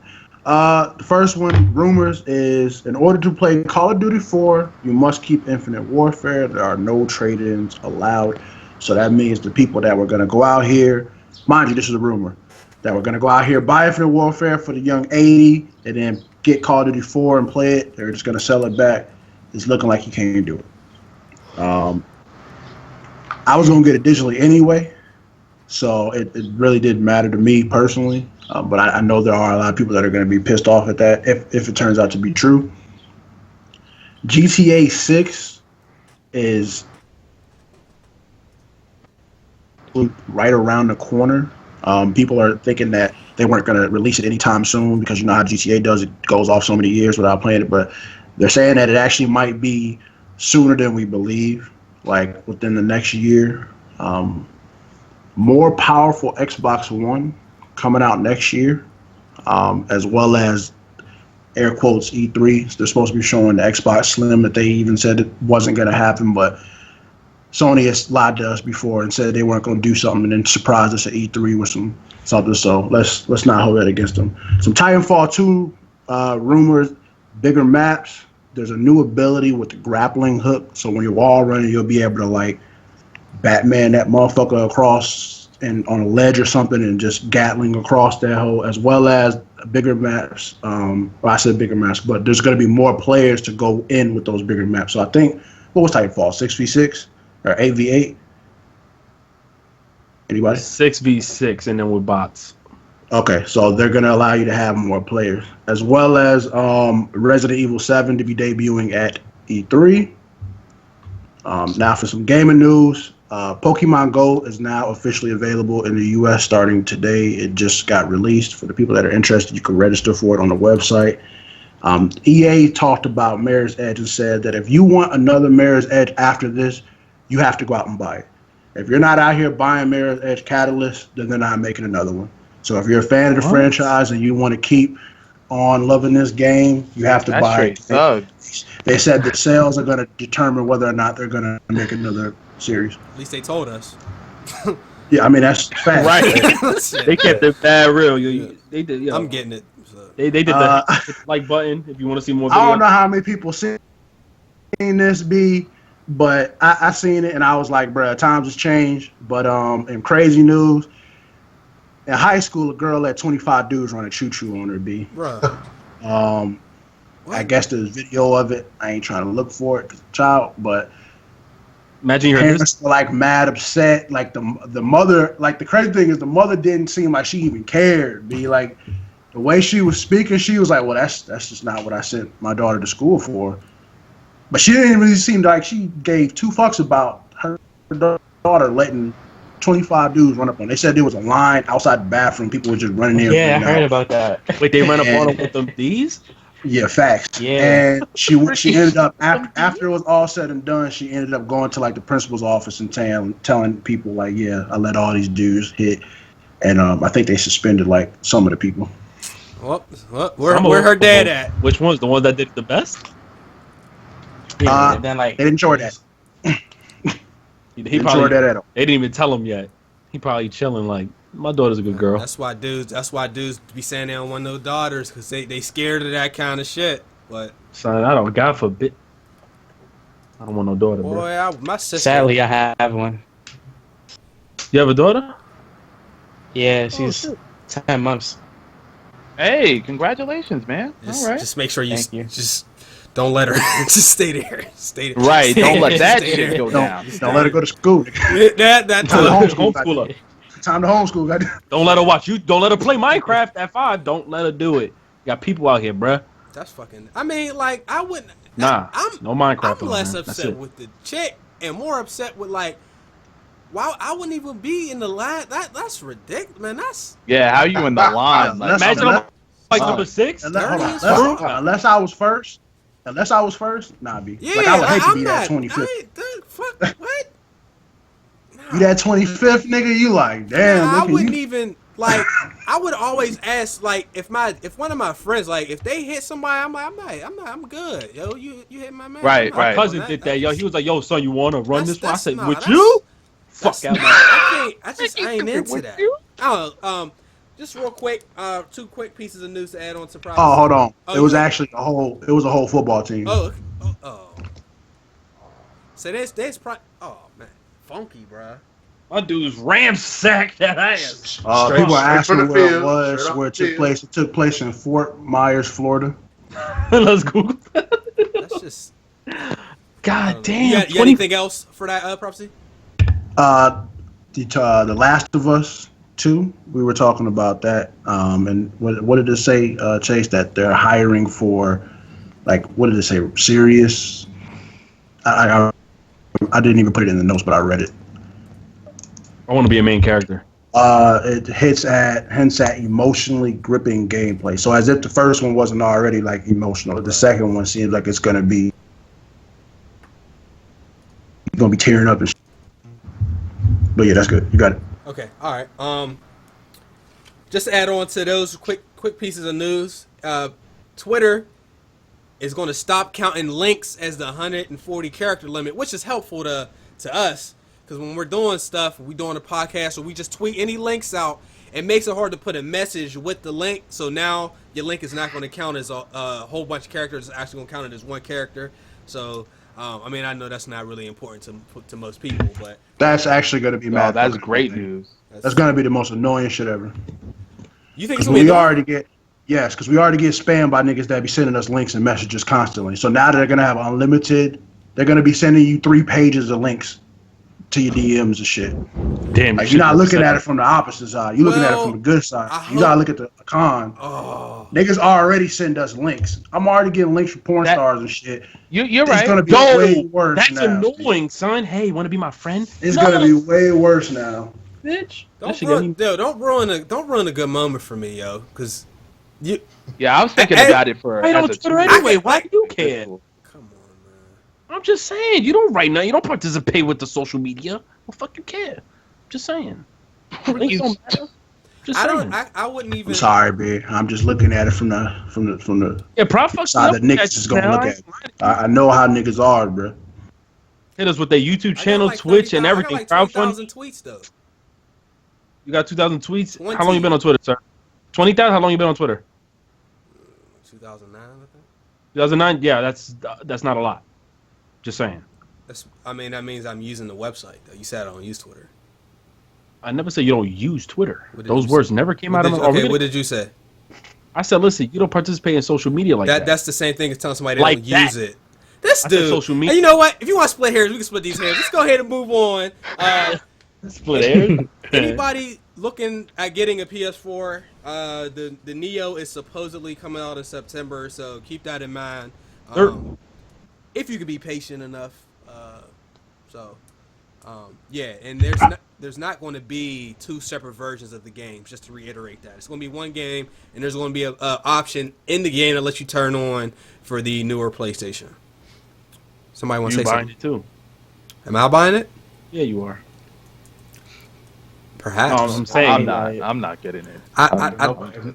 [SPEAKER 6] The first one, rumors, is in order to play Call of Duty 4, you must keep Infinite Warfare. There are no trade-ins allowed. So that means the people that were going to go out here, mind you, this is a rumor, that were going to go out here, buy Infinite Warfare for the young 80, and then get Call of Duty 4 and play it. They're just going to sell it back. It's looking like you can't do it. I was going to get it digitally anyway, so it really didn't matter to me personally. But I know there are a lot of people that are going to be pissed off at that if it turns out to be true. GTA 6 is right around the corner. People are thinking that they weren't going to release it anytime soon because you know how GTA does. It goes off so many years without playing it. But they're saying that it actually might be sooner than we believe, like within the next year. More powerful Xbox One coming out next year, as well as air quotes E3. They're supposed to be showing the Xbox Slim that they even said it wasn't going to happen, but Sony has lied to us before and said they weren't going to do something and then surprised us at E3 with something. So let's not hold that against them. Some Titanfall 2 rumors, bigger maps. There's a new ability with the grappling hook, so when you're wall running, you'll be able to like Batman that motherfucker across and on a ledge or something and just gatling across that hole, as well as bigger maps. Well, I said bigger maps, but there's going to be more players to go in with those bigger maps. So I think, what was Titanfall, 6v6 or 8v8? Anybody?
[SPEAKER 1] 6v6 and then with bots.
[SPEAKER 6] Okay, so they're going to allow you to have more players, as well as Resident Evil 7 to be debuting at E3. Now for some gaming news, Pokemon Go is now officially available in the U.S. starting today. It just got released. For the people that are interested, you can register for it on the website. EA talked about Mirror's Edge and said that if you want another Mirror's Edge after this, you have to go out and buy it. If you're not out here buying Mirror's Edge Catalyst, then they're not making another one. So if you're a fan of the franchise and you want to keep on loving this game, you have to buy it. They said that sales are going to determine whether or not they're going to make another series.
[SPEAKER 2] At least they told us.
[SPEAKER 6] Yeah, I mean, that's fact.
[SPEAKER 1] Right. They kept it bad real. They did. Yo.
[SPEAKER 2] I'm getting it. So.
[SPEAKER 1] They did the like button if you want to see more videos.
[SPEAKER 6] I don't know how many people seen this be, but I seen it and I was like, bruh, times has changed. But in crazy news, in high school, a girl let 25 dudes run a choo-choo on her, B.
[SPEAKER 2] Bruh.
[SPEAKER 6] I guess there's video of it. I ain't trying to look for it because I'm a child, but
[SPEAKER 1] imagine your
[SPEAKER 6] parents were like mad upset. Like the mother, like the crazy thing is the mother didn't seem like she even cared. Be like the way she was speaking, she was like, well, that's just not what I sent my daughter to school for. But she didn't really seem like she gave two fucks about her daughter letting 25 dudes run up on. They said there was a line outside the bathroom. People were just running in.
[SPEAKER 5] Yeah, I heard about that.
[SPEAKER 1] Wait, they ran up on them with these?
[SPEAKER 6] Yeah, facts.
[SPEAKER 5] Yeah.
[SPEAKER 6] And she ended up after it was all said and done, she ended up going to like the principal's office in town, telling people like, yeah, I let all these dudes hit, and I think they suspended like some of the people.
[SPEAKER 2] Well, where her dad at?
[SPEAKER 1] Which one's the one that did the best?
[SPEAKER 5] Yeah, and then like
[SPEAKER 6] they didn't enjoy that.
[SPEAKER 1] He probably they didn't even tell him yet. He probably chilling like, my daughter's a good girl.
[SPEAKER 2] That's why dudes be saying they don't want no daughters, because they scared of that kind of shit. But
[SPEAKER 1] son, God forbid, I don't want no daughter,
[SPEAKER 2] boy,
[SPEAKER 1] bro.
[SPEAKER 2] my sister.
[SPEAKER 5] Sadly, I have one.
[SPEAKER 1] You have a daughter?
[SPEAKER 5] Yeah, she's 10 months.
[SPEAKER 3] Hey, congratulations, man. All right.
[SPEAKER 2] Just make sure you just don't let her just stay there. Stay there.
[SPEAKER 3] Right, don't let that
[SPEAKER 2] Stay
[SPEAKER 3] shit
[SPEAKER 2] there.
[SPEAKER 3] go down.
[SPEAKER 6] Don't let her go to school.
[SPEAKER 2] That
[SPEAKER 1] Homeschool her.
[SPEAKER 6] Time to homeschool.
[SPEAKER 1] Don't let her watch you. Don't let her play Minecraft at 5. Don't let her do it. You got people out here, bruh.
[SPEAKER 2] That's fucking. I mean, like, I wouldn't.
[SPEAKER 1] Nah, no Minecraft.
[SPEAKER 2] I'm less upset with the chick and more upset with like, wow, I wouldn't even be in the line. That's ridiculous, man. That's
[SPEAKER 3] how you in the line? Like,
[SPEAKER 1] imagine I'm like number 6.
[SPEAKER 6] Unless I was first, nah, B.
[SPEAKER 2] Yeah,
[SPEAKER 6] like, I would hate to
[SPEAKER 2] I'm
[SPEAKER 6] be
[SPEAKER 2] not,
[SPEAKER 6] that 25th.
[SPEAKER 2] Fuck, what?
[SPEAKER 6] You that 25th nigga? You like, damn.
[SPEAKER 2] Nah, I wouldn't even like. I would always ask like if one of my friends like if they hit somebody, I'm good. Yo, you hit my man.
[SPEAKER 3] Right.
[SPEAKER 1] My cousin did that. Yo, he was like, yo, son, you wanna run this one? I said, with
[SPEAKER 2] you?
[SPEAKER 1] you? Fuck out.
[SPEAKER 2] I ain't into that. Oh, just real quick, 2 quick pieces of news to add on to Prophecy.
[SPEAKER 6] Oh, hold on. It was actually a whole football team.
[SPEAKER 2] Oh. So there's oh man, funky, bruh.
[SPEAKER 1] My dude's ransacked that ass.
[SPEAKER 6] People are asking where it was, where it took place. It took place in Fort Myers, Florida.
[SPEAKER 1] Let's Google that.
[SPEAKER 2] That's just.
[SPEAKER 1] God damn.
[SPEAKER 2] You got anything else for that Prophecy?
[SPEAKER 6] The Last of Us 2. We were talking about that. And what did it say, Chase? That they're hiring for, like, what did it say? Serious. I didn't even put it in the notes, but I read it.
[SPEAKER 1] I want to be a main character.
[SPEAKER 6] It hints at emotionally gripping gameplay. So as if the first one wasn't already like emotional, the second one seems like it's gonna be tearing up and shit. But yeah, that's good. You got it.
[SPEAKER 2] Okay. All right. Just to add on to those quick pieces of news. Twitter is going to stop counting links as the 140 character limit, which is helpful to us. Because when we're doing stuff, we doing a podcast, or we just tweet any links out, it makes it hard to put a message with the link. So now your link is not going to count as a whole bunch of characters. It's actually going to count it as one character. So, I mean, I know that's not really important to most people, but
[SPEAKER 6] that's actually going to be mad.
[SPEAKER 3] That's great news.
[SPEAKER 6] That's going to be the most annoying shit ever.
[SPEAKER 2] You think
[SPEAKER 6] because we already get spammed by niggas that be sending us links and messages constantly. So now they're going to have unlimited. They're going to be sending you 3 pages of links to your DMs and shit.
[SPEAKER 1] Damn,
[SPEAKER 6] like, you're not looking at it from the opposite side. You're looking at it from the good side. You gotta look at the con.
[SPEAKER 2] Oh.
[SPEAKER 6] Niggas already send us links. I'm already getting links from porn stars and shit.
[SPEAKER 3] You're right.
[SPEAKER 6] It's gonna be way worse.
[SPEAKER 1] That's
[SPEAKER 6] now.
[SPEAKER 1] Annoying, son. Hey, want to be my friend?
[SPEAKER 6] It's gonna be way worse now,
[SPEAKER 1] bitch.
[SPEAKER 2] Don't ruin a good moment for me, yo. Cause you.
[SPEAKER 3] Yeah, I was thinking about it for.
[SPEAKER 1] Right on Twitter anyway. Why do you care? I'm just saying, you don't write nothing. You don't participate with the social media. Well, fuck you care. Just saying. Links don't matter. Just saying.
[SPEAKER 2] I wouldn't even.
[SPEAKER 6] I'm sorry, B. I'm just looking at it from the
[SPEAKER 1] side
[SPEAKER 6] that niggas is gonna look at. I know how niggas are, bro.
[SPEAKER 1] Hit us with their YouTube channel, Twitch, and everything.
[SPEAKER 2] I got like 20,000 tweets though.
[SPEAKER 1] You got 2,000 tweets. How long you been on Twitter, sir? 20,000. How long you been on Twitter?
[SPEAKER 2] 2009, I think.
[SPEAKER 1] 2009. Yeah, that's not a lot. Just saying.
[SPEAKER 2] That means I'm using the website, though. You said I don't use Twitter.
[SPEAKER 1] I never said you don't use Twitter. Those words never came out of the...
[SPEAKER 2] Okay, what did you say?
[SPEAKER 1] I said, listen, you don't participate in social media like that.
[SPEAKER 2] That's the same thing as telling somebody they don't use it. This dude.
[SPEAKER 1] Social media.
[SPEAKER 2] And you know what? If you want to split hairs, we can split these hairs. Let's go ahead and move on.
[SPEAKER 1] Split hairs?
[SPEAKER 2] Anybody looking at getting a PS4, the Neo is supposedly coming out in September, so keep that in mind. If you could be patient enough. Yeah, and there's not going to be 2 separate versions of the game. Just to reiterate that, it's going to be one game, and there's going to be a option in the game that lets you turn on for the newer PlayStation. Somebody want to say something?
[SPEAKER 1] You buying it too?
[SPEAKER 2] Am I buying it?
[SPEAKER 1] Yeah, you are.
[SPEAKER 2] Perhaps.
[SPEAKER 1] I'm saying
[SPEAKER 3] I'm not getting it.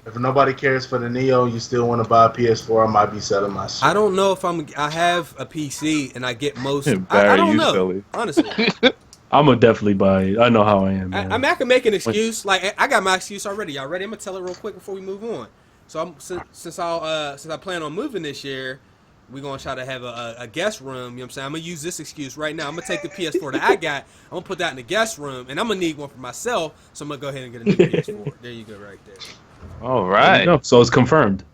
[SPEAKER 4] If nobody cares for the Neo, you still want to buy a PS4, I might be selling my shit.
[SPEAKER 2] I don't know if I have a PC and I get most. I
[SPEAKER 3] Barry,
[SPEAKER 2] don't
[SPEAKER 3] you
[SPEAKER 2] know.
[SPEAKER 3] silly.
[SPEAKER 2] Honestly,
[SPEAKER 1] I'm gonna definitely buy it. I know how I am, man.
[SPEAKER 2] I can make an excuse. Like I got my excuse already. Y'all ready? I'm gonna tell it real quick before we move on. So since I plan on moving this year, we're going to try to have a guest room. You know what I'm saying? I'm going to use this excuse right now. I'm going to take the PS4 that I got. I'm going to put that in the guest room, and I'm going to need one for myself. So I'm going to go ahead and get a new PS4. There you go right there.
[SPEAKER 3] All right.
[SPEAKER 1] So it's confirmed.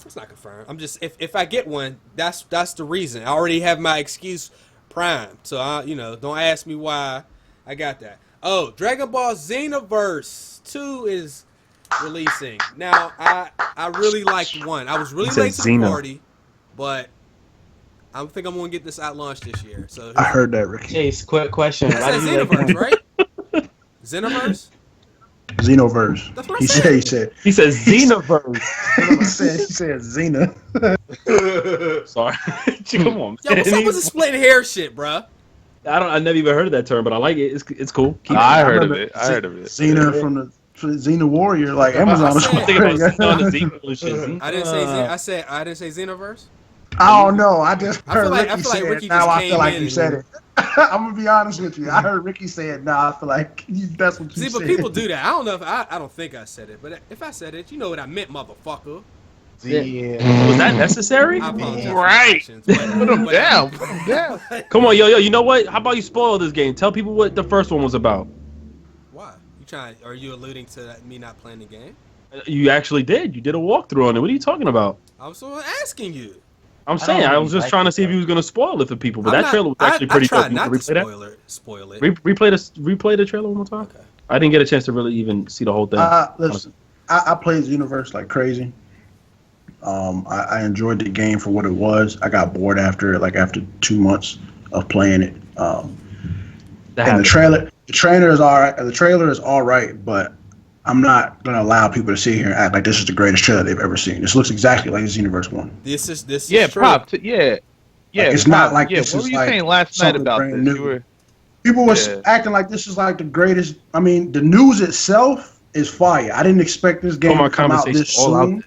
[SPEAKER 2] It's not confirmed. I'm just, if I get one, that's the reason. I already have my excuse primed. So, don't ask me why I got that. Oh, Dragon Ball Xenoverse 2 is releasing. Now, I really liked 1. I was really late to the party, but I think I'm gonna get this at launch this year. So
[SPEAKER 6] I heard that, Ricky.
[SPEAKER 5] Chase, quick question.
[SPEAKER 2] Why do you Xenoverse, right? Xenoverse?
[SPEAKER 6] Xenoverse.
[SPEAKER 2] That's what
[SPEAKER 6] He said
[SPEAKER 1] He said Xenoverse.
[SPEAKER 6] he said Xena.
[SPEAKER 1] Sorry. Come on.
[SPEAKER 2] Yo, what's up with the split hair shit, bruh?
[SPEAKER 1] I never even heard of that term, but I like it. It's cool.
[SPEAKER 3] I heard of it.
[SPEAKER 6] Xena from the Xena Warrior, like Amazon.
[SPEAKER 1] I
[SPEAKER 2] didn't say Xenoverse.
[SPEAKER 6] I don't know. I just heard
[SPEAKER 2] I feel like Ricky
[SPEAKER 6] now
[SPEAKER 2] just
[SPEAKER 6] I
[SPEAKER 2] came
[SPEAKER 6] feel like
[SPEAKER 2] in
[SPEAKER 6] you said it. I'm gonna be honest with you. I heard Ricky say it. Now I feel like that's what you said.
[SPEAKER 2] See, but people do that. I don't know if I don't think I said it, but if I said it, you know what I meant, motherfucker.
[SPEAKER 4] Yeah.
[SPEAKER 1] Was that necessary?
[SPEAKER 2] I apologize.
[SPEAKER 3] Right.
[SPEAKER 2] Put
[SPEAKER 3] him down.
[SPEAKER 1] Come on, yo. You know what? How about you spoil this game? Tell people what the first one was about.
[SPEAKER 2] Why? Are you alluding to me not playing the game?
[SPEAKER 1] You actually did. You did a walkthrough on it. What are you talking about?
[SPEAKER 2] I was asking you.
[SPEAKER 1] I'm saying I was just trying to see if you was gonna spoil it for people, but that trailer was actually pretty good.
[SPEAKER 2] I tried not to spoil it.
[SPEAKER 1] Replay the trailer one more time. Okay. I didn't get a chance to really even see the whole thing.
[SPEAKER 6] Listen, I played Xenoverse like crazy. I enjoyed the game for what it was. I got bored after 2 months of playing it. And the trailer is all right. The trailer is all right, but I'm not gonna allow people to sit here and act like this is the greatest trailer they've ever seen. This looks exactly like Xenoverse 1.
[SPEAKER 2] This is
[SPEAKER 3] yeah.
[SPEAKER 6] It's not like this.
[SPEAKER 3] What were you saying last night about this?
[SPEAKER 6] People were acting like this is like the greatest. I mean, the news itself is fire. I didn't expect this game to come out this soon.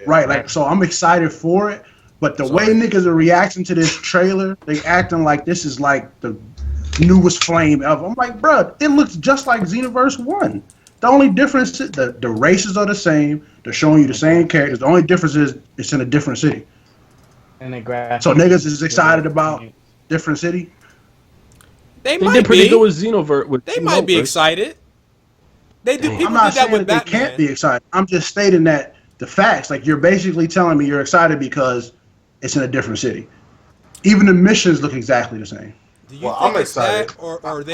[SPEAKER 6] Right, like, so I'm excited for it, but the way niggas are reacting to this trailer, they acting like this is like the newest flame ever. I'm like, bruh, it looks just like Xenoverse 1. The only difference is the races are the same. They're showing you the same characters. The only difference is it's in a different city.
[SPEAKER 5] And the graphics.
[SPEAKER 6] So niggas is excited about different city?
[SPEAKER 2] They
[SPEAKER 1] did pretty good with Xenoverse.
[SPEAKER 2] They might be excited. They do. People
[SPEAKER 6] I'm not
[SPEAKER 2] did that
[SPEAKER 6] saying
[SPEAKER 2] with
[SPEAKER 6] that they
[SPEAKER 2] Batman.
[SPEAKER 6] can't be excited. I'm just stating that the facts. Like, you're basically telling me you're excited because it's in a different city. Even the missions look exactly the same.
[SPEAKER 2] Do you think
[SPEAKER 4] I'm excited.
[SPEAKER 2] Or are they?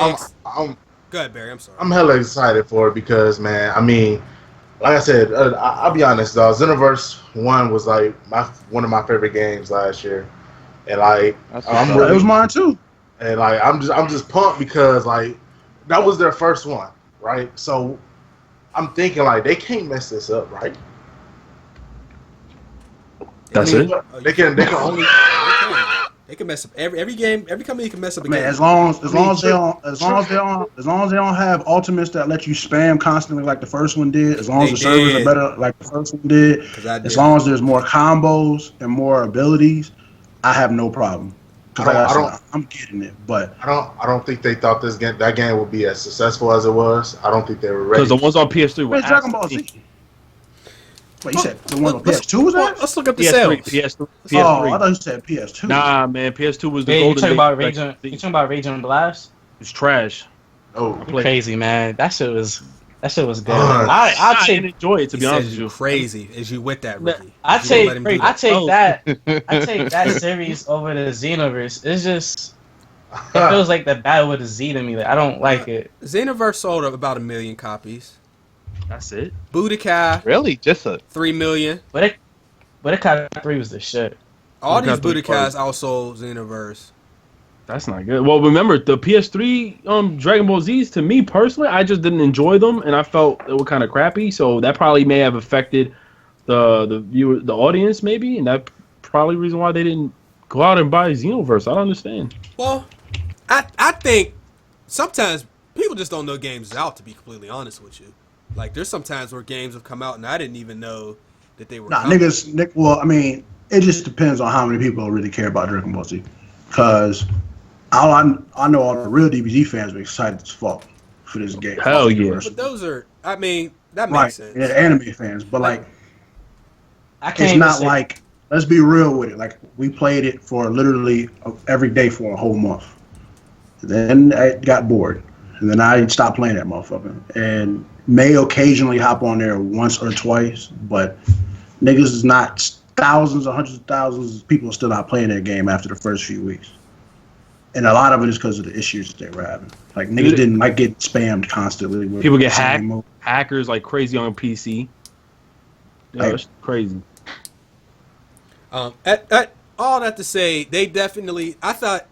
[SPEAKER 2] Go ahead, Barry. I'm sorry.
[SPEAKER 4] I'm hella excited for it because, man, I mean, like I said, I'll be honest, though. Xenoverse 1 was like one of my favorite games last year, and like
[SPEAKER 6] it was mine too.
[SPEAKER 4] And like I'm just pumped because like that was their first one, right? So I'm thinking like they can't mess this up, right?
[SPEAKER 1] That's it.
[SPEAKER 4] They can only.
[SPEAKER 2] They can mess up every game. Every company can mess up a game.
[SPEAKER 6] As long as they don't have ultimates that let you spam constantly like the first one did. As long as the servers are better like the first one did. As long as there's more combos and more abilities, I have no problem. I'm getting it, but
[SPEAKER 4] I don't think they thought that game would be as successful as it was. I don't think they were ready.
[SPEAKER 1] Because the ones on PS3 were
[SPEAKER 6] Dragon Ball Z. Wait, you said the one on PS2 was that?
[SPEAKER 2] Let's look up the
[SPEAKER 1] PS3.
[SPEAKER 6] Oh, I thought you said PS2.
[SPEAKER 1] Nah, man, PS2 was the golden.
[SPEAKER 5] You talking about Raging Blast?
[SPEAKER 1] It's trash.
[SPEAKER 4] Oh,
[SPEAKER 5] crazy, man. That shit was good.
[SPEAKER 1] I enjoy it, to be honest with you.
[SPEAKER 2] Crazy as you with that, Ricky.
[SPEAKER 5] I take that series over the Xenoverse. It's just it feels like the battle with the Z to me. Like, I don't like it.
[SPEAKER 2] Xenoverse sold about 1 million copies.
[SPEAKER 1] That's it.
[SPEAKER 2] Budokai.
[SPEAKER 3] Really? Just
[SPEAKER 2] 3 million.
[SPEAKER 5] Budokai 3 was the shit.
[SPEAKER 2] All these Budokais outsold Xenoverse.
[SPEAKER 1] That's not good. Well, remember the PS3 Dragon Ball Z's. To me personally, I just didn't enjoy them, and I felt they were kind of crappy. So that probably may have affected the viewer, the audience, maybe, and that probably the reason why they didn't go out and buy Xenoverse. I don't understand.
[SPEAKER 2] Well, I think sometimes people just don't know games is out. To be completely honest with you, like there's sometimes where games have come out and I didn't even know that they were.
[SPEAKER 6] Nah, niggas. Well, I mean, it just depends on how many people really care about Dragon Ball Z, because. I know all the real DBZ fans were excited as fuck for this game.
[SPEAKER 1] Hell yeah!
[SPEAKER 2] But those are, I mean, that makes sense.
[SPEAKER 6] Yeah, anime fans, but like,
[SPEAKER 5] it's
[SPEAKER 6] not like. Let's be real with it. Like we played it for literally every day for a whole month. Then I got bored, and then I stopped playing that motherfucker. And may occasionally hop on there once or twice, but niggas is not thousands or hundreds of thousands of people are still not playing that game after the first few weeks. And a lot of it is because of the issues that they were having. Like niggas didn't like get spammed constantly. With
[SPEAKER 1] people get hacked, hackers like crazy on PC. Yeah, it's crazy.
[SPEAKER 2] All that to say, they definitely. I thought,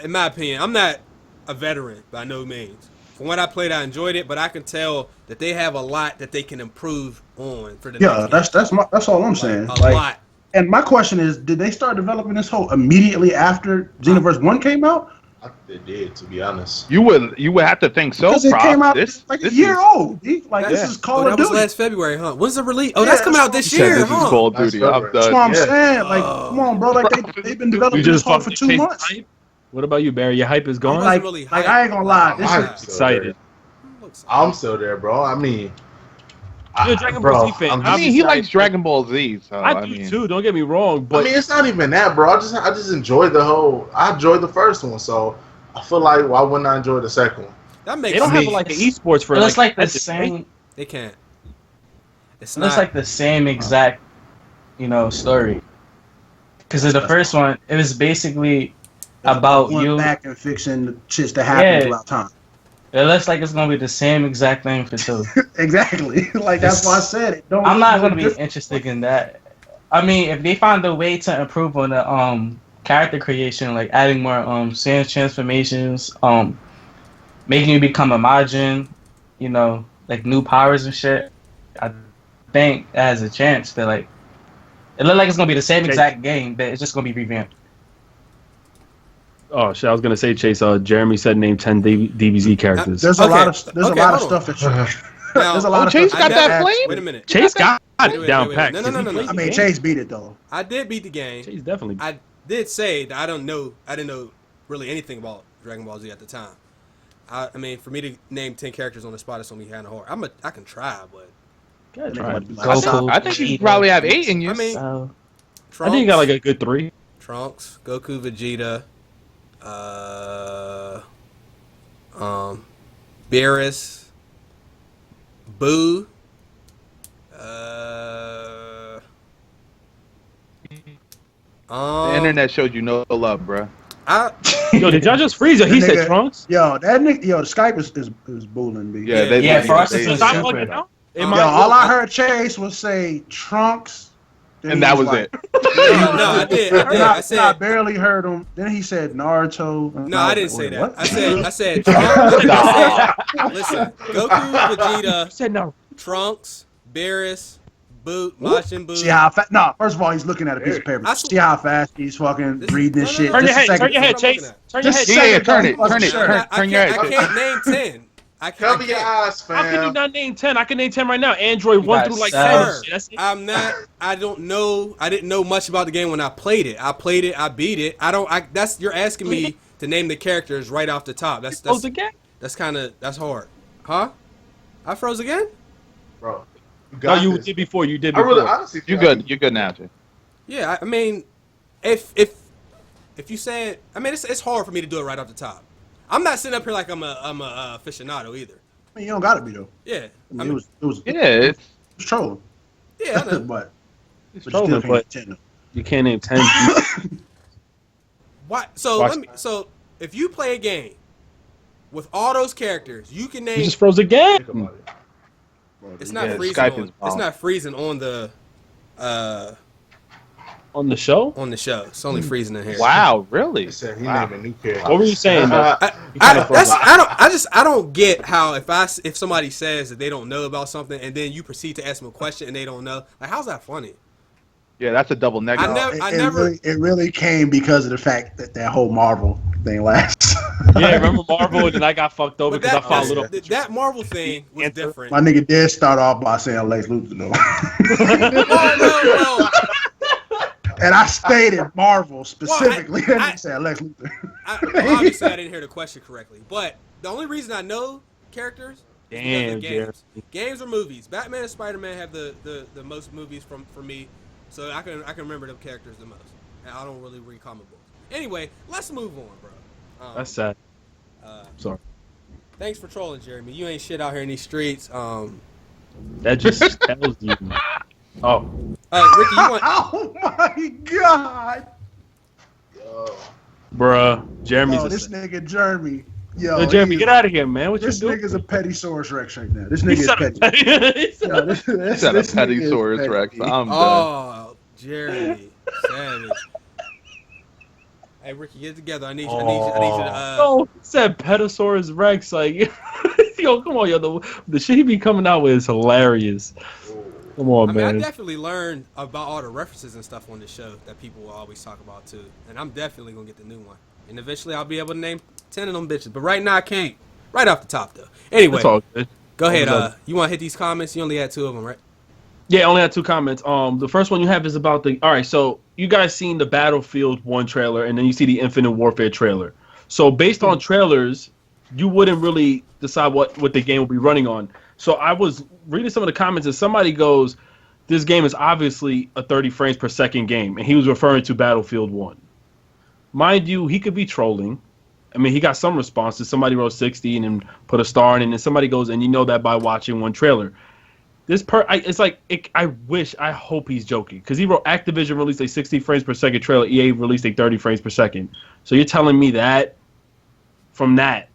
[SPEAKER 2] in my opinion, I'm not a veteran by no means. From what I played, I enjoyed it, but I can tell that they have a lot that they can improve on for the. Next game.
[SPEAKER 6] That's all I'm saying.
[SPEAKER 2] A lot.
[SPEAKER 6] And my question is, did they start developing this whole immediately after Xenoverse 1 came out?
[SPEAKER 4] I think they did, to be honest.
[SPEAKER 3] You would have to think so.
[SPEAKER 6] Because it came out
[SPEAKER 3] this
[SPEAKER 6] a year old. This is Call of Duty.
[SPEAKER 2] That was last February, huh? When's the release? Oh, that's coming out this year,
[SPEAKER 3] This is Call of Duty.
[SPEAKER 6] That's what I'm saying. Like, come on, bro. Like they've been developing this whole for 2 months.
[SPEAKER 1] Hype? What about you, Barry? Your hype is gone.
[SPEAKER 6] Like I ain't gonna lie.
[SPEAKER 4] I'm
[SPEAKER 1] excited.
[SPEAKER 4] I'm still there, bro. I mean.
[SPEAKER 1] You're a Dragon Ball Z fan.
[SPEAKER 3] I mean, he likes Dragon Ball Z. So,
[SPEAKER 1] I do too. Don't get me wrong, but
[SPEAKER 4] I mean, it's not even that, bro. I just enjoyed I enjoyed the first one, so I feel like why wouldn't I enjoy the second one?
[SPEAKER 2] That makes.
[SPEAKER 1] They don't have like an esports for.
[SPEAKER 5] It's like the same.
[SPEAKER 2] They can't. It's
[SPEAKER 5] like the same exact, story. Because in the first one, it was basically about
[SPEAKER 6] going
[SPEAKER 5] you
[SPEAKER 6] back and fixing the shits that happened throughout time.
[SPEAKER 5] It looks like it's gonna be the same exact thing for 2.
[SPEAKER 6] Exactly. Like that's why I said it.
[SPEAKER 5] I'm not gonna be interested in that. I mean, if they find a way to improve on the character creation, like adding more sense transformations, making you become a Majin, like new powers and shit, I think it has a chance to like. It looks like it's gonna be the same exact game, but it's just gonna be revamped.
[SPEAKER 1] Oh shit! I was gonna say, Chase. Jeremy said name 10 DBZ characters.
[SPEAKER 6] There's a lot of stuff that. There's a lot of
[SPEAKER 3] Chase
[SPEAKER 6] stuff.
[SPEAKER 3] got that flame.
[SPEAKER 2] Wait a minute.
[SPEAKER 1] Chase got it down packed.
[SPEAKER 2] No.
[SPEAKER 6] I mean, Chase beat it though.
[SPEAKER 2] I did beat the game.
[SPEAKER 1] Chase definitely.
[SPEAKER 2] I did say that I didn't know really anything about Dragon Ball Z at the time. I mean, for me to name 10 characters on the spot is gonna be kind of hard. I can try, but.
[SPEAKER 3] I think you probably have 8 in you.
[SPEAKER 2] I mean,
[SPEAKER 1] I think you got like a good 3.
[SPEAKER 2] Trunks, Goku, Vegeta, Beerus, Boo,
[SPEAKER 3] the internet showed you no love, bro.
[SPEAKER 1] Yo, did y'all just freeze it? He said Trunks.
[SPEAKER 6] Yo, that nigga. Yo, the Skype is bullying me.
[SPEAKER 3] Yeah,
[SPEAKER 5] for us it's
[SPEAKER 1] stop plugging out.
[SPEAKER 6] All I heard Chase was say Trunks.
[SPEAKER 3] And that was it.
[SPEAKER 2] No, I did.
[SPEAKER 6] I barely heard him. Then he said Naruto.
[SPEAKER 2] No, I didn't say that. What? I said Trunks. Listen, Goku, Vegeta,
[SPEAKER 1] said no.
[SPEAKER 2] Trunks, Beerus, Majin Buu.
[SPEAKER 6] See how fast? No, first of all, he's looking at a piece of paper. See how fast he's fucking reading this shit.
[SPEAKER 1] Turn your head, Chase. Turn your head.
[SPEAKER 3] Yeah, turn it. Turn your head.
[SPEAKER 2] I can't name 10.
[SPEAKER 4] Cover your eyes, fam.
[SPEAKER 1] How can you not name 10? I can name 10 right now. Android 1 through like 10. That's it.
[SPEAKER 2] I don't know. I didn't know much about the game when I played it. I beat it. You're asking me to name the characters right off the top. That's hard. Huh? I froze again?
[SPEAKER 4] Bro.
[SPEAKER 1] You did before. You did before.
[SPEAKER 4] I really honestly
[SPEAKER 3] You're good now, Jay.
[SPEAKER 2] Yeah, I mean, if you said, I mean, it's hard for me to do it right off the top. I'm not sitting up here like I'm a aficionado either.
[SPEAKER 6] I mean, you don't gotta be though.
[SPEAKER 2] Yeah,
[SPEAKER 6] it was trolling.
[SPEAKER 2] Yeah, I know.
[SPEAKER 6] but
[SPEAKER 1] trolling, but you can't name 10.
[SPEAKER 2] Why? So if you play a game with all those characters, you can name.
[SPEAKER 1] You just froze again.
[SPEAKER 2] It's not freezing. It's not freezing on the.
[SPEAKER 1] On the show?
[SPEAKER 2] On the show. It's only freezing in here.
[SPEAKER 3] Wow, really?
[SPEAKER 4] He said he named a new character.
[SPEAKER 1] What were you saying?
[SPEAKER 2] I don't get how if somebody says that they don't know about something and then you proceed to ask them a question and they don't know, like how's that funny?
[SPEAKER 3] Yeah, that's a double negative.
[SPEAKER 6] It really came because of the fact that whole Marvel thing lasts.
[SPEAKER 1] Yeah, remember Marvel and then I got fucked over because I followed up.
[SPEAKER 2] That Marvel thing was different.
[SPEAKER 6] My nigga did start off by saying Lex Luthor though.
[SPEAKER 2] No.
[SPEAKER 6] And I stated Marvel specifically. I said Lex Luthor.
[SPEAKER 2] Obviously, I didn't hear the question correctly. But the only reason I know characters is because of games. Games or movies. Batman and Spider-Man have the most movies for me. So I can remember them characters the most. And I don't really read comic books. Anyway, let's move on, bro.
[SPEAKER 1] That's sad. Sorry.
[SPEAKER 2] Thanks for trolling, Jeremy. You ain't shit out here in these streets.
[SPEAKER 1] That just tells you. Oh.
[SPEAKER 2] Ricky, you want...
[SPEAKER 6] Oh my god.
[SPEAKER 1] Bruh, Jeremy's
[SPEAKER 6] this nigga Jeremy. Yo,
[SPEAKER 1] Jeremy, get out of here, man. What you doing?
[SPEAKER 6] This nigga's a petty Saurus Rex right now. This nigga is petty.
[SPEAKER 3] He's a petty Saurus Rex. I'm done.
[SPEAKER 2] Oh, Jeremy. Savage. Hey, Ricky, get together. I need you to...
[SPEAKER 1] No, he said Petasaurus Rex. Like, yo, come on, yo. The shit he be coming out with is hilarious. Come on, man.
[SPEAKER 2] I definitely learned about all the references and stuff on the show that people will always talk about, too. And I'm definitely going to get the new one. And eventually I'll be able to name 10 of them bitches. But right now I can't. Right off the top, though. Anyway,
[SPEAKER 1] it's all good.
[SPEAKER 2] Go ahead. You want to hit these comments? You only had 2 of them, right?
[SPEAKER 1] Yeah, I only had 2 comments. The first one you have is about the... All right, so you guys seen the Battlefield 1 trailer, and then you see the Infinite Warfare trailer. So based on trailers, you wouldn't really decide what the game will be running on. So I was reading some of the comments, and somebody goes, this game is obviously a 30 frames per second game, and he was referring to Battlefield 1. Mind you, he could be trolling. I mean, he got some responses. Somebody wrote 60 and then put a star in it, and then somebody goes, and you know that by watching one trailer. I hope he's joking, because he wrote Activision released a 60 frames per second trailer, EA released a 30 frames per second. So you're telling me that from that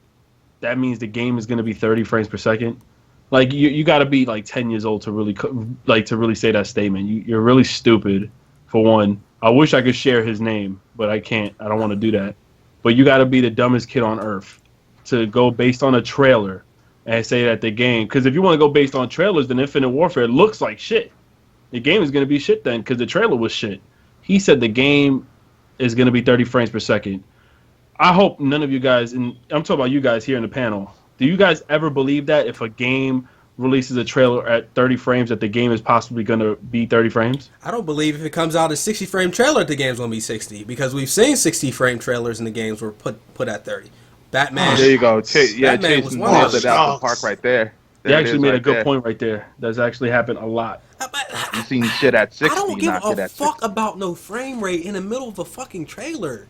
[SPEAKER 1] means the game is going to be 30 frames per second? Like, you got to be like 10 years old to really say that statement. You're really stupid, for one. I wish I could share his name, but I can't. I don't want to do that. But you got to be the dumbest kid on earth to go based on a trailer and say that the game, because if you want to go based on trailers, then Infinite Warfare looks like shit. The game is going to be shit then, because the trailer was shit. He said the game is going to be 30 frames per second. I hope none of you guys, and I'm talking about you guys here in the panel, do you guys ever believe that if a game releases a trailer at 30 frames that the game is possibly going to be 30 frames?
[SPEAKER 2] I don't believe if it comes out a 60 frame trailer, the game's going to be 60, because we've seen 60 frame trailers and the games were put at 30. Batman.
[SPEAKER 3] There you go. Chase nailed it out the park right there.
[SPEAKER 1] They actually made a good point right there. That's actually happened a lot.
[SPEAKER 3] You've seen shit at 60.
[SPEAKER 2] I don't give a fuck about no frame rate in the middle of a fucking trailer.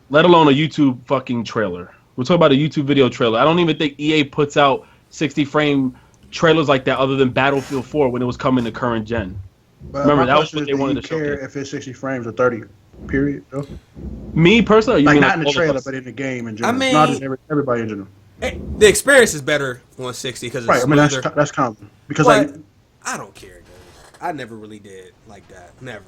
[SPEAKER 1] Let alone a YouTube fucking trailer. We're talking about a YouTube video trailer. I don't even think EA puts out 60 frame trailers like that other than Battlefield 4 when it was coming to current gen.
[SPEAKER 6] But
[SPEAKER 1] remember, that was what they wanted to show.
[SPEAKER 6] If it's 60 frames or 30, period. Though?
[SPEAKER 1] Me personally,
[SPEAKER 6] like not in the trailer, but in the game in general. I mean, not in everybody in general.
[SPEAKER 2] The experience is better on 60 because it's
[SPEAKER 6] right.
[SPEAKER 2] smoother.
[SPEAKER 6] I mean, that's common. Because
[SPEAKER 2] I don't care, dude. I never really did like that. Never.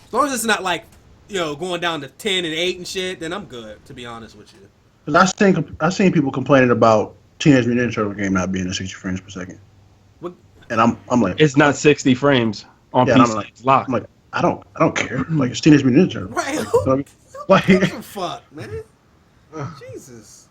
[SPEAKER 2] As long as it's not like, going down to 10 and 8 and shit, then I'm good. To be honest with you.
[SPEAKER 6] Because I've seen people complaining about Teenage Mutant Ninja Turtle game not being at 60 frames per second.
[SPEAKER 2] What?
[SPEAKER 6] And I'm like,
[SPEAKER 1] it's not 60 frames on PC.
[SPEAKER 6] I'm like,
[SPEAKER 1] locked.
[SPEAKER 6] I'm like, I don't care. Like, it's Teenage Mutant Ninja Turtle.
[SPEAKER 2] Right?
[SPEAKER 6] Like,
[SPEAKER 2] what the fuck, man? Jesus.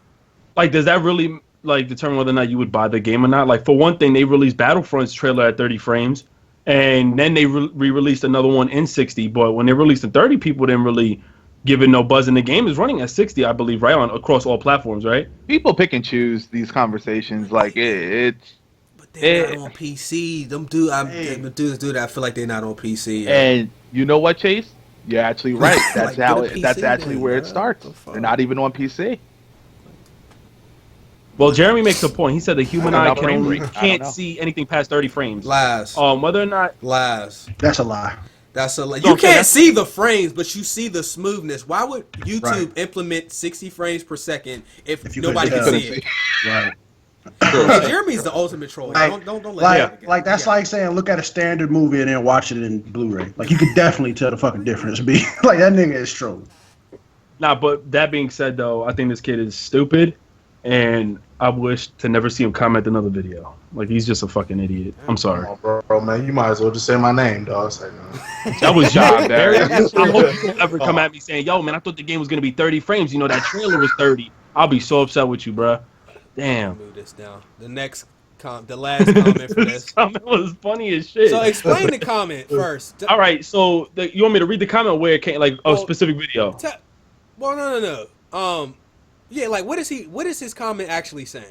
[SPEAKER 1] Like, does that really determine whether or not you would buy the game or not? Like, for one thing, they released Battlefront's trailer at 30 frames, and then they re-released another one in 60. But when they released the 30, people didn't really give it no buzz. And the game is running at 60, I believe, right across all platforms, right?
[SPEAKER 3] People pick and choose these conversations. Like it's.
[SPEAKER 2] But they're not on PC. Them dudes do that. I feel like they're not on PC.
[SPEAKER 3] And you know what, Chase? You're actually right. That's that's actually where it starts. They're not even on PC.
[SPEAKER 1] Well, Jeremy makes a point. He said the human eye can't see anything past 30 frames.
[SPEAKER 2] Lies.
[SPEAKER 1] Whether or not
[SPEAKER 2] lies.
[SPEAKER 6] That's a lie.
[SPEAKER 2] That's a lie. You can't see the frames, but you see the smoothness. Why would YouTube implement 60 frames per second if nobody can see it?
[SPEAKER 6] Right.
[SPEAKER 2] Hey, Jeremy's the ultimate troll.
[SPEAKER 6] Like,
[SPEAKER 2] don't let him.
[SPEAKER 6] Like that's like saying look at a standard movie and then watch it in Blu-ray. Like you could definitely tell the fucking difference. Be like that nigga is troll.
[SPEAKER 1] Nah, but that being said, though, I think this kid is stupid, and I wish to never see him comment another video. Like, he's just a fucking idiot. I'm sorry.
[SPEAKER 4] Oh, bro, man, you might as well just say my name, dog. Say,
[SPEAKER 1] that was John Barry. I hope you ever come at me saying, yo, man, I thought the game was going to be 30 frames. You know, that trailer was 30. I'll be so upset with you, bro. Damn.
[SPEAKER 2] Move this down. The last comment for this.
[SPEAKER 1] This comment was funny as shit.
[SPEAKER 2] So explain the comment first.
[SPEAKER 1] All right, so you want me to read the comment where it came, like, a specific video?
[SPEAKER 2] Well, no. Yeah, like what is his comment actually saying?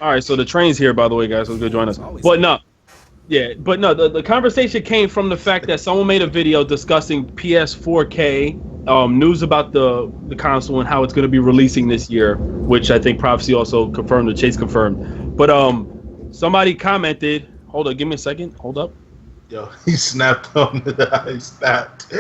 [SPEAKER 1] All right, so the train's here, by the way, guys. So go join us. But no, the conversation came from the fact that someone made a video discussing PS4K, news about the console and how it's going to be releasing this year, which I think Prophecy also confirmed, or Chase confirmed. But somebody commented. Hold up, give me a second. Hold up.
[SPEAKER 4] Yo, he snapped on it. He snapped.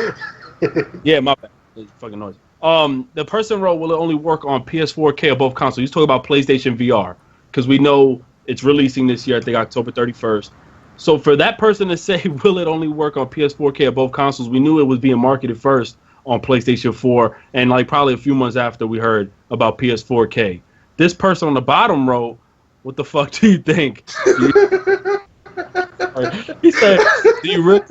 [SPEAKER 1] Yeah, my bad. It's fucking noise. The person wrote, will it only work on PS4K or both consoles? He's talking about PlayStation VR, because we know it's releasing this year, I think October 31st. So for that person to say, will it only work on PS4K or both consoles, we knew it was being marketed first on PlayStation 4, and like probably a few months after we heard about PS4K. This person on the bottom wrote, what the fuck do you think? He said, "Do you really?"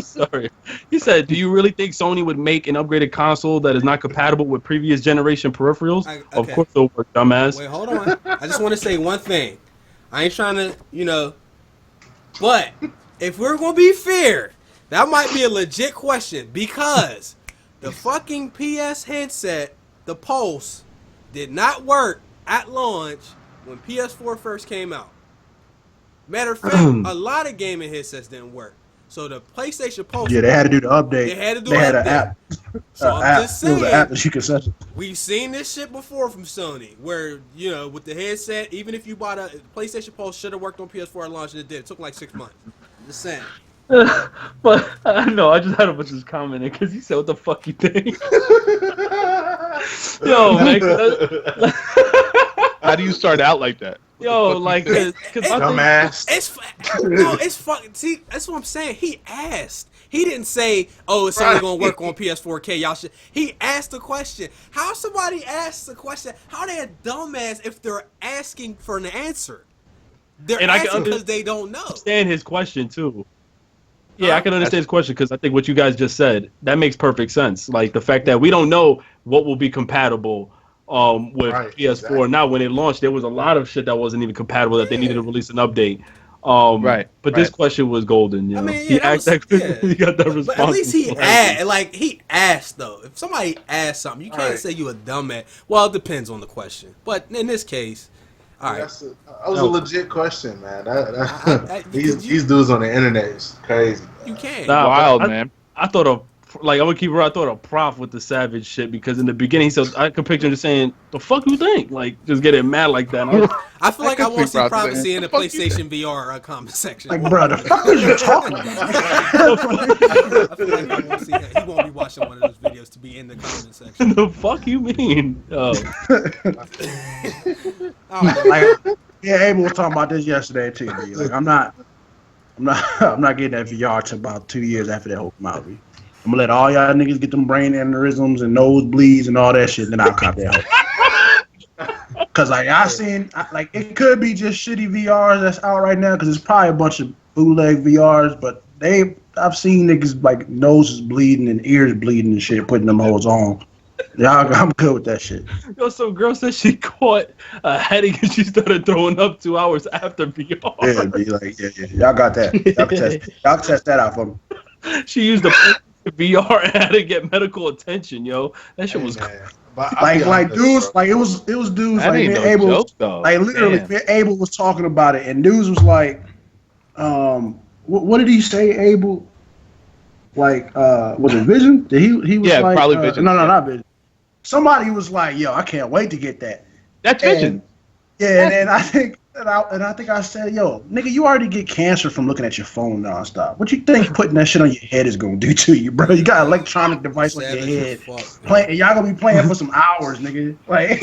[SPEAKER 1] Sorry. He said, "Do you really think Sony would make an upgraded console that is not compatible with previous generation peripherals?" Okay. Of course, it'll work, dumbass.
[SPEAKER 2] Wait, hold on. I just want to say one thing. I ain't trying to, but if we're gonna be fair, that might be a legit question because the fucking PS headset, the Pulse, did not work at launch when PS4 first came out. Matter of fact, a lot of gaming headsets didn't work. So the PlayStation Pulse.
[SPEAKER 6] Yeah, they had to do the update.
[SPEAKER 2] They had
[SPEAKER 6] an app.
[SPEAKER 2] So I'm just saying.
[SPEAKER 6] It was an app that you could set.
[SPEAKER 2] We've seen this shit before from Sony, where with the headset, even if you bought a PlayStation Pulse, should have worked on PS4 at launch, and it did. It took like 6 months. Just saying.
[SPEAKER 1] But I know I just had a bunch of commenting because he said, "What the fuck you think?" Yo, man.
[SPEAKER 3] How do you start out like that?
[SPEAKER 1] Yo, like, cause
[SPEAKER 4] dumbass.
[SPEAKER 2] It's fucking. See, that's what I'm saying. He asked. He didn't say, "Oh, it's only gonna work on PS4K." Y'all should. He asked the question. How somebody asks a question? How they a dumbass if they're asking for an answer? They're asking because they don't know.
[SPEAKER 1] Understand his question too. Yeah, I can understand his question because I think what you guys just said, that makes perfect sense. Like the fact that we don't know what will be compatible with PS4. Exactly. Now, when it launched, there was a lot of shit that wasn't even compatible that they needed to release an update. But this question was golden. You know? He got that response.
[SPEAKER 2] But at least he asked though. If somebody asks something, you can't say you a dumbass. Well, it depends on the question. But in this case, all right.
[SPEAKER 4] That was a legit question, man. These dudes on the internet is crazy.
[SPEAKER 2] You can't.
[SPEAKER 3] Wild, man.
[SPEAKER 1] I thought I'm gonna keep it real. I thought a prof with the savage shit because in the beginning he said I could picture him just saying, "The fuck you think?" Like just getting mad like that.
[SPEAKER 2] I feel like I want to see Prophecy in the PlayStation VR comment section.
[SPEAKER 6] Like, bro, the fuck are you talking about?
[SPEAKER 2] I feel like I want to see him. He won't be watching one of those videos to be in the comment section.
[SPEAKER 1] The fuck you mean?
[SPEAKER 6] Abel was talking about this yesterday too. B. Like, I'm not getting that VR to about 2 years after that whole come out. B. I'm gonna let all y'all niggas get them brain aneurysms and nosebleeds and all that shit, then I'll cop that hoe. Cause like it could be just shitty VRs that's out right now, cause it's probably a bunch of bootleg VRs, but I've seen niggas like noses bleeding and ears bleeding and shit putting them hoes on. Yeah, I'm good with that shit.
[SPEAKER 1] Yo, some girl said she caught a headache and she started throwing up 2 hours after VR.
[SPEAKER 6] Yeah, be like, yeah. Y'all got that. Y'all can test that out for me.
[SPEAKER 1] She used the VR and had to get medical attention, yo. That shit was
[SPEAKER 6] like dudes, like it was dudes
[SPEAKER 3] that
[SPEAKER 6] like
[SPEAKER 3] ain't
[SPEAKER 6] man, Abel,
[SPEAKER 3] joke, though.
[SPEAKER 6] like literally, man, Abel was talking about it, and dudes was like, what did he say, Abel? Like, was it Vision? Did he was like,
[SPEAKER 3] probably Vision.
[SPEAKER 6] No, not Vision. Somebody was like, yo, I can't wait to get that.
[SPEAKER 3] That's Vision.
[SPEAKER 6] Yeah, and I think I said, yo, nigga, you already get cancer from looking at your phone nonstop. What you think putting that shit on your head is gonna do to you, bro? You got an electronic device on your head. Y'all gonna be playing for some hours, nigga. Like,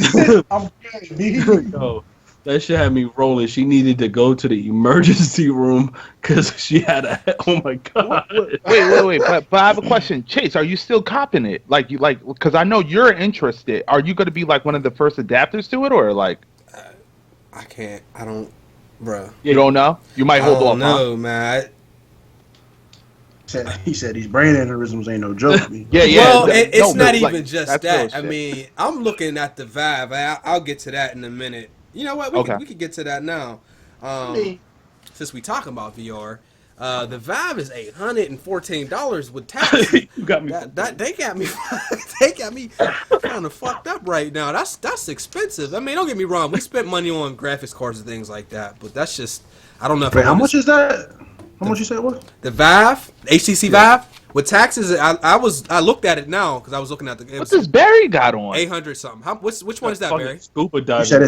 [SPEAKER 6] I'm kidding,
[SPEAKER 1] Yo, That shit had me rolling. She needed to go to the emergency room because she had a. Oh my god!
[SPEAKER 3] Wait. But I have a question, Chase. Are you still copping it? Because I know you're interested. Are you going to be like one of the first adapters to it, or like?
[SPEAKER 2] I can't. I don't, bro.
[SPEAKER 3] You don't know. You might hold off.
[SPEAKER 2] No, man.
[SPEAKER 6] He said these brain aneurysms ain't no joke.
[SPEAKER 3] Yeah.
[SPEAKER 2] Well, it's not even just that. I
[SPEAKER 3] shit.
[SPEAKER 2] mean, I'm looking at the Vive. I'll get to that in a minute. You know what? We could get to that now. Since we talking about VR, the Vive is $814 with tax.
[SPEAKER 1] You got me.
[SPEAKER 2] They got me kind of fucked up right now. That's expensive. I mean, don't get me wrong. We spent money on graphics cards and things like that, but that's just I don't know. If
[SPEAKER 6] how much is that? How much you say it was?
[SPEAKER 2] The Vive, HTC Vive with taxes. I looked at it now because I was looking at the.
[SPEAKER 3] What's this Barry got on?
[SPEAKER 2] 800 something. Which one is that, Barry?
[SPEAKER 1] Scuba diving.
[SPEAKER 6] You said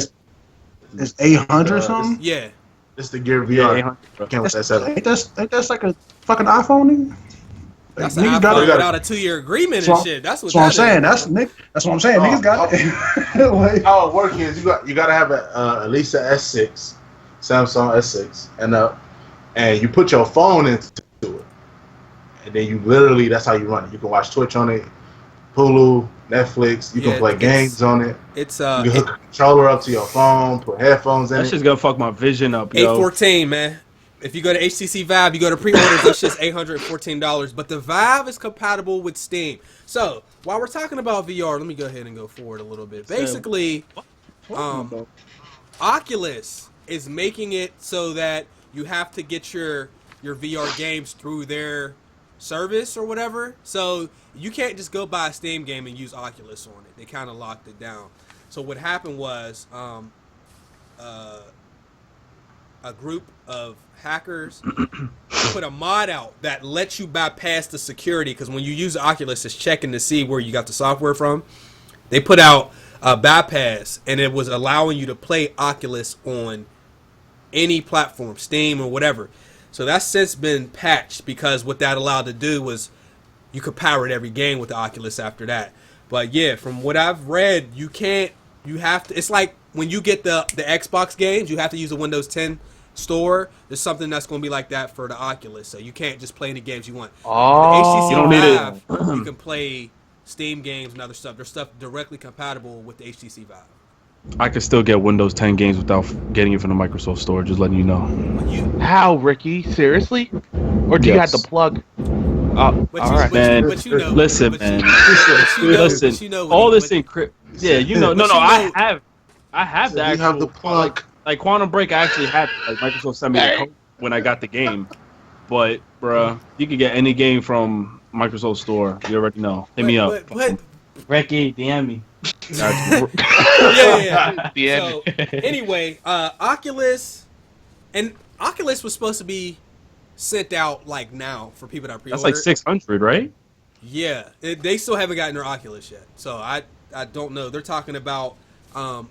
[SPEAKER 6] it's 800 something.
[SPEAKER 2] Yeah.
[SPEAKER 4] It's the Gear VR.
[SPEAKER 1] Yeah,
[SPEAKER 4] Can't with that setup.
[SPEAKER 6] Ain't that like a fucking iPhone?
[SPEAKER 2] That's an iPhone without a 2-year agreement and shit. That's what
[SPEAKER 6] I'm saying. That's what I'm saying. Niggas got it.
[SPEAKER 4] How it works is you got to have at least an S6, Samsung S6, and you put your phone into it, and then you literally that's how you run it. You can watch Twitch on it, Hulu, Netflix. You can play games on it.
[SPEAKER 2] It's
[SPEAKER 4] you can hook a controller up to your phone, put headphones in it.
[SPEAKER 1] That shit's gonna fuck my vision up, yo.
[SPEAKER 2] 814, man. If you go to HTC Vive, you go to pre-orders, that's just $814. But the Vive is compatible with Steam. So while we're talking about VR, let me go ahead and go forward a little bit. Basically, Oculus is making it so that you have to get your VR games through their service or whatever. So you can't just go buy a Steam game and use Oculus on it. They kind of locked it down. So what happened was a group of hackers put a mod out that lets you bypass the security, because when you use Oculus, it's checking to see where you got the software from. They put out a bypass, and it was allowing you to play Oculus on any platform, Steam or whatever. So that's since been patched, because what that allowed to do was you could pirate every game with the Oculus after that. But yeah, from what I've read, you have to, it's like when you get the Xbox games, you have to use a Windows 10 store. There's something that's going to be like that for the Oculus. So you can't just play any games you want.
[SPEAKER 3] Oh,
[SPEAKER 1] you don't need it.
[SPEAKER 2] You can play Steam games and other stuff. There's stuff directly compatible with the HTC Vive.
[SPEAKER 1] I could still get Windows 10 games without getting it from the Microsoft Store. Just letting you know.
[SPEAKER 3] How, Ricky? Seriously? Or do you have the plug? All right,
[SPEAKER 1] man. Listen, man. Listen. All this encrypt. Yeah, you know. No. I have that.
[SPEAKER 4] You have the plug.
[SPEAKER 1] Like Quantum Break, I actually had like Microsoft sent me the code when I got the game. But, bruh, you can get any game from Microsoft Store. You already know. Hit me up.
[SPEAKER 5] Ricky, DM me.
[SPEAKER 2] Yeah. So, anyway, Oculus was supposed to be sent out like now for people that pre-order.
[SPEAKER 1] That's like 600, right?
[SPEAKER 2] Yeah, they still haven't gotten their Oculus yet. So I don't know. They're talking about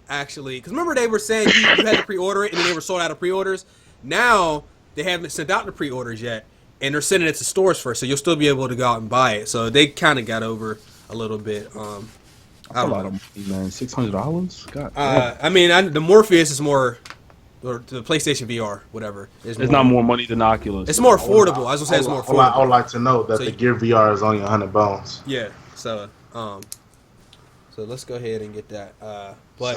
[SPEAKER 2] actually, because remember they were saying you had to pre-order it and then they were sold out of pre-orders. Now they haven't sent out the pre-orders yet, and they're sending it to stores first, so you'll still be able to go out and buy it. So they kind of got over a little bit. I don't know,
[SPEAKER 1] man. $600. God.
[SPEAKER 2] I mean, the Morpheus is more, or the PlayStation VR, whatever.
[SPEAKER 1] It's not more money than Oculus.
[SPEAKER 2] It's more affordable. I was gonna say it's more affordable.
[SPEAKER 4] I would like to know that the Gear VR is only 100 bones.
[SPEAKER 2] Yeah. So let's go ahead and get that. But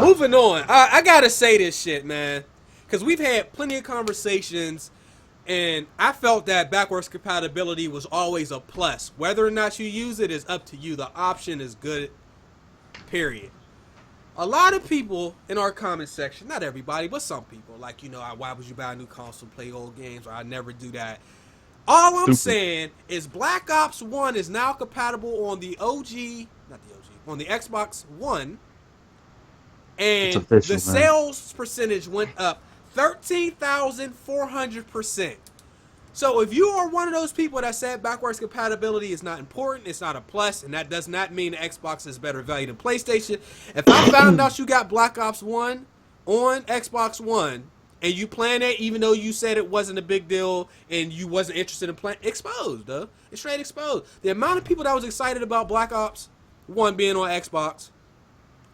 [SPEAKER 2] moving on, I gotta say this shit, man, because we've had plenty of conversations, and I felt that backwards compatibility was always a plus. Whether or not you use it is up to you. The option is good, period. A lot of people in our comment section, not everybody, but some people, like, why would you buy a new console, play old games, or I never do that. All I'm saying is Black Ops 1 is now compatible on the on the Xbox One, and the sales percentage went up 13,400%. So if you are one of those people that said backwards compatibility is not important, it's not a plus, and that does not mean the Xbox is better value than PlayStation. If I found out you got Black Ops 1 on Xbox One and you playing it even though you said it wasn't a big deal and you wasn't interested in playing, exposed, though. It's straight exposed. The amount of people that was excited about Black Ops 1 being on Xbox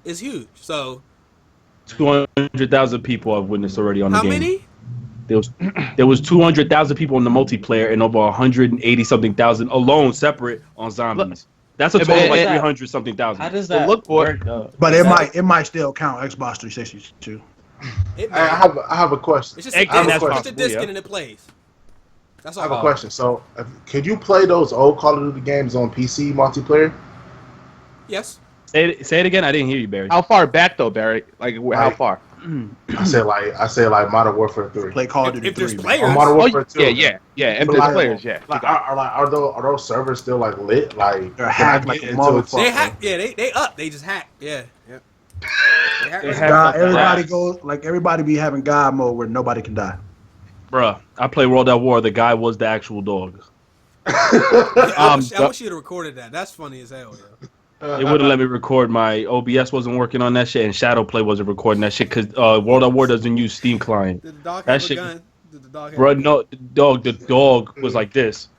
[SPEAKER 2] is huge. So
[SPEAKER 1] 200,000 people I've witnessed already on the
[SPEAKER 2] How
[SPEAKER 1] game.
[SPEAKER 2] many?
[SPEAKER 1] There was 200,000 people in the multiplayer and over 180 something thousand alone separate on zombies. That's a total of like 300 something thousand.
[SPEAKER 5] How does that work though?
[SPEAKER 6] But it might still count Xbox 360 too.
[SPEAKER 4] I have a question.
[SPEAKER 2] It's just
[SPEAKER 4] I have a
[SPEAKER 2] it's
[SPEAKER 4] question.
[SPEAKER 2] a disc and it plays. That's all.
[SPEAKER 4] I have a question. So, could you play those old Call of Duty games on PC multiplayer?
[SPEAKER 2] Yes.
[SPEAKER 1] Say it again. I didn't hear you, Barry.
[SPEAKER 3] How far back though, Barry? Like how far?
[SPEAKER 4] I say like Modern Warfare 3.
[SPEAKER 6] Play Call of Duty
[SPEAKER 2] If there's
[SPEAKER 6] 3.
[SPEAKER 2] players.
[SPEAKER 4] Modern Warfare 2.
[SPEAKER 3] Yeah. If
[SPEAKER 4] But
[SPEAKER 3] there's
[SPEAKER 4] like,
[SPEAKER 3] players, yeah.
[SPEAKER 4] Like, are those servers still like lit? Like
[SPEAKER 6] They're hacked like a motherfucker.
[SPEAKER 2] They hack. Yeah, they up. They just hack. Yeah. Yep. They hack.
[SPEAKER 6] God, everybody goes like everybody be having God mode where nobody can die.
[SPEAKER 1] Bruh, I play World at War. The guy was the actual dog.
[SPEAKER 2] I wish you'd have recorded that. That's funny as hell, yo.
[SPEAKER 1] It wouldn't let me record. My OBS wasn't working on that shit, and Shadowplay wasn't recording that shit because World at War doesn't use Steam client.
[SPEAKER 2] Did the dog
[SPEAKER 1] That
[SPEAKER 2] have
[SPEAKER 1] shit-
[SPEAKER 2] a gun? Did the dog have
[SPEAKER 1] Bro,
[SPEAKER 2] a gun?
[SPEAKER 1] no, the dog was like this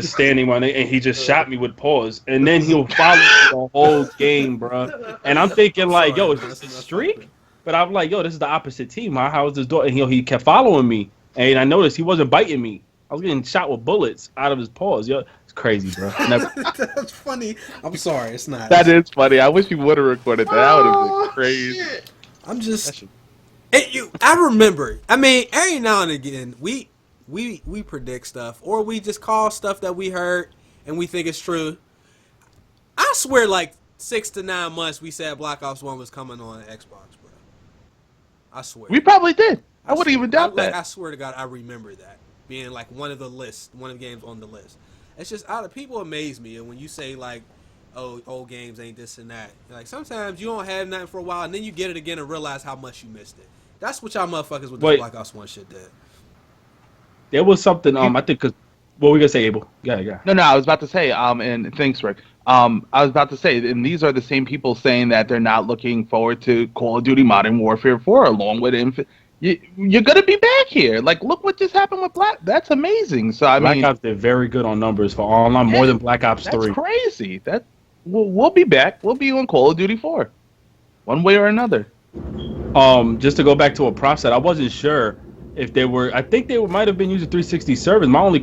[SPEAKER 1] standing on it, and he just shot me with paws, and then he'll follow me the whole game, bro. And I'm thinking like, yo, is this a streak? But I'm like, yo, this is the opposite team. How is this dog? And he kept following me, and I noticed he wasn't biting me. I was getting shot with bullets out of his paws. Yo, it's crazy, bro. Never.
[SPEAKER 2] That's funny. I'm sorry, it's not.
[SPEAKER 3] That is funny. I wish you would have recorded that. That would have been crazy.
[SPEAKER 4] Shit.
[SPEAKER 2] I'm just. I remember. I mean, every now and again, we predict stuff, or we just call stuff that we heard and we think it's true. I swear, like 6 to 9 months, we said Black Ops 1 was coming on Xbox, bro. I swear.
[SPEAKER 3] We probably did. I wouldn't
[SPEAKER 2] swear.
[SPEAKER 3] even doubt that.
[SPEAKER 2] I swear to God, I remember that being like one of the games on the list. It's just people amaze me, and when you say like, "Oh, old games ain't this and that," like sometimes you don't have nothing for a while, and then you get it again and realize how much you missed it. That's what y'all motherfuckers with the Black Ops 1 shit did.
[SPEAKER 1] There was something. I think because what we gonna say, Abel? Yeah.
[SPEAKER 3] No, I was about to say, and thanks, Rick. I was about to say, and these are the same people saying that they're not looking forward to Call of Duty Modern Warfare 4 along with you're gonna be back here. Like, look what just happened with Black. That's amazing. So I
[SPEAKER 1] Black
[SPEAKER 3] mean,
[SPEAKER 1] Ops did very good on numbers for online, more than Black Ops 3.
[SPEAKER 3] that's crazy. We'll be back. We'll be on Call of Duty 4, one way or another.
[SPEAKER 1] Just to go back to what Prof said, I wasn't sure if they were. I think they might have been using 360 servers. My only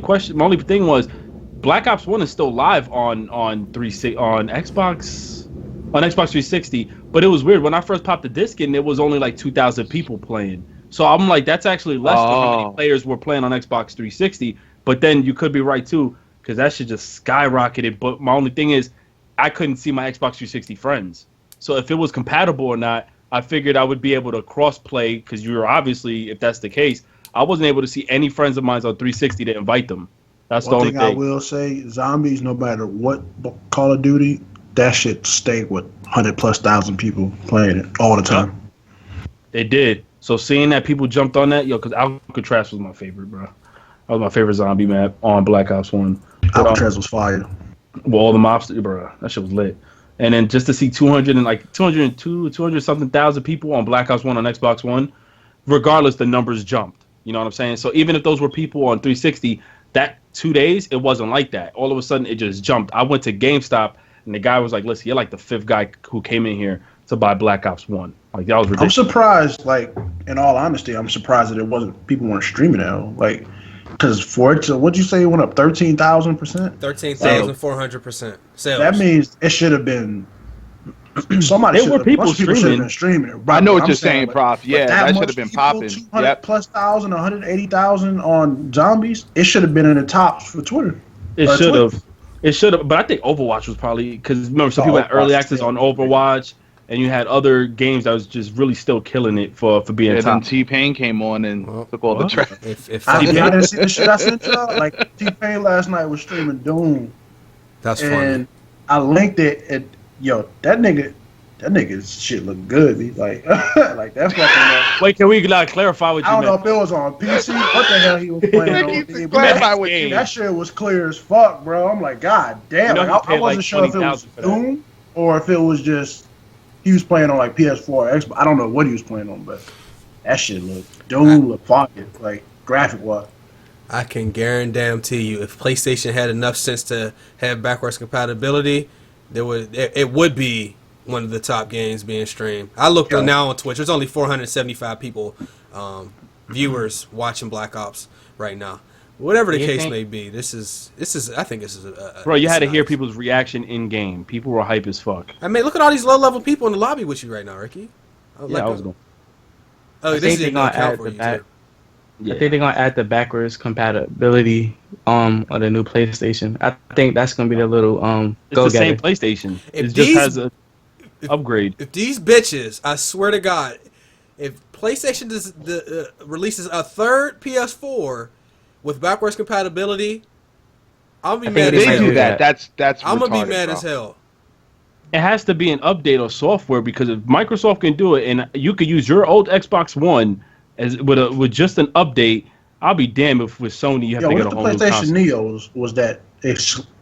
[SPEAKER 1] thing was, Black Ops 1 is still live on Xbox 360. But it was weird when I first popped the disc in. There was only like 2,000 people playing. So I'm like, that's actually less than how many players were playing on Xbox 360. But then you could be right too, because that shit just skyrocketed. But my only thing is, I couldn't see my Xbox 360 friends. So if it was compatible or not, I figured I would be able to cross-play, because you're obviously, if that's the case, I wasn't able to see any friends of mine on 360 to invite them. That's the only thing.
[SPEAKER 6] I will say, zombies, no matter what Call of Duty, that shit stayed with 100,000+ people playing it all the time.
[SPEAKER 1] They did. So seeing that people jumped on that, because Alcatraz was my favorite, bro. That was my favorite zombie map on Black Ops 1.
[SPEAKER 6] Alcatraz was fire.
[SPEAKER 1] Well, all the mobs, bro, that shit was lit. And then just to see 200 something thousand people on Black Ops 1 on Xbox One, regardless, the numbers jumped. You know what I'm saying? So even if those were people on 360, that 2 days, it wasn't like that. All of a sudden, it just jumped. I went to GameStop, and the guy was like, listen, you're like the 5th guy who came in here to buy Black Ops 1. Like, that was ridiculous.
[SPEAKER 6] I'm surprised, like, in all honesty, I'm surprised that people weren't streaming it. Like, because for it to, what'd you say it went up 13,000%?
[SPEAKER 2] 13,400% sales.
[SPEAKER 6] That means it should have been. Somebody
[SPEAKER 1] there were people
[SPEAKER 6] streaming it.
[SPEAKER 3] I know what you're saying, Prof. Yeah, that should have been popping.
[SPEAKER 6] 200,000+, 180,000 on zombies. It should have been in the tops for Twitter.
[SPEAKER 1] It should have. It should have. But I think Overwatch was probably, because remember, some people had early access on Overwatch, and you had other games that was just really still killing it for being top.
[SPEAKER 3] Then T-Pain came on and took all the track.
[SPEAKER 6] I didn't see the shit I sent y'all. Like, T-Pain last night was streaming Doom.
[SPEAKER 2] That's
[SPEAKER 6] and
[SPEAKER 2] funny.
[SPEAKER 6] I linked it, and that nigga's shit look good. He like, like that's fucking.
[SPEAKER 1] Wait, can we clarify what you
[SPEAKER 6] I don't
[SPEAKER 1] meant?
[SPEAKER 6] know if it was on PC. What the hell he was playing on?
[SPEAKER 3] Clarify what you
[SPEAKER 6] That shit was clear as fuck, bro. I'm like, god damn.
[SPEAKER 1] You know,
[SPEAKER 6] I wasn't sure if it was Doom or if it was just he was playing on like PS4 or Xbox. I don't know what he was playing on, but that shit looked Doom looked fire, like graphic wise.
[SPEAKER 2] I can guarantee you, if PlayStation had enough sense to have backwards compatibility, it would be one of the top games being streamed. I looked now on Twitch. There's only 475 people, viewers watching Black Ops right now. Whatever the case may be, this is. I think this is a
[SPEAKER 1] bro. You had to hear people's reaction in game. People were hype as fuck.
[SPEAKER 2] I mean, look at all these low level people in the lobby with you right now, Ricky.
[SPEAKER 1] I was going.
[SPEAKER 2] Oh, this is gonna count for you too.
[SPEAKER 5] Yeah. I think they're gonna add the backwards compatibility on the new PlayStation. I think that's gonna be the little
[SPEAKER 1] It's the same PlayStation. It just has a upgrade.
[SPEAKER 2] If these bitches, I swear to God, if PlayStation releases a third PS4 with backwards compatibility, I'll be mad as hell.
[SPEAKER 3] They do that. That's
[SPEAKER 2] I'm gonna be
[SPEAKER 3] retarded,
[SPEAKER 2] mad
[SPEAKER 3] bro.
[SPEAKER 2] as hell.
[SPEAKER 1] It has to be an update of software because if Microsoft can do it and you could use your old Xbox One as with just an update, I'll be damned if with Sony you have to get a whole new console.
[SPEAKER 6] PlayStation Neo was that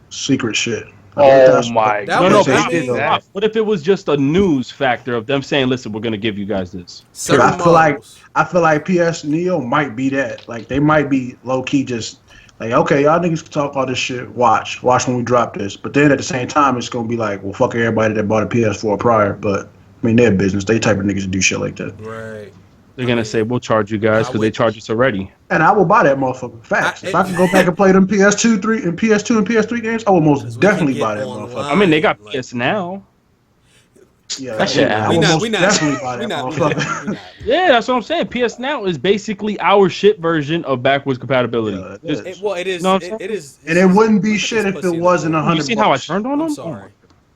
[SPEAKER 6] secret shit.
[SPEAKER 3] Oh my god!
[SPEAKER 1] No, what if it was just a news factor of them saying, "Listen, we're gonna give you guys this."
[SPEAKER 6] I feel like PS Neo might be that. Like they might be low key just like, okay, y'all niggas can talk all this shit. Watch when we drop this. But then at the same time, it's gonna be like, well, fuck everybody that bought a PS4 prior. But I mean, their business. They type of niggas that do shit like that.
[SPEAKER 2] Right.
[SPEAKER 1] They're gonna say, "We'll charge you guys because they charge us already."
[SPEAKER 6] And I will buy that motherfucker. Facts. If I can go back and play them PS2 and PS3 games, I will most definitely buy that motherfucker.
[SPEAKER 1] I mean, they got PS Now.
[SPEAKER 6] Yeah,
[SPEAKER 5] that shit.
[SPEAKER 6] I will most definitely buy that motherfucker.
[SPEAKER 1] Yeah, that's what I'm saying. PS Now is basically our shit version of backwards compatibility.
[SPEAKER 6] Yeah,
[SPEAKER 2] it is. It is.
[SPEAKER 6] And it wouldn't be shit if it wasn't $100.
[SPEAKER 1] You seen how I turned on them?
[SPEAKER 2] I'm sorry.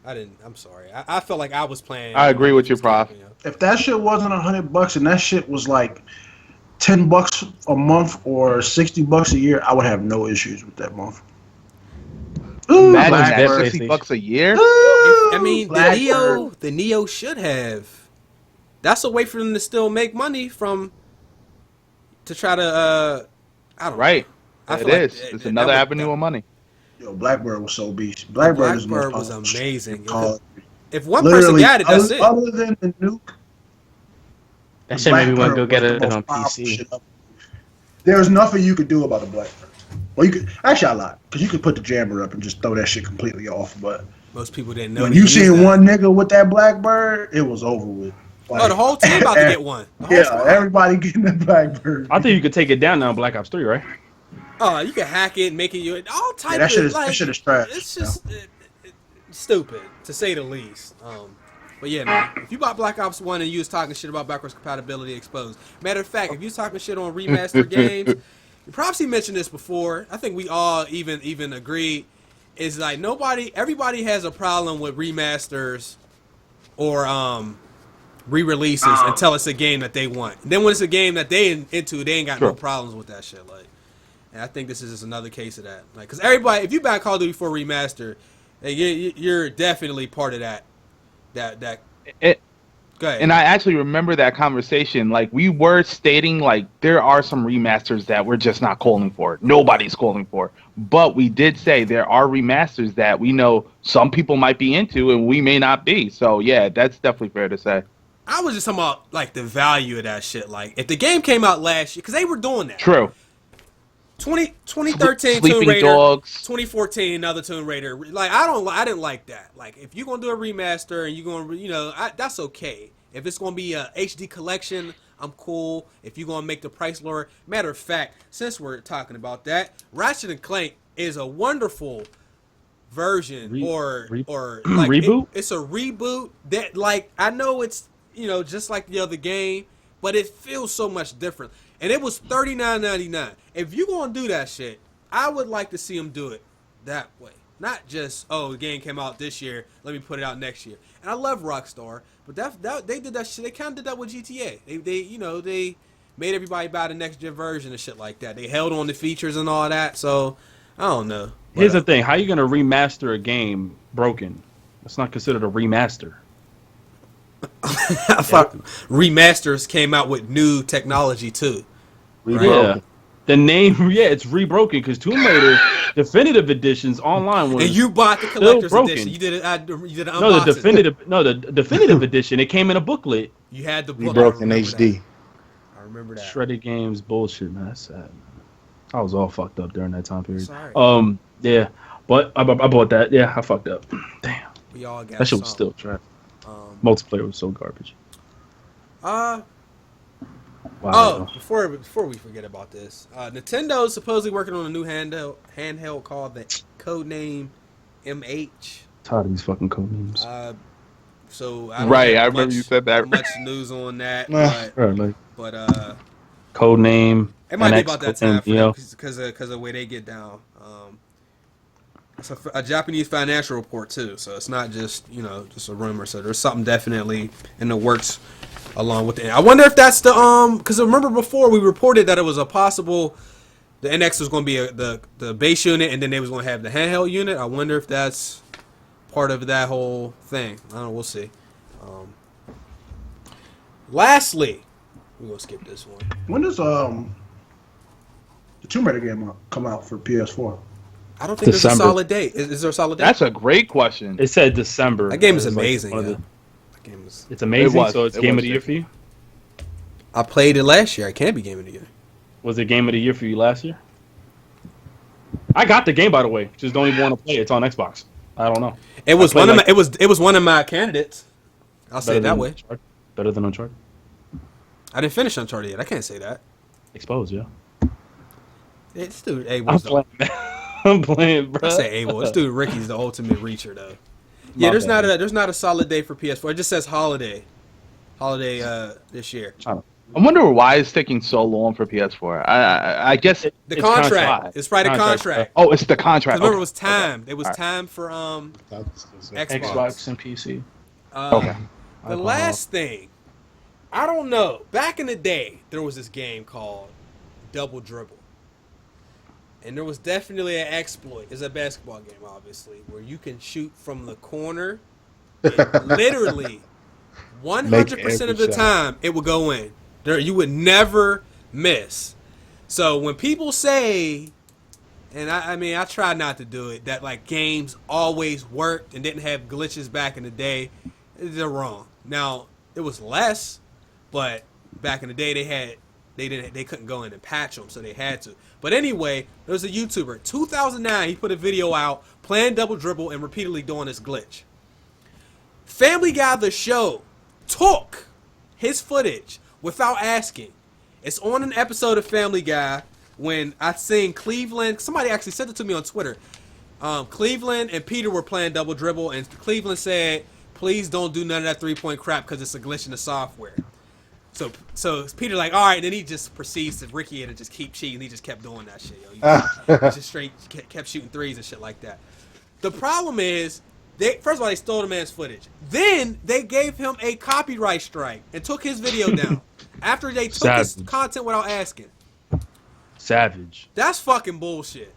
[SPEAKER 2] I'm sorry. I felt like I was playing.
[SPEAKER 3] I agree with you, Prof.
[SPEAKER 6] If that shit wasn't $100 and that shit was like $10 a month or $60 a year, I would have no issues with that month.
[SPEAKER 3] Imagine that $60 a year.
[SPEAKER 2] I mean, the Neo should have. That's a way for them to still make money to try to. I don't know.
[SPEAKER 3] It is. It's another avenue of money.
[SPEAKER 6] Yo, Blackbird was so beast. Blackbird
[SPEAKER 2] was amazing. If one
[SPEAKER 6] Literally,
[SPEAKER 2] person got it, that's it.
[SPEAKER 6] Other than the nuke,
[SPEAKER 5] that shit made me want to go get it on PC.
[SPEAKER 6] There's nothing you could do about the Blackbird. Well, you could actually a lot because you could put the jammer up and just throw that shit completely off. But
[SPEAKER 2] most people didn't know.
[SPEAKER 6] When you seen one nigga with that Blackbird, it was over with.
[SPEAKER 2] Like, the whole team about to get one.
[SPEAKER 6] Everybody getting that Blackbird.
[SPEAKER 1] I think you could take it down now in Black Ops 3, right?
[SPEAKER 2] Oh, you can hack it, make it all types
[SPEAKER 6] of that shit is trash.
[SPEAKER 2] It's just stupid to say the least. But yeah, man, if you bought Black Ops 1 and you was talking shit about backwards compatibility exposed, matter of fact, if you was talking shit on remastered games, you probably mentioned this before. I think we all even agreed is like everybody has a problem with remasters or re-releases until it's a game that they want. And then when it's a game that they into, they ain't got no problems with that shit. Like, and I think this is just another case of that. Like, because everybody, if you buy Call of Duty 4 remaster, you're definitely part of that. Go ahead.
[SPEAKER 3] And I actually remember that conversation. Like, we were stating, like, there are some remasters that we're just not calling for. Nobody's calling for. But we did say there are remasters that we know some people might be into and we may not be. So, yeah, that's definitely fair to say.
[SPEAKER 2] I was just talking about, like, the value of that shit. Like, if the game came out last year, because they were doing that.
[SPEAKER 3] True.
[SPEAKER 2] 2013 Tomb Raider,
[SPEAKER 3] Dogs.
[SPEAKER 2] 2014 another Tomb Raider. Like, I didn't like that. Like, if you're gonna do a remaster and you're gonna, that's okay. If it's gonna be a HD collection, I'm cool. If you're gonna make the price lower, matter of fact, since we're talking about that, Ratchet and Clank is a wonderful version or like
[SPEAKER 1] reboot.
[SPEAKER 2] It's a reboot that, like, I know it's just like the other game, but it feels so much different. And it was $39.99. If you gonna do that shit, I would like to see them do it that way. Not just, the game came out this year, let me put it out next year. And I love Rockstar, but that they did that shit. They kind of did that with GTA. They made everybody buy the next gen version and shit like that. They held on the features and all that. So I don't know.
[SPEAKER 1] Here's the thing: how you gonna remaster a game broken? That's not considered a remaster.
[SPEAKER 2] Remasters came out with new technology too.
[SPEAKER 1] Right? Yeah. The name, it's rebroken because Tomb Raider Definitive Editions online was.
[SPEAKER 2] And you bought the collector's edition. You did it. You did an unboxing.
[SPEAKER 1] The definitive edition. It came in a booklet.
[SPEAKER 2] You had the book.
[SPEAKER 4] Rebroken HD.
[SPEAKER 2] I remember that.
[SPEAKER 1] Shredded Games bullshit, man. That's sad. I was all fucked up during that time period.
[SPEAKER 2] Sorry.
[SPEAKER 1] Yeah, but I bought that. Yeah, I fucked up. Damn.
[SPEAKER 2] We all got
[SPEAKER 1] that shit was still trash. Multiplayer was so garbage.
[SPEAKER 2] Wow.
[SPEAKER 1] Wow.
[SPEAKER 2] Before we forget about this, Nintendo's supposedly working on a new handheld called the Codename MH.
[SPEAKER 1] Tired of these fucking code names.
[SPEAKER 2] So I don't
[SPEAKER 3] Right,
[SPEAKER 2] have
[SPEAKER 3] I remember you said that.
[SPEAKER 2] much news on that, but
[SPEAKER 1] Code name.
[SPEAKER 2] it might be
[SPEAKER 1] NX
[SPEAKER 2] about that
[SPEAKER 1] Codename,
[SPEAKER 2] time for
[SPEAKER 1] you
[SPEAKER 2] them
[SPEAKER 1] know?
[SPEAKER 2] because of the way they get down. It's a Japanese financial report too, so it's not just just a rumor. So there's something definitely in the works along with it. I wonder if that's the because remember before we reported that it was a possible the NX was going to be the base unit and then they was going to have the handheld unit. I wonder if that's part of that whole thing. I don't know. We'll see. Lastly, we're gonna skip this one.
[SPEAKER 6] When does the Tomb Raider game come out for PS4?
[SPEAKER 2] I don't think
[SPEAKER 1] December.
[SPEAKER 2] there's a solid date. Is there a solid date?
[SPEAKER 3] That's a great question.
[SPEAKER 1] It said December.
[SPEAKER 2] That game is
[SPEAKER 1] It was
[SPEAKER 2] amazing.
[SPEAKER 1] one of
[SPEAKER 2] Yeah.
[SPEAKER 1] the-
[SPEAKER 2] That game is.
[SPEAKER 1] It's amazing.
[SPEAKER 3] It was.
[SPEAKER 1] So it's
[SPEAKER 3] It
[SPEAKER 1] game
[SPEAKER 3] was,
[SPEAKER 1] of the year for you.
[SPEAKER 2] I played it last year. It can't be game of the year.
[SPEAKER 1] Was it game of the year for you last year? I got the game, by the way. Just don't even want to play it. It's on Xbox. I don't know.
[SPEAKER 2] It was
[SPEAKER 1] played
[SPEAKER 2] one of
[SPEAKER 1] like-
[SPEAKER 2] my. It was one of my candidates. I'll say it that way.
[SPEAKER 1] Uncharted? Better than Uncharted.
[SPEAKER 2] I didn't finish Uncharted yet. I can't say that.
[SPEAKER 1] Exposed, yeah.
[SPEAKER 2] This dude, Abel.
[SPEAKER 1] I'm playing. I'm playing, bro.
[SPEAKER 2] I say Abel. This dude Ricky's the ultimate reacher, though. Yeah,
[SPEAKER 1] My
[SPEAKER 2] there's
[SPEAKER 1] bad.
[SPEAKER 2] not a solid day for PS4. It just says holiday this year.
[SPEAKER 3] I wonder why it's taking so long for PS4. I guess
[SPEAKER 2] The
[SPEAKER 1] It's
[SPEAKER 2] contract.
[SPEAKER 1] contract.
[SPEAKER 2] It's probably the contract.
[SPEAKER 3] Oh, it's the contract.
[SPEAKER 2] Remember, it
[SPEAKER 3] Okay.
[SPEAKER 2] was timed. It was
[SPEAKER 3] Alright.
[SPEAKER 2] timed for Xbox.
[SPEAKER 5] Xbox and PC.
[SPEAKER 3] Okay.
[SPEAKER 2] The last thing, I don't know. Back in the day, there was this game called Double Dribble. And there was definitely an exploit. It's a basketball game, obviously, where you can shoot from the corner. And literally, 100% of the time, it would go in. You would never miss. So when people say, and I mean, I try not to do it, that like games always worked and didn't have glitches back in the day, they're wrong. Now, it was less, but back in the day they couldn't go in and patch them, so they had to. But anyway, there was a YouTuber, 2009, he put a video out playing Double Dribble and repeatedly doing this glitch. Family Guy the show took his footage without asking. It's on an episode of Family Guy when I seen Cleveland. Somebody actually sent it to me on Twitter. Cleveland and Peter were playing Double Dribble, and Cleveland said, "Please don't do none of that 3-point crap because it's a glitch in the software." So Peter like, all right, and then he just proceeds to Ricky and just keep cheating. He just kept doing that shit, yo. He just straight kept shooting threes and shit like that. The problem is, first of all, they stole the man's footage. Then they gave him a copyright strike and took his video down after they took his
[SPEAKER 1] Savage.
[SPEAKER 2] content without asking.
[SPEAKER 1] Savage.
[SPEAKER 2] That's fucking bullshit.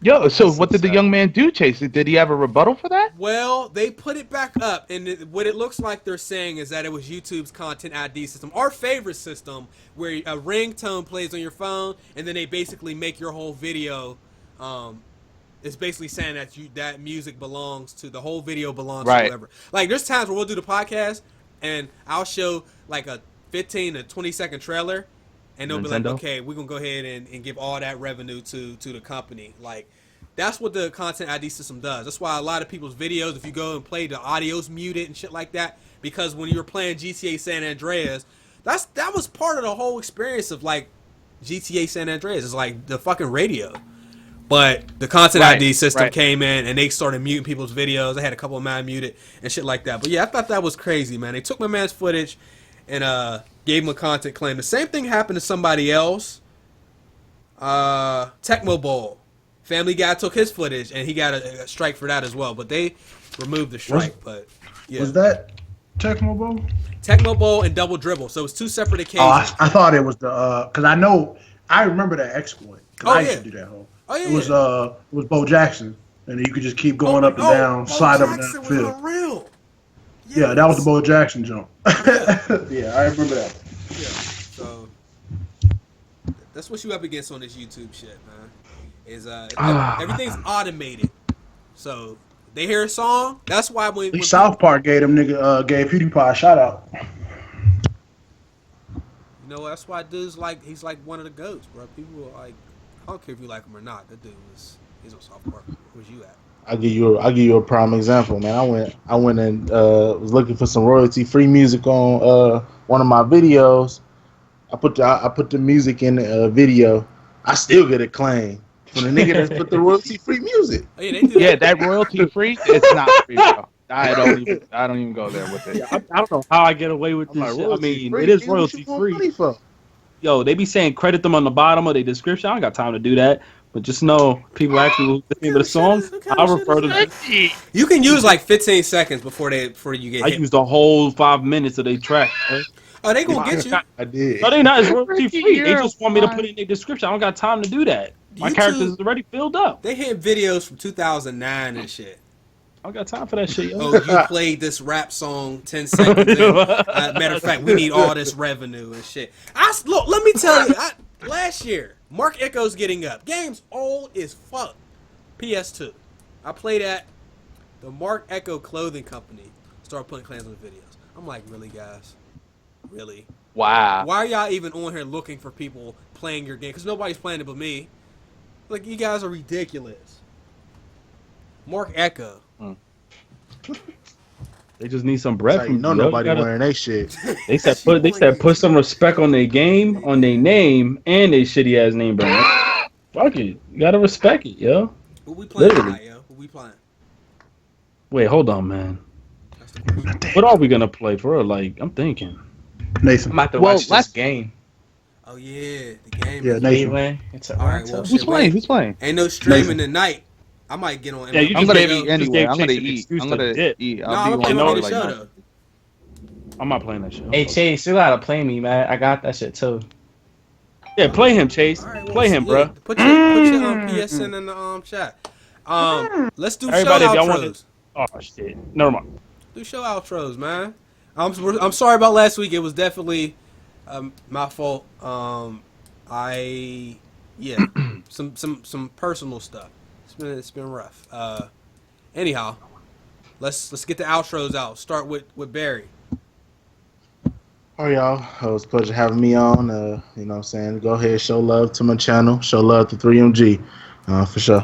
[SPEAKER 3] Yo, so
[SPEAKER 1] That's
[SPEAKER 3] what
[SPEAKER 1] so
[SPEAKER 3] did the
[SPEAKER 1] sad.
[SPEAKER 3] young man do, Chase? Did he have a rebuttal for that?
[SPEAKER 2] Well, they put it back up, and what it looks like they're saying is that it was YouTube's content ID system, our favorite system, where a ringtone plays on your phone, and then they basically make your whole video. It's basically saying that that music belongs to the whole video belongs to
[SPEAKER 3] Right.
[SPEAKER 2] whoever. Like there's times where we'll do the podcast, and I'll show like a 15 to 20-second trailer, and they'll be like,
[SPEAKER 1] Nintendo?
[SPEAKER 2] okay, we're gonna go ahead and give all that revenue to the company. Like that's what the content ID system does. That's why a lot of people's videos, if you go and play, the audio's muted and shit like that, because when you were playing GTA San Andreas, that was part of the whole experience of like GTA San Andreas. It's like the fucking radio. But the content ID system came in and they started muting people's videos. I had a couple of mine muted and shit like that. But yeah, I thought that was crazy, man. They took my man's footage and gave him a content claim. The same thing happened to somebody else. Tecmo Bowl. Family Guy took his footage and he got a strike for that as well. But they removed the strike. But yeah.
[SPEAKER 6] Was that Tecmo Bowl?
[SPEAKER 2] Tecmo Bowl and Double Dribble. So it's two separate occasions.
[SPEAKER 6] Oh, I thought it was the because I remember that exploit. Cause I used to do that whole.
[SPEAKER 2] Oh yeah.
[SPEAKER 6] It was Bo Jackson, and you could just keep going up and down, slide up and down the field.
[SPEAKER 2] Real.
[SPEAKER 6] Yeah, that was the Bo Jackson jump. Yeah, I remember that.
[SPEAKER 2] Yeah. So that's what you up against on this YouTube shit, man. Is everything's automated. So they hear a song. That's why when
[SPEAKER 6] South Park gave PewDiePie a shout out.
[SPEAKER 2] You know, that's why dudes he's like one of the goats, bro. People are like, I don't care if you like him or not. That dude he's on South Park. Where's you at?
[SPEAKER 4] I'll give you a prime example, man. I went and was looking for some royalty free music on one of my videos. I put the music in the video. I still get a claim from the nigga that put the royalty free music.
[SPEAKER 2] Oh, yeah, they do
[SPEAKER 3] Yeah, that royalty free, it's not free, bro. I don't even go there with it.
[SPEAKER 1] Yeah, I don't know how I get away with
[SPEAKER 4] I'm
[SPEAKER 1] this
[SPEAKER 4] like,
[SPEAKER 1] shit. I
[SPEAKER 4] royalty
[SPEAKER 1] mean,
[SPEAKER 4] free?
[SPEAKER 1] it is
[SPEAKER 4] Nigga, what
[SPEAKER 1] royalty
[SPEAKER 4] you want money
[SPEAKER 1] free.
[SPEAKER 4] for?
[SPEAKER 1] Yo, they be saying credit them on the bottom of their description. I ain't got time to do that. But just know, people actually the name of the song. I refer to them.
[SPEAKER 2] You can use like 15 seconds before you get
[SPEAKER 1] I
[SPEAKER 2] hit.
[SPEAKER 1] used the whole 5 minutes of their track. Bro.
[SPEAKER 2] Oh, they gonna get you.
[SPEAKER 4] I did.
[SPEAKER 1] No, they not. It's royalty free. They
[SPEAKER 3] You're
[SPEAKER 1] just want me to
[SPEAKER 3] fine.
[SPEAKER 1] put in their description. I don't got time to do that. My
[SPEAKER 2] YouTube-
[SPEAKER 1] characters is already filled up.
[SPEAKER 2] They hit videos from 2009 and shit.
[SPEAKER 1] I don't got time for that shit, yo.
[SPEAKER 2] Oh, you played this rap song 10 seconds in. Matter of fact, we need all this revenue and shit. Look, let me tell you, last year, Mark Echo's getting up. Game's old as fuck. PS2. I played at the Mark Echo Clothing Company. Started putting clans on the videos. I'm like, really, guys? Really?
[SPEAKER 3] Wow.
[SPEAKER 2] Why are y'all even on here looking for people playing your game? Because nobody's playing it but me. Like, you guys are ridiculous. Mark Echo.
[SPEAKER 1] They just need some breath.
[SPEAKER 4] Like,
[SPEAKER 1] from
[SPEAKER 4] no,
[SPEAKER 1] you, yo.
[SPEAKER 4] nobody
[SPEAKER 1] You gotta-
[SPEAKER 4] wearing they shit.
[SPEAKER 1] They said put some respect on their game, on their name, and their shitty ass name brand. Fuck it, you gotta respect it, yo.
[SPEAKER 2] Who we playing
[SPEAKER 1] Literally.
[SPEAKER 2] tonight, yo? Who we playing?
[SPEAKER 1] Wait, hold on, man.
[SPEAKER 2] That's the question.
[SPEAKER 1] What are we gonna play for real? Like, I'm thinking.
[SPEAKER 6] Nathan.
[SPEAKER 5] I'm about to
[SPEAKER 3] Well,
[SPEAKER 5] watch this
[SPEAKER 3] let's-
[SPEAKER 5] game.
[SPEAKER 2] Oh, yeah. The game.
[SPEAKER 6] Yeah,
[SPEAKER 2] is-
[SPEAKER 6] Nathan.
[SPEAKER 5] Gateway. It's
[SPEAKER 2] All right, well,
[SPEAKER 3] Who's
[SPEAKER 2] shit,
[SPEAKER 3] playing?
[SPEAKER 2] wait.
[SPEAKER 3] Who's playing?
[SPEAKER 2] Ain't no streaming tonight. I might get on.
[SPEAKER 1] Yeah, you
[SPEAKER 3] I'm
[SPEAKER 1] just
[SPEAKER 3] gonna
[SPEAKER 1] gave-
[SPEAKER 3] eat
[SPEAKER 1] just
[SPEAKER 3] anyway.
[SPEAKER 1] gave
[SPEAKER 3] I'm gonna
[SPEAKER 1] Chase an
[SPEAKER 3] eat.
[SPEAKER 1] excuse
[SPEAKER 3] I'm
[SPEAKER 1] to
[SPEAKER 3] gonna
[SPEAKER 1] dip.
[SPEAKER 3] eat.
[SPEAKER 2] No,
[SPEAKER 3] I'll
[SPEAKER 2] I'm
[SPEAKER 3] be
[SPEAKER 2] playing
[SPEAKER 3] on
[SPEAKER 2] on the
[SPEAKER 3] like
[SPEAKER 2] show,
[SPEAKER 3] that.
[SPEAKER 2] though.
[SPEAKER 1] I'm not playing that shit.
[SPEAKER 5] Hey Chase, you gotta play me, man. I got that shit too.
[SPEAKER 1] Yeah, play him, Chase.
[SPEAKER 2] All right, well,
[SPEAKER 1] Play him,
[SPEAKER 2] yeah,
[SPEAKER 1] bro.
[SPEAKER 2] Put your PSN in the chat. Let's do
[SPEAKER 1] Everybody,
[SPEAKER 2] show
[SPEAKER 1] if y'all
[SPEAKER 2] outros.
[SPEAKER 1] want Oh shit. Never mind.
[SPEAKER 2] Do show outros, man. I'm sorry about last week. It was definitely my fault. Some personal stuff. It's been rough. Anyhow, let's get the outros out. Start with Barry.
[SPEAKER 4] All right, y'all. It was a pleasure having me on. You know what I'm saying? Go ahead, show love to my channel. Show love to 3MG. For sure.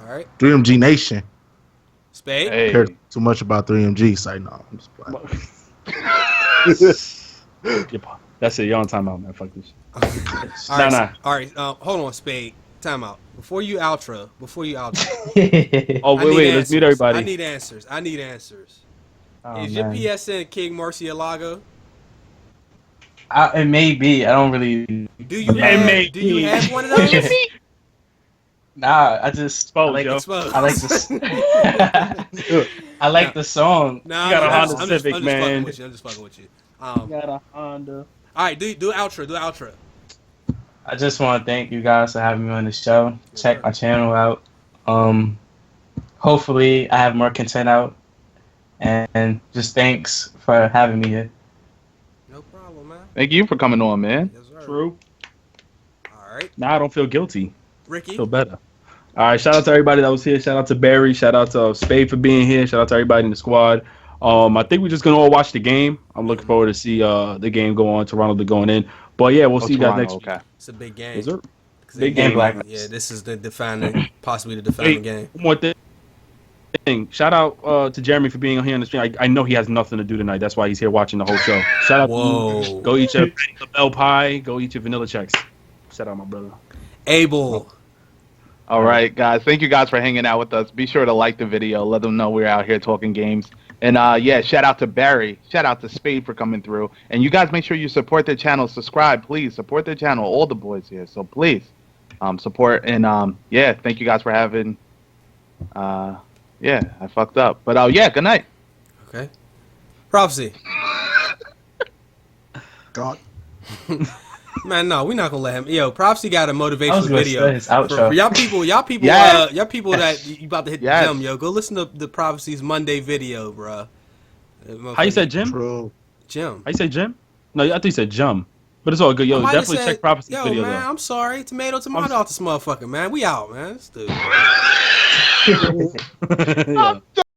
[SPEAKER 2] All right,
[SPEAKER 4] 3MG Nation.
[SPEAKER 2] Spade.
[SPEAKER 3] Hey.
[SPEAKER 4] Care too much about 3MG. Say no. I'm just playing.
[SPEAKER 1] That's it. You're on timeout, man. Fuck this.
[SPEAKER 2] All right,
[SPEAKER 1] Nah.
[SPEAKER 2] all right. Hold on, Spade. Time out. Before you outro.
[SPEAKER 1] Oh
[SPEAKER 2] I
[SPEAKER 1] wait,
[SPEAKER 2] need
[SPEAKER 1] wait. Let's
[SPEAKER 2] answers.
[SPEAKER 1] meet everybody.
[SPEAKER 2] I need answers.
[SPEAKER 5] Oh,
[SPEAKER 2] Is your
[SPEAKER 5] man.
[SPEAKER 2] PSN King Murcielago?
[SPEAKER 5] It may be. I don't really.
[SPEAKER 2] Do you
[SPEAKER 1] Yeah, mate.
[SPEAKER 2] do you have one of those?
[SPEAKER 5] Nah, I just. I
[SPEAKER 1] Exposed,
[SPEAKER 5] like,
[SPEAKER 1] yo.
[SPEAKER 2] Exposed.
[SPEAKER 5] I like this. I like the song.
[SPEAKER 2] Nah,
[SPEAKER 1] You got a
[SPEAKER 2] I'm
[SPEAKER 1] Honda
[SPEAKER 2] just
[SPEAKER 1] Civic,
[SPEAKER 2] fucking
[SPEAKER 1] man.
[SPEAKER 2] with you. I'm just fucking with you.
[SPEAKER 1] Got a Honda.
[SPEAKER 2] All right, do outro. Do outro.
[SPEAKER 5] I just want to thank you guys for having me on the show. Check my channel out. Hopefully, I have more content out. And just thanks for having me here.
[SPEAKER 2] No problem, man.
[SPEAKER 3] Thank you for coming on, man.
[SPEAKER 2] Yes, sir.
[SPEAKER 1] True.
[SPEAKER 2] All right,
[SPEAKER 1] Now I don't feel guilty.
[SPEAKER 2] Ricky.
[SPEAKER 1] Feel better. All right. Shout out to everybody that was here. Shout out to Barry. Shout out to Spade for being here. Shout out to everybody in the squad. I think we're just gonna all watch the game. I'm looking forward to see the game go on. Toronto going in. But yeah, we'll see you guys
[SPEAKER 3] Toronto,
[SPEAKER 1] next week.
[SPEAKER 3] okay.
[SPEAKER 2] It's a big game.
[SPEAKER 1] Yes, sir.
[SPEAKER 2] It's a
[SPEAKER 1] Big
[SPEAKER 5] game,
[SPEAKER 2] game.
[SPEAKER 5] Black.
[SPEAKER 2] Yeah, this is possibly the defining
[SPEAKER 1] Wait,
[SPEAKER 2] game.
[SPEAKER 1] one more thing. Shout out to Jeremy for being here on the stream. I know he has nothing to do tonight. That's why he's here watching the whole show. Shout out to
[SPEAKER 2] Whoa.
[SPEAKER 1] you. Go eat your bell pie. Go eat your vanilla checks. Shout out, my brother.
[SPEAKER 2] Abel.
[SPEAKER 3] All right, guys. Thank you guys for hanging out with us. Be sure to like the video. Let them know we're out here talking games. And yeah, shout out to Barry. Shout out to Spade for coming through. And you guys make sure you support their channel. Subscribe, please. Support their channel. All the boys here. So please support. And yeah, thank you guys for having. Yeah, I fucked up. But yeah, good night.
[SPEAKER 2] Okay. Prophecy.
[SPEAKER 6] God.
[SPEAKER 2] Man, no, we're not gonna let him. Yo, Prophecy got a
[SPEAKER 5] I was
[SPEAKER 2] motivational
[SPEAKER 5] gonna
[SPEAKER 2] video
[SPEAKER 5] say his outro.
[SPEAKER 2] for y'all people,
[SPEAKER 3] Yes.
[SPEAKER 2] y'all people that you about to hit
[SPEAKER 3] Yes.
[SPEAKER 2] the gym, yo. Go listen to the Prophecy's Monday video, bro.
[SPEAKER 1] How you said Jim?
[SPEAKER 6] True.
[SPEAKER 2] Jim?
[SPEAKER 1] How you say Jim? No, I think you said Jum. But it's all good. Yo,
[SPEAKER 2] I might have
[SPEAKER 1] definitely
[SPEAKER 2] said-
[SPEAKER 1] check Prophecy's
[SPEAKER 2] Yo,
[SPEAKER 1] video
[SPEAKER 2] man,
[SPEAKER 1] though.
[SPEAKER 2] I'm sorry. Tomato off this motherfucker, man. We out, man. This dude.
[SPEAKER 1] Yeah.